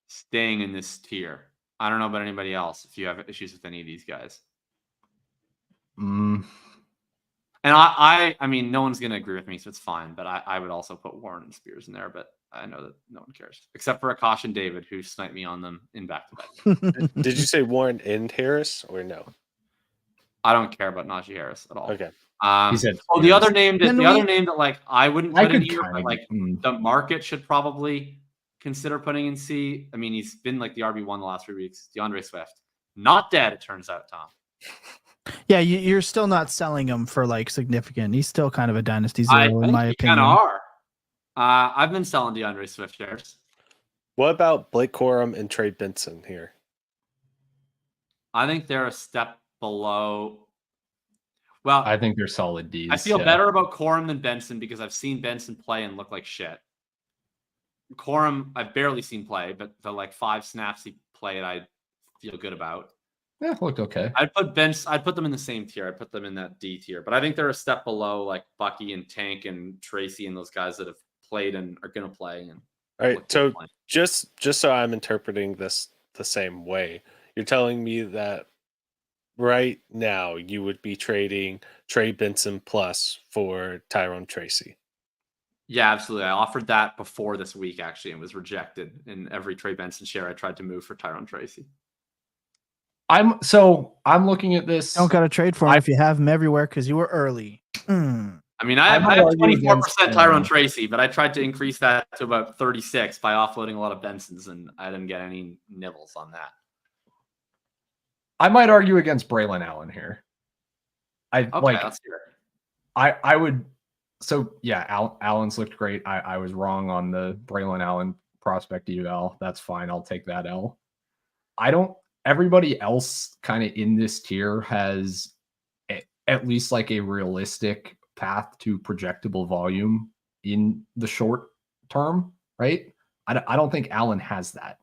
staying in this tier. I don't know about anybody else if you have issues with any of these guys. And I mean, no one's going to agree with me, so it's fine. But I would also put Warren and Spears in there, but I know that no one cares. Except for Akash and David, who sniped me on them in back-to-back. Did you say Warren and Harris or no? I don't care about Najee Harris at all. Okay. He said, the other name that like I wouldn't put in here, but like the market should probably consider putting in C. I mean, he's been like the RB1 the last 3 weeks. DeAndre Swift. Not dead, it turns out, Tom. Yeah, you're still not selling him for like significant. He's still kind of a dynasty zero in my opinion. Kind of are. I've been selling DeAndre Swift shares. What about Blake Corum and Trey Benson here? I think they're a step below. Well, I think they're solid Ds. I feel better about Corum than Benson because I've seen Benson play and look like shit. Corum, I've barely seen play, but the like 5 snaps he played, I feel good about. Yeah, looked okay. I'd put them in the same tier. I'd put them in that D tier, but I think they're a step below like Bucky and Tank and Tracy and those guys that have played and are going to play. And all right, so just so I'm interpreting this the same way, you're telling me that right now you would be trading Trey Benson plus for Tyrone Tracy. Yeah, absolutely. I offered that before this week actually and was rejected. In every Trey Benson share I tried to move for Tyrone Tracy. I'm looking at this. Don't got to trade for him if you have him everywhere because you were early. I mean, I have 24% Tyrone Tracy, but I tried to increase that to about 36 by offloading a lot of Bensons, and I didn't get any nibbles on that. I might argue against Braelon Allen here. Okay, let's hear it. I would. So yeah, Allen's looked great. I was wrong on the Braelon Allen prospect eval. That's fine. I'll take that L. Everybody else kind of in this tier has at least like a realistic path to projectable volume in the short term, right? I don't think Allen has that.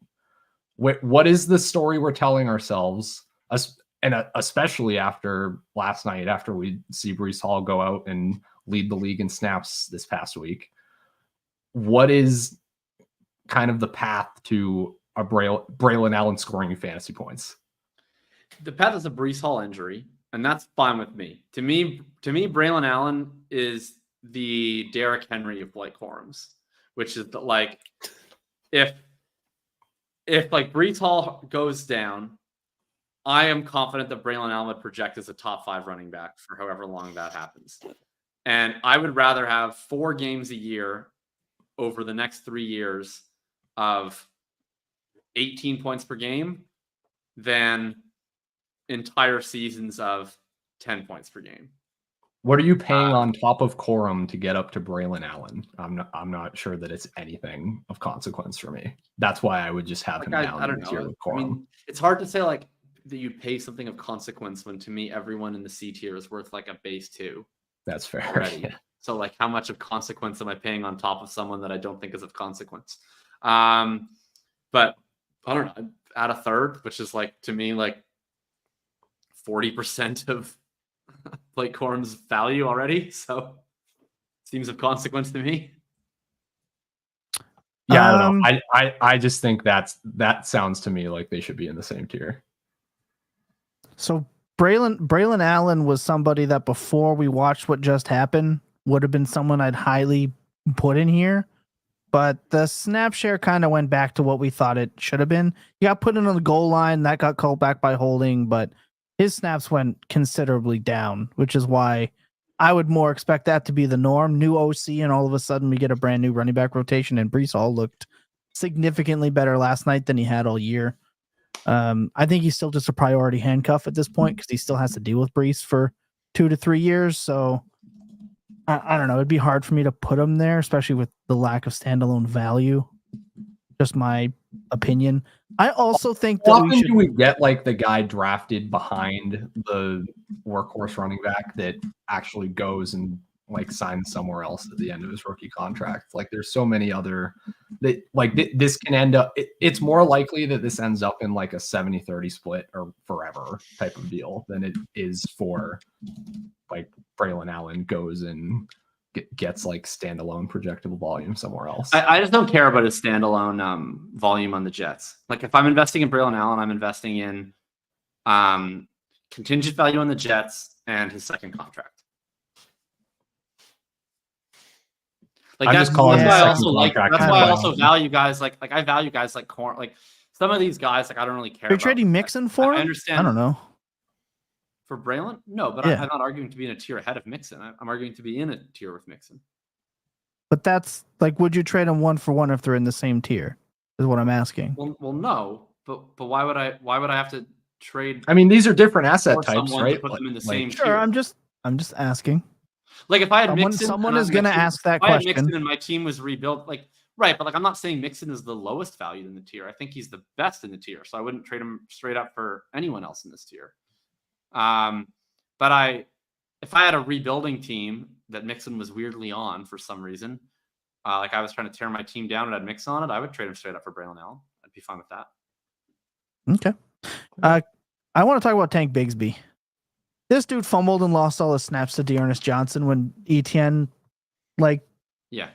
What is the story we're telling ourselves? And especially after last night, after we see Breece Hall go out and lead the league in snaps this past week, what is kind of the path to a Braelon Allen scoring fantasy points? The path is a Breece Hall injury, and that's fine with me. To me, Braelon Allen is the Derrick Henry of Blake Corums, which is like if like Breece Hall goes down, I am confident that Braelon Allen would project as a top 5 running back for however long that happens. And I would rather have 4 games a year over the next 3 years of 18 points per game than entire seasons of 10 points per game. What are you paying on top of Corum to get up to Braelon Allen? I'm not sure that it's anything of consequence for me. That's why I would just have him down. I don't know. With Corum. I mean, it's hard to say like that you pay something of consequence when to me everyone in the C tier is worth like a base 2. That's fair. Already. Yeah. So like how much of consequence am I paying on top of someone that I don't think is of consequence? But I don't know, at a third, which is like to me like 40% of Blake Corum's value already. So seems of consequence to me. Yeah, I don't know. I just think that sounds to me like they should be in the same tier. So Braelon Allen was somebody that before we watched what just happened would have been someone I'd highly put in here. But the snap share kind of went back to what we thought it should have been. He got put in on the goal line. That got called back by holding, but his snaps went considerably down, which is why I would more expect that to be the norm. New OC, and all of a sudden we get a brand new running back rotation, and Breece Hall looked significantly better last night than he had all year. I think he's still just a priority handcuff at this point because he still has to deal with Breece for 2 to 3 years. So I don't know. It'd be hard for me to put him there, especially with the lack of standalone value. Just my opinion. I also think that often do we get like the guy drafted behind the workhorse running back that actually goes and like signs somewhere else at the end of his rookie contract. Like there's so many other that like this can end up. It's more likely that this ends up in like a 70-30 split or forever type of deal than it is for like Braelon Allen goes and gets like standalone projectable volume somewhere else. I just don't care about his standalone volume on the Jets. Like if I'm investing in Braelon Allen, I'm investing in contingent value on the Jets and his second contract. Like that's why I also like. That's why I also value guys like I value guys like Corn. Like some of these guys, like I don't really care. Are you trading Mixon for him? I understand. I don't know. For Braelon, no, but I'm not arguing to be in a tier ahead of Mixon. I'm arguing to be in a tier with Mixon. But that's like, would you trade them 1-for-1 if they're in the same tier? Is what I'm asking. Well, no, but why would I have to trade? I mean, these are different asset types, right? To put them in the same sure, tier. I'm just asking. Like if I had Mixon, someone is going to ask that question. question. I had Mixon and my team was rebuilt, like right, but like I'm not saying Mixon is the lowest valued in the tier. I think he's the best in the tier, so I wouldn't trade him straight up for anyone else in this tier. But if I had a rebuilding team that Mixon was weirdly on for some reason, like I was trying to tear my team down and had Mixon on it, I would trade him straight up for Braelon Allen. I'd be fine with that. Okay. I want to talk about Tank Bigsby. This dude fumbled and lost all his snaps to Dearness Johnson when Etienne, and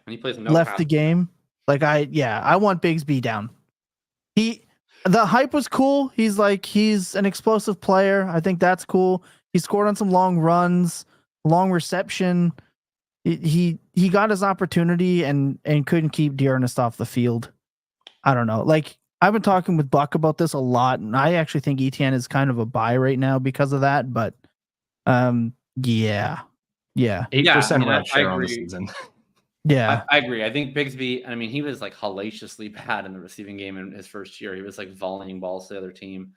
he plays left the game. I want Bigsby down. The hype was cool. He's an explosive player. I think that's cool. He scored on some long runs, long reception. He got his opportunity and couldn't keep Dearness off the field. I don't know. Like I've been talking with Buck about this a lot, and I actually think Etienne is kind of a buy right now because of that. But 8% red share on the season. Yeah, I agree. I think Bigsby, I mean, he was like hellaciously bad in the receiving game in his first year. He was like volleying balls to the other team.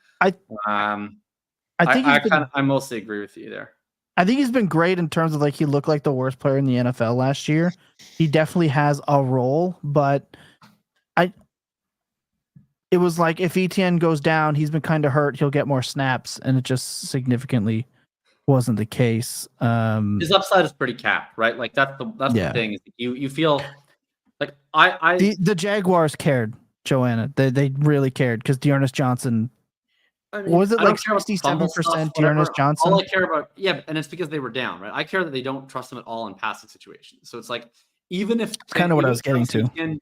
I mostly agree with you there. I think he's been great in terms of like he looked like the worst player in the NFL last year. He definitely has a role, but it was like if Etienne goes down, he's been kind of hurt. He'll get more snaps, and it just significantly wasn't the case. His upside is pretty capped, right? Like that's the thing. Is you feel like the Jaguars cared, Joanna. They really cared because Dearness Johnson. Was it like 67% Dearness Johnson? All I care about, and it's because they were down, right? I care that they don't trust him at all in passing situations. So it's like even if kind of what I was getting to.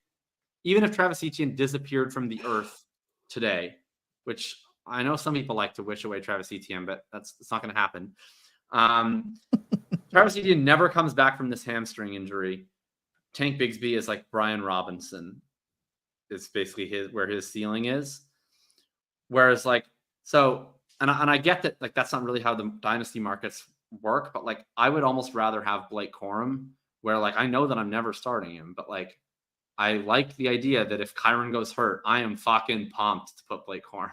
Even if Travis Etienne disappeared from the earth today, which I know some people like to wish away Travis Etienne, but it's not going to happen. Travis Etienne never comes back from this hamstring injury. Tank Bigsby is like Brian Robinson. It's basically where his ceiling is. Whereas like, so, and I get that like that's not really how the dynasty markets work, but like I would almost rather have Blake Corum, where like I know that I'm never starting him, but like I like the idea that if Kyren goes hurt, I am fucking pumped to put Blake Corum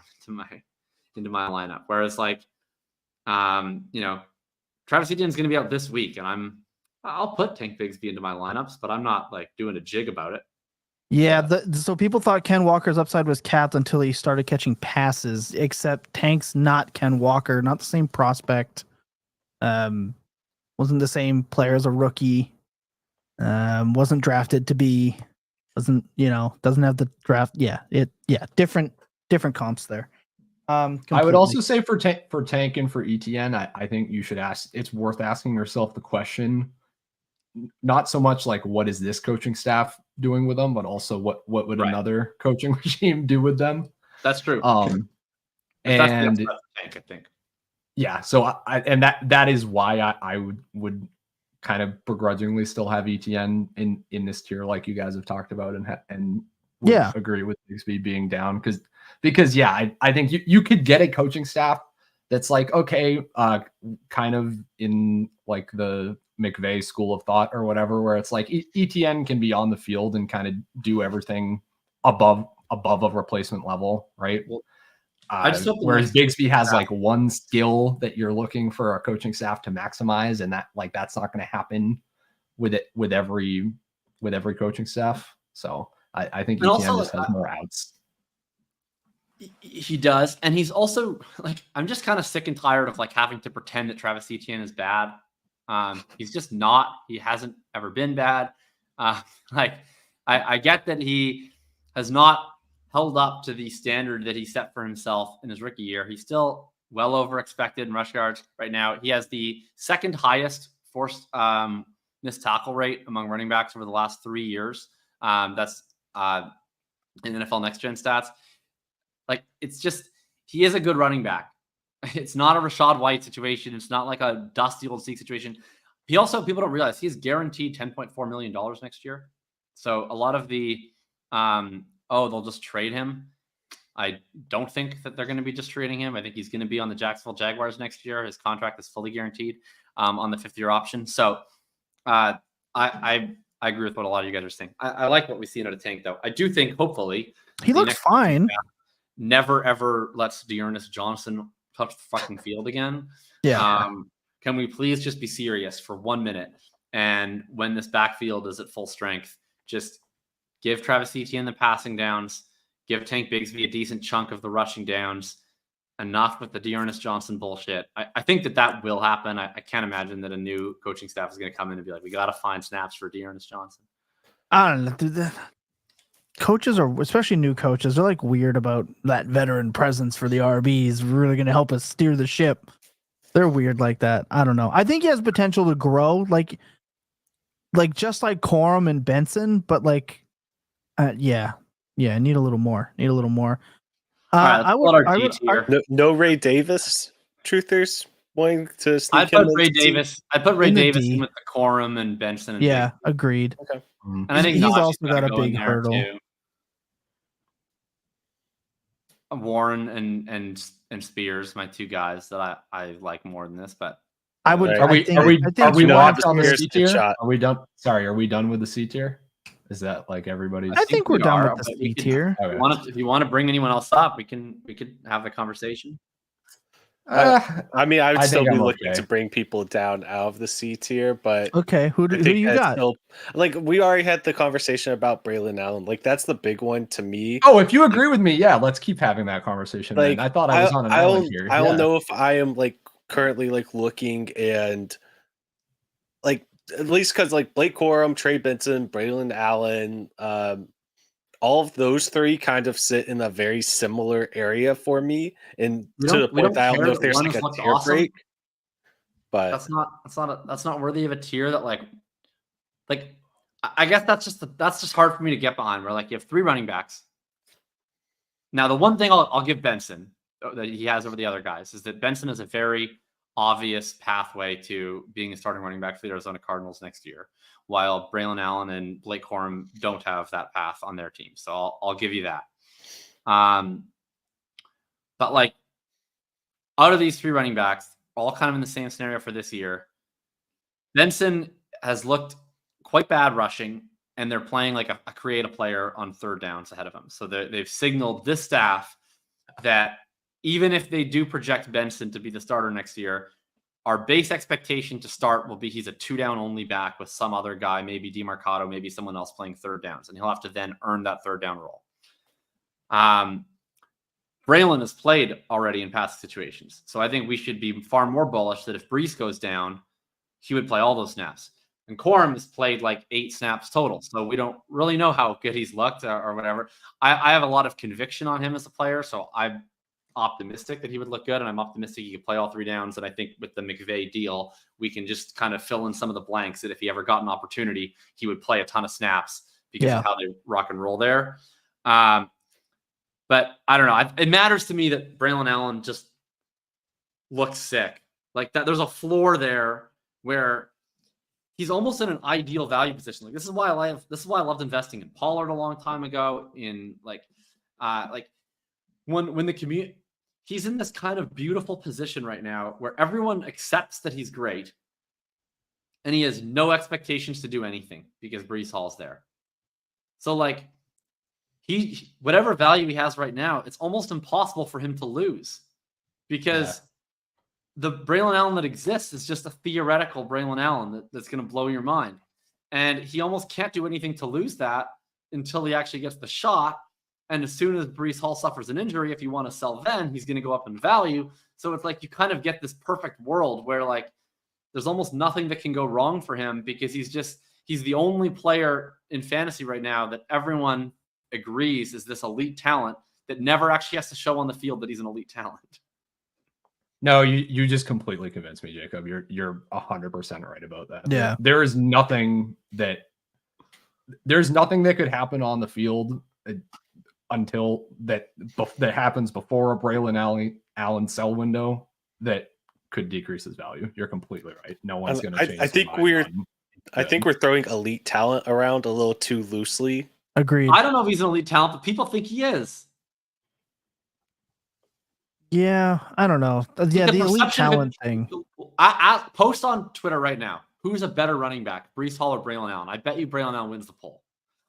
into my lineup. Whereas like, Travis Etienne is going to be out this week, and I'll put Tank Bigsby into my lineups, but I'm not like doing a jig about it. Yeah, so people thought Ken Walker's upside was capped until he started catching passes, except Tank's not Ken Walker, not the same prospect. Wasn't the same player as a rookie. Wasn't drafted to be, doesn't have the draft. Different comps there. I would also say for Tank and for Etienne, I think you should ask, it's worth asking yourself the question, not so much like what is this coaching staff doing with them, but also what would another coaching regime do with them. That's true. And that's Tank, I think. Yeah. So that is why I would kind of begrudgingly still have Etienne in this tier, like you guys have talked about, and would agree with Bigsby being down because I think you could get a coaching staff that's like, okay, kind of in like the McVay school of thought or whatever, where it's like Etienne can be on the field and kind of do everything above a replacement level, right? Well, whereas Bigsby has like one skill that you're looking for a coaching staff to maximize, and that's not going to happen with every coaching staff. So I think Etienne just has more outs. He does, and he's also like, I'm just kind of sick and tired of like having to pretend that Travis Etienne is bad. He's just not. He hasn't ever been bad. I get that he has not held up to the standard that he set for himself in his rookie year. He's still well over expected in rush yards right now. He has the second highest forced missed tackle rate among running backs over the last 3 years. That's in NFL Next Gen stats. Like, it's just, he is a good running back. It's not a Rachaad White situation. It's not like a Dusty Old Zeke situation. He also, people don't realize, he's guaranteed $10.4 million next year. So a lot of the, they'll just trade him. I don't think that they're going to be just trading him. I think he's going to be on the Jacksonville Jaguars next year. His contract is fully guaranteed on the 5th-year option. So I agree with what a lot of you guys are saying. I like what we see out of Tank, though. I do think, hopefully, he looks fine. Never, ever lets Dearness Johnson touch the fucking field again. Yeah. Can we please just be serious for 1 minute? And when this backfield is at full strength, just give Travis Etienne the passing downs, give Tank Bigsby a decent chunk of the rushing downs, enough with the Dearness Johnson bullshit. I think that will happen. I can't imagine that a new coaching staff is going to come in and be like, we got to find snaps for Dearness Johnson. I don't know. Dude, coaches are, especially new coaches, they're like weird about that veteran presence for the RBs really going to help us steer the ship. They're weird like that. I don't know. I think he has potential to grow, like just like Corum and Benson, but like, need a little more. No Ray Davis truthers wanting to sneak I'd put Ray Davis. I'd put Ray Davis in with the Corum and Benson. And yeah, agreed. Okay. And I think he's also got a big hurdle. Too. Warren and Spears, my two guys that I like more than this, but I would. Are we locked on the C tier? Shot. Are we done? Sorry, are we done with the C tier? Is that like everybody's? I think we're done with the C tier. If you want to bring anyone else up, we could have a conversation. I mean, I would I still think be I'm looking okay. to bring people down out of the C tier, but Okay, who I do think you that's got? still, like, we already had the conversation about Braelon Allen. Like, that's the big one to me. Oh, if you agree with me, yeah, let's keep having that conversation. Like, Then I thought I was on an I island don't, here. I Yeah. don't know if I am like currently like looking and like at least because like Blake Corum, Trey Benson, Braelon Allen, all of those three kind of sit in a very similar area for me, and to the We point don't that I don't care know if that there's one like has a looked tier awesome. break. But That's not worthy of a tier that like I guess that's just hard for me to get behind. Where like you have 3 running backs. Now the one thing I'll give Benson that he has over the other guys is that Benson is a very obvious pathway to being a starting running back for the Arizona Cardinals next year, while Braelon Allen and Blake Corum don't have that path on their team. So I'll give you that. But like out of these 3 running backs, all kind of in the same scenario for this year, Benson has looked quite bad rushing, and they're playing like a creative player on 3rd downs ahead of him. So they've signaled this staff that even if they do project Benson to be the starter next year, our base expectation to start will be he's a 2-down only back with some other guy, maybe DeMarcado, maybe someone else playing 3rd downs, and he'll have to then earn that 3rd down role. Braelon has played already in past situations, so I think we should be far more bullish that if Breece goes down, he would play all those snaps. And Corum has played like 8 snaps total, so we don't really know how good he's looked or whatever. I have a lot of conviction on him as a player, so I'm optimistic that he would look good, and I'm optimistic he could play all 3 downs. And I think with the McVay deal, we can just kind of fill in some of the blanks that if he ever got an opportunity, he would play a ton of snaps because of how they rock and roll there. But I don't know. It matters to me that Braelon Allen just looks sick. Like that, there's a floor there where he's almost in an ideal value position. Like this is why I loved investing in Pollard a long time ago. In when the community, he's in this kind of beautiful position right now where everyone accepts that he's great, and he has no expectations to do anything because Breece Hall's there. So like whatever value he has right now, it's almost impossible for him to lose because the Braelon Allen that exists is just a theoretical Braelon Allen that's going to blow your mind. And he almost can't do anything to lose that until he actually gets the shot. And as soon as Breece Hall suffers an injury, if you want to sell then, he's going to go up in value. So it's like you kind of get this perfect world where like there's almost nothing that can go wrong for him because he's the only player in fantasy right now that everyone agrees is this elite talent that never actually has to show on the field that he's an elite talent. No, you just completely convinced me, Jacob. You're 100% right about that. Yeah. There's nothing that could happen on the field until that happens before a Braelon Allen sell window that could decrease his value. You're completely right. No one's going to change. I think we're throwing elite talent around a little too loosely. Agreed. I don't know if he's an elite talent, but people think he is. Yeah, I don't know. Yeah, the elite talent thing. I post on Twitter right now. Who's a better running back, Breece Hall or Braelon Allen? I bet you Braelon Allen wins the poll.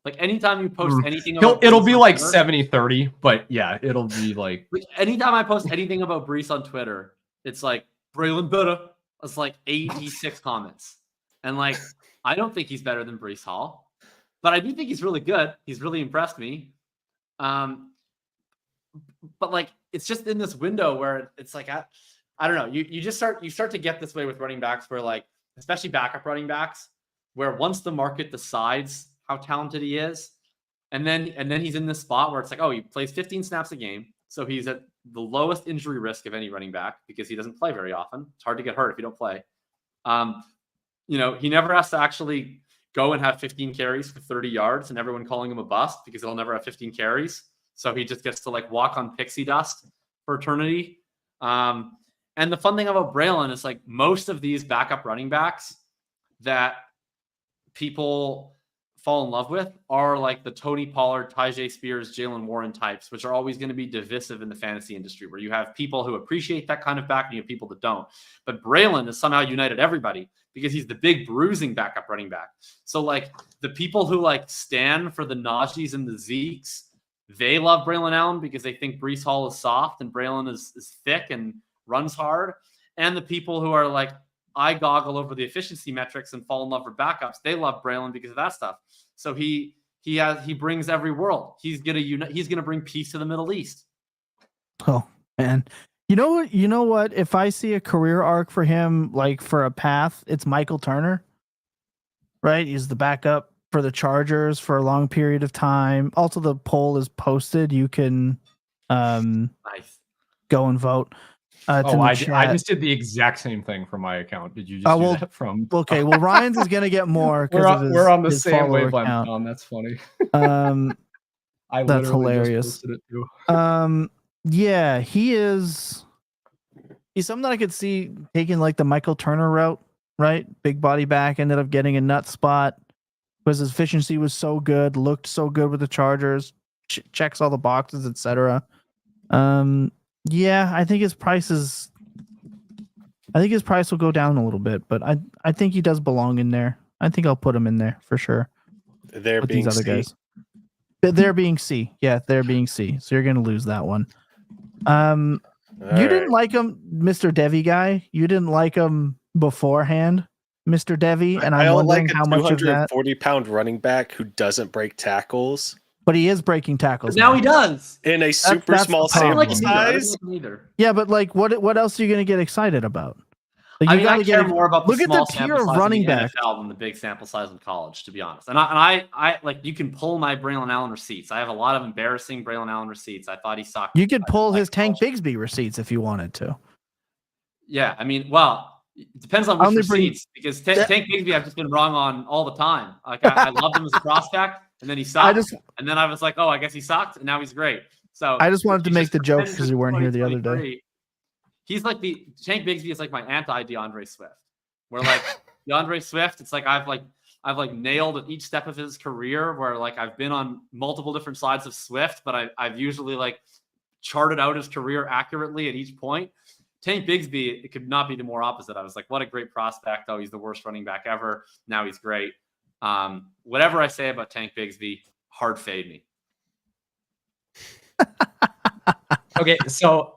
Like anytime you post anything about it'll Breece be on like Twitter, 70-30, but yeah, it'll be like anytime I post anything about Breece on Twitter, it's like Braelon better. It's like 86 comments. And like I don't think he's better than Breece Hall, but I do think he's really good. He's really impressed me. But like it's just in this window where it's like I don't know. You start to get this way with running backs where like especially backup running backs where once the market decides how talented he is, and then he's in this spot where it's like, oh, he plays 15 snaps a game, so he's at the lowest injury risk of any running back because he doesn't play very often. It's hard to get hurt if you don't play. He never has to actually go and have 15 carries for 30 yards and everyone calling him a bust because he'll never have 15 carries. So he just gets to like walk on pixie dust for eternity. And the fun thing about Braelon is like most of these backup running backs that people fall in love with are like the Tony Pollard, Tyjae Spears, Jalen Warren types, which are always going to be divisive in the fantasy industry, where you have people who appreciate that kind of back and you have people that don't. But Braelon has somehow united everybody because he's the big bruising backup running back. So like the people who like stand for the Najees and the Zekes, they love Braelon Allen because they think Breece Hall is soft and Braelon is thick and runs hard, and the people who are like eye goggle over the efficiency metrics and fall in love with backups. They love Braelon because of that stuff. So he brings every world. He's gonna bring peace to the Middle East. Oh man. You know what? If I see a career arc for him, like for a path, it's Michael Turner. Right? He's the backup for the Chargers for a long period of time. Also, the poll is posted. You can Nice. go and vote. I just did the exact same thing from my account. Did you just do that from? Okay, well, Ryan's is going to get more. We're on the same wavelength. That's funny. That's hilarious. Just posted it too. Yeah, he's something that I could see taking like the Michael Turner route, right? Big body back, ended up getting a nut spot because his efficiency was so good, looked so good with the Chargers, checks all the boxes, etc. Yeah, I think his price will go down a little bit, but I think he does belong in there. I think I'll put him in there for sure. There with being these other C. guys. They're being C. Yeah, they're being C. So you're gonna lose that one. You didn't like him, Mr. Devi guy. You didn't like him beforehand, Mr. Devi, and I'm wondering how much of that. 240-pound running back who doesn't break tackles. But he is breaking tackles now. He does in a super small sample size. Yeah, but like, what else are you going to get excited about? Like, I care more about the small tier of running back NFL than the big sample size in college, to be honest. And I like, you can pull my Braelon Allen receipts. I have a lot of embarrassing Braelon Allen receipts. I thought he sucked. You could pull his Tank Bigsby receipts if you wanted to. Yeah, I mean, well, it depends on which receipts, because Tank Bigsby I've just been wrong on all the time. Like I loved him as a prospect, and then he sucked, and then I was like, oh, I guess he sucked, and now he's great. So I just wanted to make the joke because you weren't here the other day. He's like Tank Bigsby is like my anti-DeAndre Swift. Where like DeAndre Swift, it's like I've nailed at each step of his career, where like I've been on multiple different sides of Swift, but I've usually like charted out his career accurately at each point. Tank Bigsby, it could not be the more opposite. I was like, what a great prospect. Oh, he's the worst running back ever. Now he's great. Whatever I say about Tank Bigsby, hard fade me. Okay, so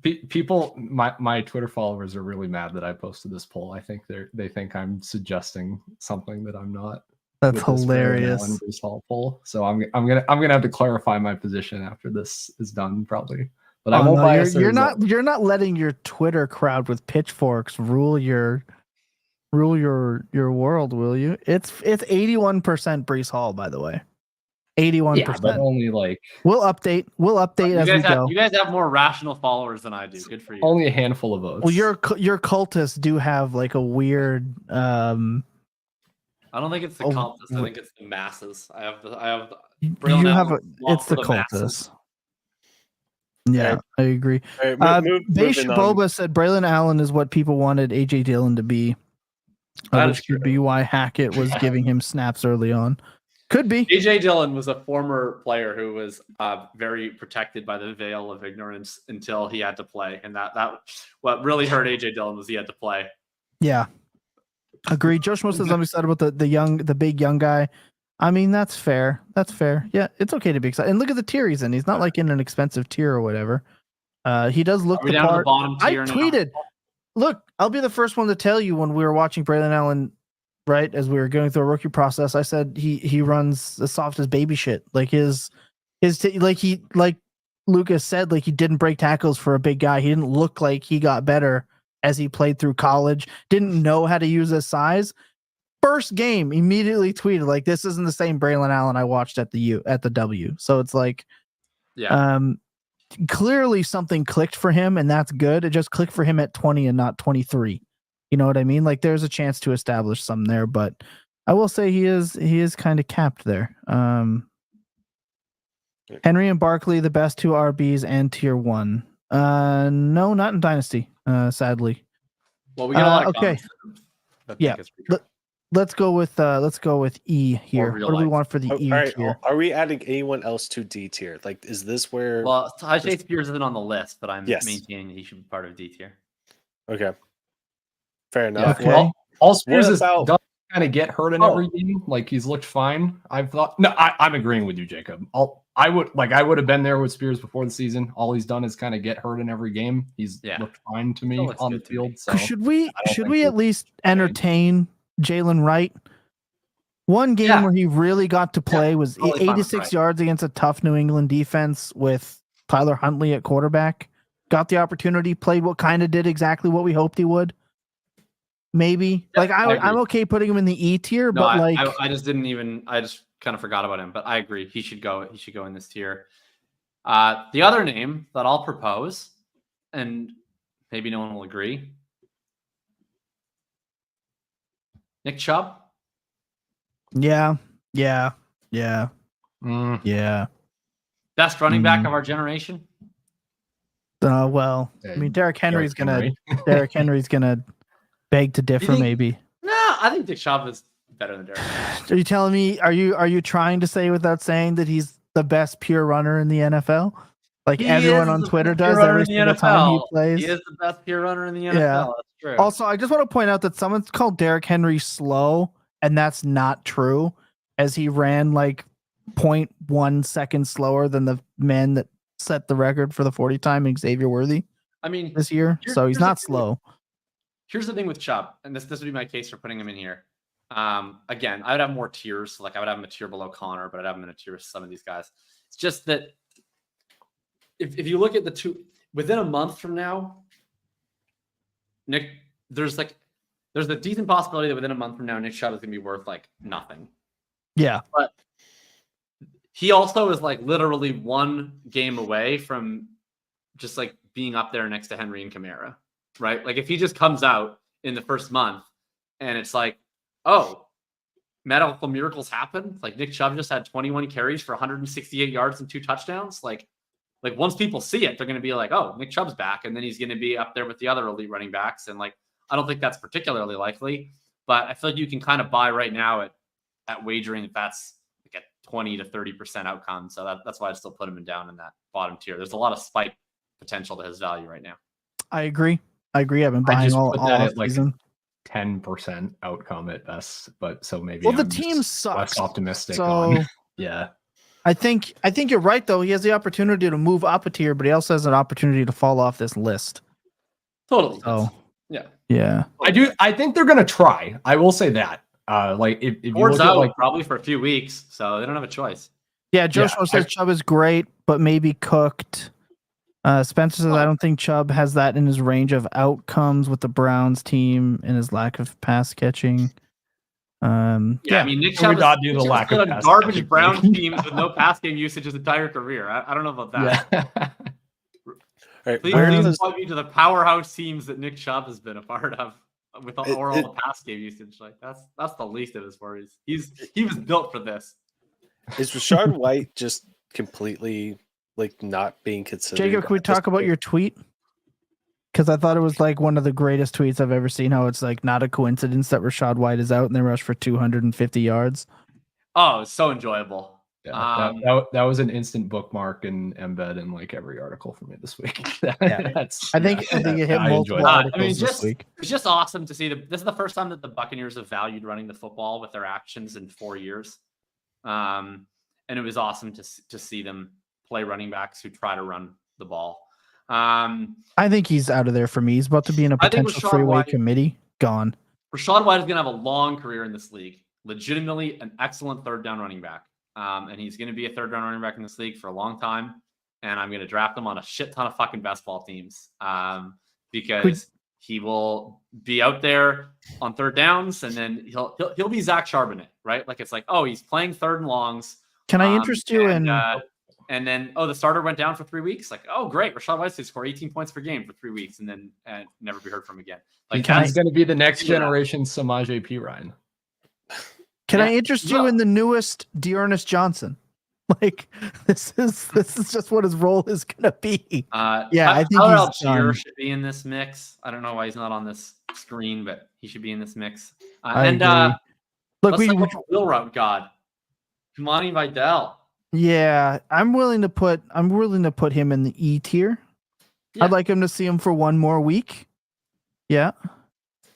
people, my Twitter followers are really mad that I posted this poll. I think they think I'm suggesting something that I'm not. That's hilarious. Poll. So I'm gonna have to clarify my position after this is done, probably. But I won't you're not letting your Twitter crowd with pitchforks rule your world, will you? It's 81% Breece Hall, by the way. 81%. Yeah, but only like we'll update as we go. You guys have more rational followers than I do. Good for you. Only a handful of votes. Well, your cultists do have like a weird. I don't think it's the cultists. I think it's the masses. I have the. It's the cultists. Yeah, I agree. Right, Boba said Braelon Allen is what people wanted AJ Dillon to be. Which could be why Hackett was giving him snaps early on. Could be. AJ Dillon was a former player who was very protected by the veil of ignorance until he had to play, and that what really hurt AJ Dillon was he had to play. Yeah, agreed. Josh Schmo says I'm excited about the big young guy. I mean, that's fair. That's fair. Yeah, it's okay to be excited. And look at the tier he's in. He's not like in an expensive tier or whatever. He does look the part. I tweeted. Look, I'll be the first one to tell you when we were watching Braelon Allen, right, as we were going through a rookie process. I said he runs as soft as baby shit. Like like Lucas said, like he didn't break tackles for a big guy. He didn't look like he got better as he played through college. Didn't know how to use his size. First game, immediately tweeted like, "This isn't the same Braelon Allen I watched at the W." So it's like, clearly something clicked for him, and that's good. It just clicked for him at 20 and not 23. You know what I mean? Like there's a chance to establish some there, but I will say he is kind of capped there. Henry and Barkley, the best two RBs and tier 1. No, not in Dynasty. Sadly. Well, we got a lot of okay. Yeah. Let's go with E here. What do we want for the E tier? Are we adding anyone else to D tier? Like, is this where? Well, Tyjae Spears isn't on the list, but I'm maintaining that he should be part of D tier. Okay. Fair enough. Okay. Well, all Spears is done kind of get hurt in Oh. every game. Like he's looked fine. I've thought. No, I'm agreeing with you, Jacob. I would have been there with Spears before the season. All he's done is kind of get hurt in every game. He's looked fine to me Still looks on the good to me. field. So Should we think at least entertain Jalen Wright? One game Yeah. where he really got to play was totally fine with 86 Wright. yards against a tough New England defense with Tyler Huntley at quarterback. Got the opportunity, played what kind of did exactly what we hoped he would. Maybe. Yeah, like I agree. I'm okay putting him in the E tier, No, but I just didn't even. I just kind of forgot about him. But I agree. He should go. He should go in this tier. The other name that I'll propose, and maybe no one will agree, Nick Chubb. yeah. Best running back of our generation. Well, I mean, Derrick Henry's gonna beg to differ, think- maybe. No, I think Nick Chubb is better than Derrick. Are you telling me? Are you trying to say without saying that he's the best pure runner in the NFL? Like He everyone is on the Twitter best pure does runner every in the single time he NFL. plays. He is the best pure runner in the NFL. Yeah. That's true. Also, I just want to point out that someone's called Derrick Henry slow, and that's not true, as he ran like 0.1 seconds slower than the man that set the record for the 40 time, Xavier Worthy, I mean, this year. So he's here's not the thing. slow. Here's the thing with Chubb, and this would be my case for putting him in here. Again, I would have more tiers. Like I would have him a tier below Connor, but I'd have him in a tier with some of these guys. It's just that if you look at the two within a month from now, Nick, there's a decent possibility that within a month from now, Nick Chubb is gonna be worth like nothing. Yeah. But he also is like literally one game away from just like being up there next to Henry and Kamara, right? Like if he just comes out in the first month and it's like, oh, medical miracles happen. Like Nick Chubb just had 21 carries for 168 yards and 2 touchdowns. Like once people see it, they're going to be like, oh, Nick Chubb's back. And then he's going to be up there with the other elite running backs. And like, I don't think that's particularly likely, but I feel like you can kind of buy right now at wagering if that's like a 20 to 30% outcome. So that's why I still put him down in that bottom tier. There's a lot of spike potential to his value right now. I agree. I've been buying all at like season. 10% outcome at best, but so maybe Well, the I'm team just sucks. less optimistic So on. Yeah. I think you're right though. He has the opportunity to move up a tier, but he also has an opportunity to fall off this list. Totally. So yeah. I think they're gonna try. I will say that. Like if you Ford's look at out like probably for a few weeks, so they don't have a choice. yeah, Joshua says Chubb is great, but maybe cooked. Spencer says I don't think Chubb has that in his range of outcomes with the Browns team and his lack of pass catching. I mean, Nick Can we Chubb not do the lack of on pass garbage catching Brown thing? teams with no pass game usage his entire career. I don't know about that. yeah. All right, Please point me to the powerhouse teams that Nick Chubb has been a part of with all the pass game usage. Like that's the least of his worries. He was built for this. is Rashard White just completely like not being considered? Jacob, can we at this talk about point? your tweet? Because I thought it was like one of the greatest tweets I've ever seen. How it's like not a coincidence that Rashad White is out and they rush for 250 yards. Oh, it's so enjoyable. Yeah, that was an instant bookmark and embed in like every article for me this week. I think it hit I multiple enjoyed it. articles this week. It's just awesome to see this is the first time that the Buccaneers have valued running the football with their actions in 4 years. And it was awesome to see them play running backs who try to run the ball. I think he's out of there for me. He's about to be in a I think potential Rashad three-way White- committee. Gone. Rashad White is going to have a long career in this league. Legitimately an excellent third down running back. And he's going to be a third down running back in this league for a long time. And I'm going to draft him on a shit ton of fucking best ball teams. Because he will be out there on third downs, and then he'll be Zach Charbonnet, right? Like it's like, oh, he's playing third and longs. Can I interest you in? And then, the starter went down for 3 weeks. Like, oh, great. Rashad White's going to score 18 points per game for 3 weeks and then never be heard from again. Like, He's going to be the next generation Samaje Perine. Can I interest you in the newest Dearness Johnson? Like this is just what his role is going to be. I think Tyler he's Algier done. should be in this mix. I don't know why he's not on this screen, but he should be in this mix. Look, let's talk about Wheel Route God, Kamani Vidal. Yeah, I'm willing to put him in the E tier. Yeah. I'd like him to see him for one more week. Yeah.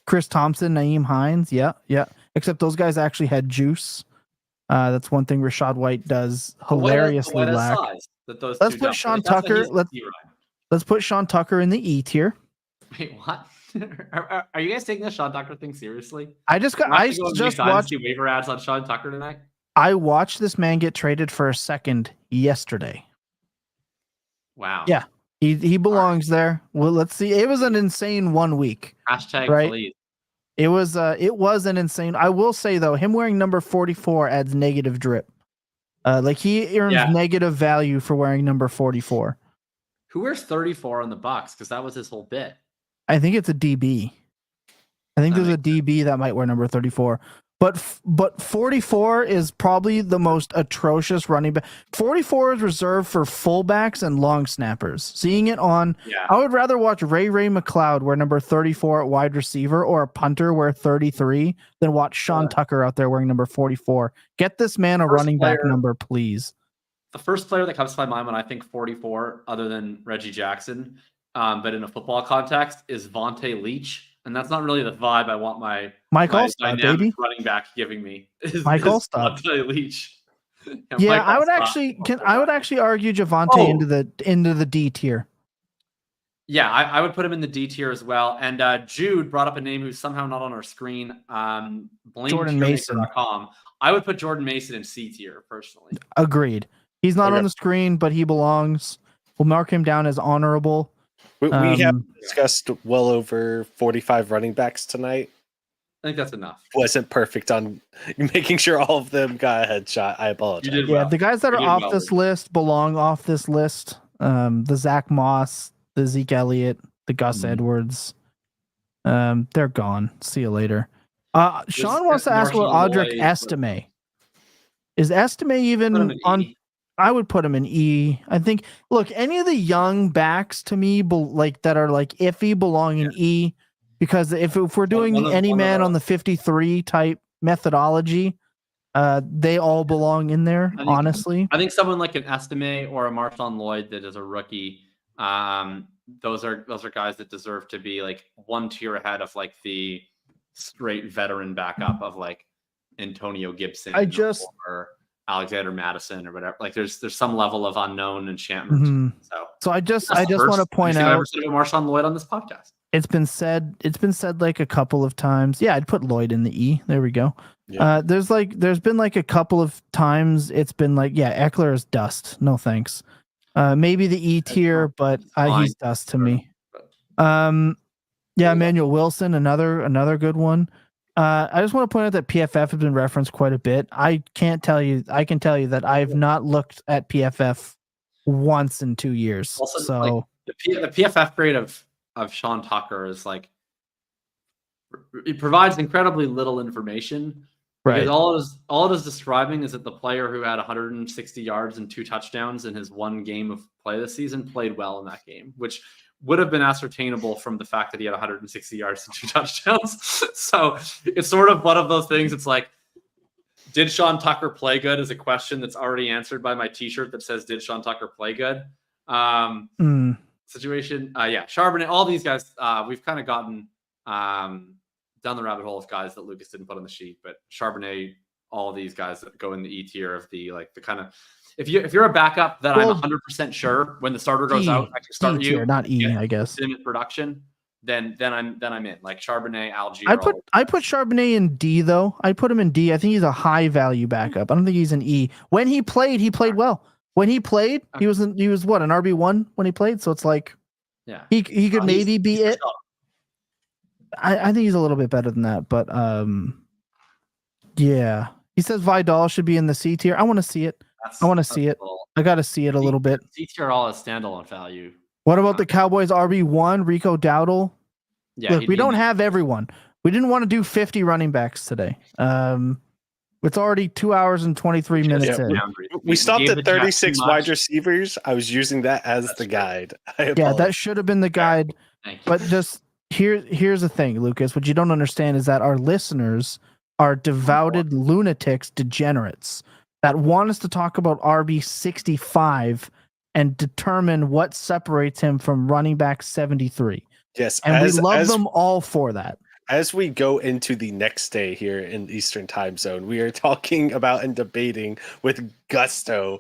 Chris Thompson, Naeem Hines. Yeah. except those guys actually had juice. That's one thing Rashad White does hilariously What a lack. size that those Let's two put don't. Sean That's why Tucker. he's a C, right? Let's put Sean Tucker in the E tier. Wait, what? Are you guys taking the Sean Tucker thing seriously? I just watched. Waiver ads on Sean Tucker tonight. I watched this man get traded for a second yesterday. Wow. Yeah, he belongs there. Well, let's see. It was an insane 1 week. Hashtag Right? please. It was an insane. I will say though, him wearing number 44 adds negative drip. Like he earns negative value for wearing number 44. Who wears 34 on the Bucks? Because that was his whole bit. I think it's a DB. I think there's a DB that might wear number 34. But 44 is probably the most atrocious running back. 44 is reserved for fullbacks and long snappers. Seeing it on, I would rather watch Ray McLeod wear number 34 at wide receiver or a punter wear 33 than watch Sean Tucker out there wearing number 44. Get this man a running back number, please. The first player that comes to my mind when I think 44, other than Reggie Jackson, but in a football context, is Vontae Leach. And that's not really the vibe I want my dynamic running back giving me. Mike Allstott. Vontae Leach. Yeah, I would actually argue Javonte into the D tier. Yeah, I would put him in the D tier as well. And Jude brought up a name who's somehow not on our screen. Jordan Mason. I would put Jordan Mason in C tier personally. Agreed. He's not on the screen, but he belongs. We'll mark him down as honorable. We have discussed well over 45 running backs tonight. I think that's enough. Wasn't perfect on making sure all of them got a headshot. I apologize. The guys that are off this list belong off this list. The Zach Moss, the Zeke Elliott, the Gus Edwards. They're gone. See you later. Sean wants to ask about Audric Estime. Is Estime even on? I would put him in E. I think. Look, any of the young backs to me, that are like iffy, belong in E, because if we're doing any man on the 53 type methodology, they all belong in there. Honestly, I think someone like an Estime or a Marshawn Lloyd that is a rookie. Those are guys that deserve to be like one tier ahead of like the straight veteran backup of like Antonio Gibson. Or Alexander Madison or whatever. Like there's some level of unknown enchantment. Mm-hmm. So I just want to point out, I've ever said about Marshawn Lloyd on this podcast. It's been said like a couple of times. Yeah, I'd put Lloyd in the E. There we go. Yeah. There's been like a couple of times it's been like, Eckler is dust. No thanks. Maybe the E tier, but he's dust to me. Emmanuel Wilson, another good one. I just want to point out that PFF has been referenced quite a bit. I can tell you that I've not looked at PFF once in 2 years. Also, so the PFF grade of Sean Tucker is like, it provides incredibly little information. Right. Because all it is describing is that the player who had 160 yards and 2 touchdowns in his one game of play this season played well in that game, which would have been ascertainable from the fact that he had 160 yards and 2 touchdowns. So it's sort of one of those things. It's like, did Sean Tucker play good is a question that's already answered by my t-shirt that says, did Sean Tucker play good? Situation. Charbonnet, all these guys, we've kind of gotten down the rabbit hole of guys that Lucas didn't put on the sheet, but Charbonnet, all of these guys that go in the E tier of the kind of, if you're a backup that I'm 100% sure when the starter goes out, I can start E tier, not E, I guess. In production, then I'm in like Charbonnet, Algier. I put Charbonnet in D though. I put him in D. I think he's a high value backup. I don't think he's an E. When he played well. When he played, he was what, an RB1 when he played. So it's like, he could maybe be it. I think he's a little bit better than that, but he says Vidal should be in the C tier. I want to see it. I want to see it. I got to see it a little bit. C tier all has standalone value. What about the Cowboys RB1, Rico Dowdle? Yeah, look, we don't have everyone. We didn't want to do 50 running backs today. It's already 2 hours and 23 minutes in. We stopped at 36 wide receivers. I was using that as the guide. That should have been the guide. But just here's the thing, Lucas. What you don't understand is that our listeners are devoted lunatics, degenerates that want us to talk about RB65 and determine what separates him from running back 73. Yes, and we love them all for that. as we go into the next day here in Eastern Time Zone, we are talking about and debating with gusto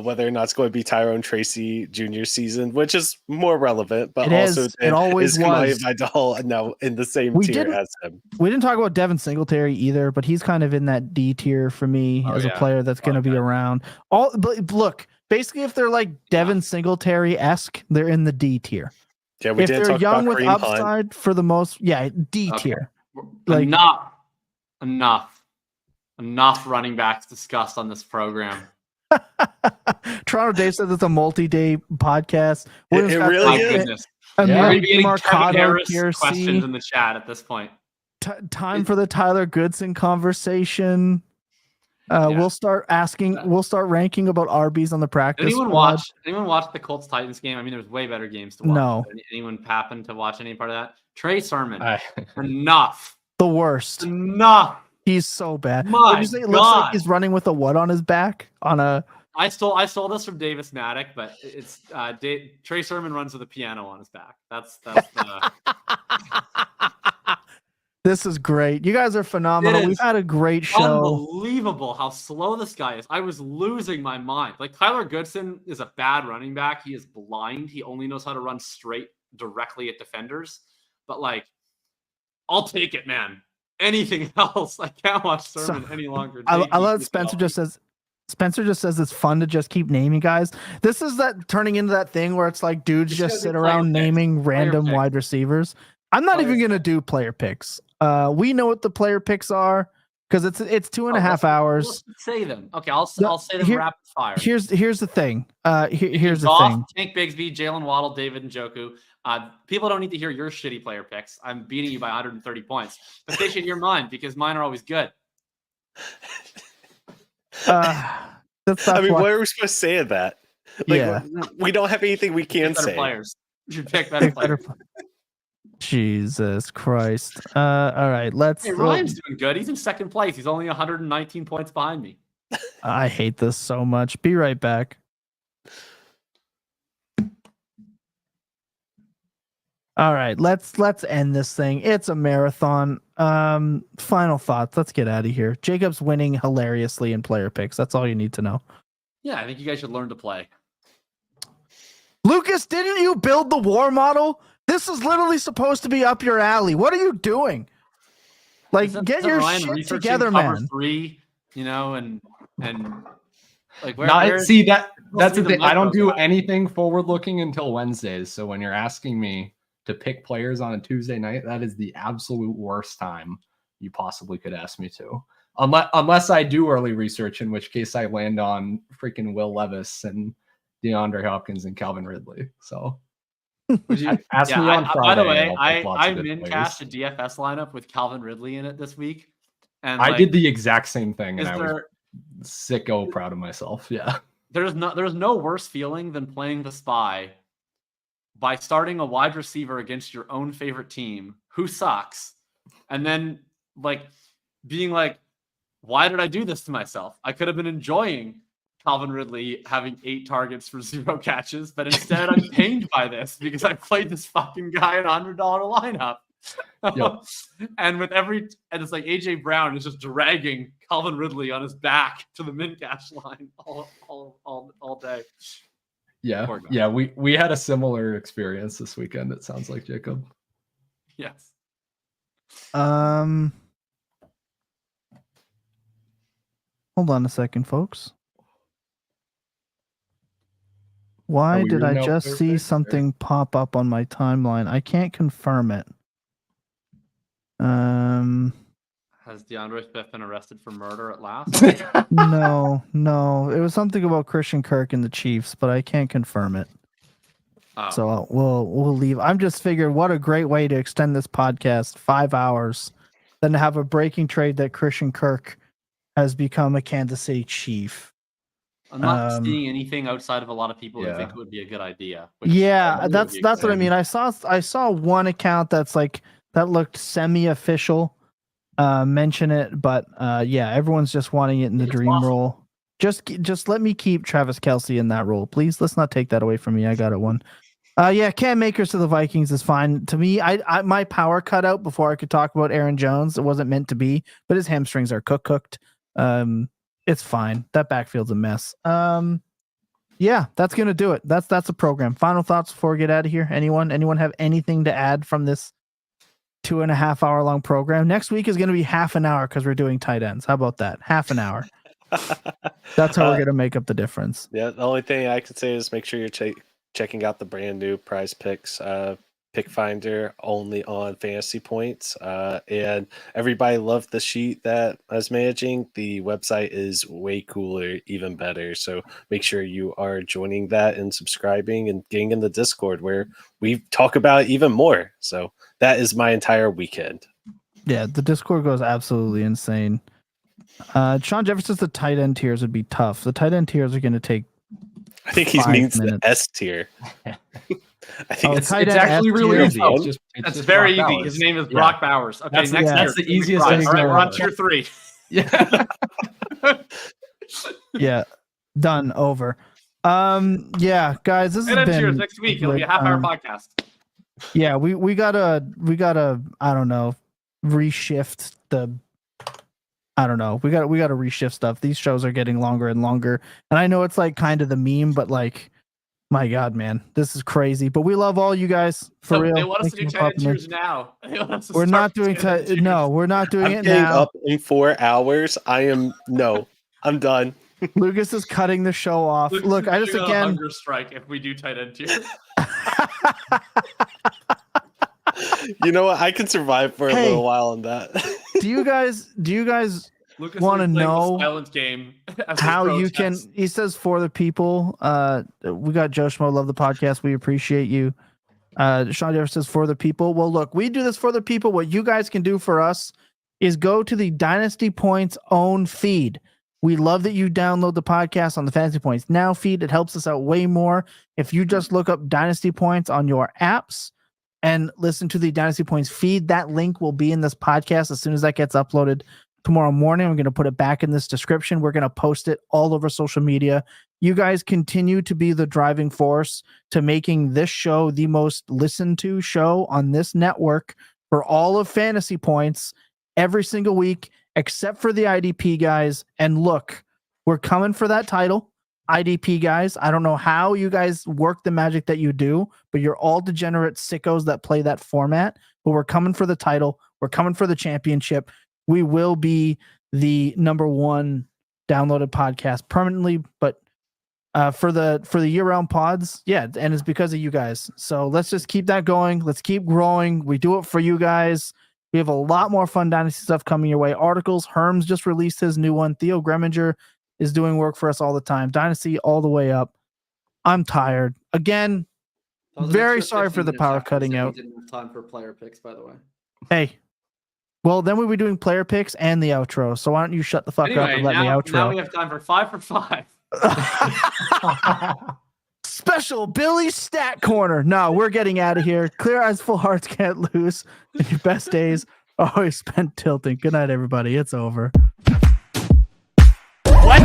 whether or not it's going to be Tyrone Tracy Jr. season, which is more relevant, but It also is. It always is Kamari was. Vidal now in the same We tier didn't- as him. We didn't talk about Devin Singletary either, but he's kind of in that D tier for me as a player that's going to be around. But look, basically, if they're like Devin Singletary-esque, they're in the D tier. Yeah, we If didn't they're talk young about with Kareem Hunt. upside for the most, D tier. Like- Enough running backs discussed on this program. Toronto Dave says it's a multi-day podcast. It really My is. goodness. Amari We're getting Kevin Mercado, Harris PRC. questions in the chat at this point. Time for the Tyler Goodson conversation. We'll start ranking about RBs on the practice Anyone squad. watch the Colts Titans game? I mean, there's way better games to watch. No. Anyone happen to watch any part of that? Trey Sermon. Enough. Enough. The worst. Enough. He's so bad. My Did you say it looks like God. he's running with a what on his back? On a I stole this from Davis Maddock, but it's Trey Sermon runs with a piano on his back. That's the This is great. You guys are phenomenal. It We've is had a great show. unbelievable how slow this guy is. I was losing my mind. Like Tyler Goodson is a bad running back. He is blind. He only knows how to run straight directly at defenders. But like, I'll take it, man. Anything else? I can't watch Sermon any longer. I love Spencer just says it's fun to just keep naming guys. This is that turning into that thing where it's like dudes just sit around naming random wide receivers. I'm not even gonna do player picks. We know what the player picks are because it's 2.5 hours. Let's say them. Okay, I'll say them rapid fire. Here's the thing. Here's the Goff, thing. Tank Bigsby, Jalen Waddle, David Njoku. People don't need to hear your shitty player picks. I'm beating you by 130 points, but they should hear mine because mine are always good. That's I mean, why- what are we supposed to say of that? Like, Yeah. we don't have anything we can Better say. players. You should pick better players. Jesus Christ. All right, let's. Hey, Ryan's doing good. He's in second place. He's only 119 points behind me. I hate this so much. Be right back. All right, let's end this thing. It's a marathon. Final thoughts. Let's get out of here. Jacob's winning hilariously in player picks. That's all you need to know. Yeah, I think you guys should learn to play. Lucas, didn't you build the war model? This is literally supposed to be up your alley. What are you doing? Like, get your Ryan shit researching together, cover man. 3, and like That's Must the be the thing. I don't micro do guy. anything forward looking until Wednesdays. So when you're asking me to pick players on a Tuesday night, that is the absolute worst time you possibly could ask me to. Unless I do early research, in which case I land on freaking Will Levis and DeAndre Hopkins and Calvin Ridley. So ask me on Friday. By the way, I'll pick lots I of good min-cashed a players. DFS lineup with Calvin Ridley in it this week. And I did the exact same thing, and is I was sicko proud of myself. Yeah. there's no worse feeling than playing the spy by starting a wide receiver against your own favorite team who sucks, and then like being like, why did I do this to myself? I could have been enjoying Calvin Ridley having 8 targets for 0 catches, but instead I'm pained by this because I played this fucking guy in a $100 lineup. Yep. And it's like AJ Brown is just dragging Calvin Ridley on his back to the min cash line all day. Yeah. Poor guy. Yeah. We had a similar experience this weekend, it sounds like, Jacob. Yes. Hold on a second, folks. Why Are we did I reading out just player see picks, or- something pop up on my timeline? I can't confirm it. Has DeAndre Swift been arrested for murder at last? No. It was something about Christian Kirk and the Chiefs, but I can't confirm it. Oh. So we'll leave. I'm just figuring what a great way to extend this podcast 5 hours than to have a breaking trade that Christian Kirk has become a Kansas City Chief. I'm not seeing anything outside of a lot of people who Yeah. think it would be a good idea. which Yeah, I know that's would be what I mean. exciting. I saw one account that's like that looked semi-official mention it, but yeah, everyone's just wanting it in the It's dream awesome. role. Just let me keep Travis Kelce in that role, please. Let's not take that away from me. I got it one. Yeah, Cam Akers to the Vikings is fine. To me, I my power cut out before I could talk about Aaron Jones. It wasn't meant to be, but his hamstrings are cooked. It's fine. That backfield's a mess. Yeah, that's gonna do it. That's a program. Final thoughts before we get out of here. Anyone have anything to add from this 2.5 hour long program? Next week is gonna be half an hour because we're doing tight ends. How about that? Half an hour. That's how we're gonna make up the difference. Yeah, the only thing I could say is make sure you're checking out the brand new Prize Picks pick finder only on fantasy points. And everybody loved the sheet that I was managing. The website is way cooler, even better. So make sure you are joining that and subscribing and getting in the Discord where we talk about it even more. So that is my entire weekend. Yeah, the Discord goes absolutely insane. Sean Jefferson says the tight end tiers would be tough. The tight end tiers are going to take I think he 5 means minutes. the S tier. I think It's It's actually really easy. Oh, It's That's just very Brock easy. Bowers. His name is Yeah. Brock Bowers. Okay, That's next that's tier. the easiest Right, thing. all right, we're on to tier 3. Yeah. Yeah, done, over. Yeah, guys, this And has then cheers been next week. It'll be a half-hour podcast. Yeah, we gotta I don't know, reshift the I don't know. We gotta reshift stuff. These shows are getting longer and longer. And I know it's like kind of the meme, but like my God, man, this is crazy. But we love all you guys for So real. they want us Thank to do you for tight end popping in. tiers now. They want us to We're start not doing tight end tiers. no, we're not doing I'm it getting now. up in 4 hours. I'm done. Lucas is cutting the show off. Lucas Look, is I just going on a again hunger strike if we do tight end tiers. You know what? I can survive for a Hey. little while on that. do you guys Lucas Wanna will be playing know the silent game as a how you can protest. he says for the people we got Joe Schmo, love the podcast, we appreciate you. Sean Jefferson says for the people. Well, look, we do this for the people. What you guys can do for us is go to the Dynasty Points own feed. We love that you download the podcast on the Fantasy Points Now feed. It helps us out way more if you just look up Dynasty Points on your apps and listen to the Dynasty Points feed. That link will be in this podcast as soon as that gets uploaded tomorrow morning. I'm going to put it back in this description. We're going to post it all over social media. You guys continue to be the driving force to making this show the most listened to show on this network for all of Fantasy Points every single week, except for the IDP guys. And look, we're coming for that title. IDP guys, I don't know how you guys work the magic that you do, but you're all degenerate sickos that play that format. But we're coming for the title. We're coming for the championship. We will be the #1 downloaded podcast permanently, but for the year-round pods, yeah, and it's because of you guys. So let's just keep that going. Let's keep growing. We do it for you guys. We have a lot more fun Dynasty stuff coming your way. Articles. Herms just released his new one. Theo Greminger is doing work for us all the time. Dynasty all the way up. I'm tired. Again, That was an very extra sorry 15 for the minutes power after we cutting said we out. Didn't have time for player picks, by the way. Hey. Well, then we'll be doing player picks and the outro. So why don't you shut the fuck up Anyway, and let me now outro? we have time for 5 for 5. Special Billy Stat Corner. No, we're getting out of here. Clear eyes, full hearts can't lose. And your best days are always spent tilting. Good night, everybody. It's over. Why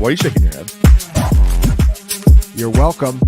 are you shaking your head? You're welcome.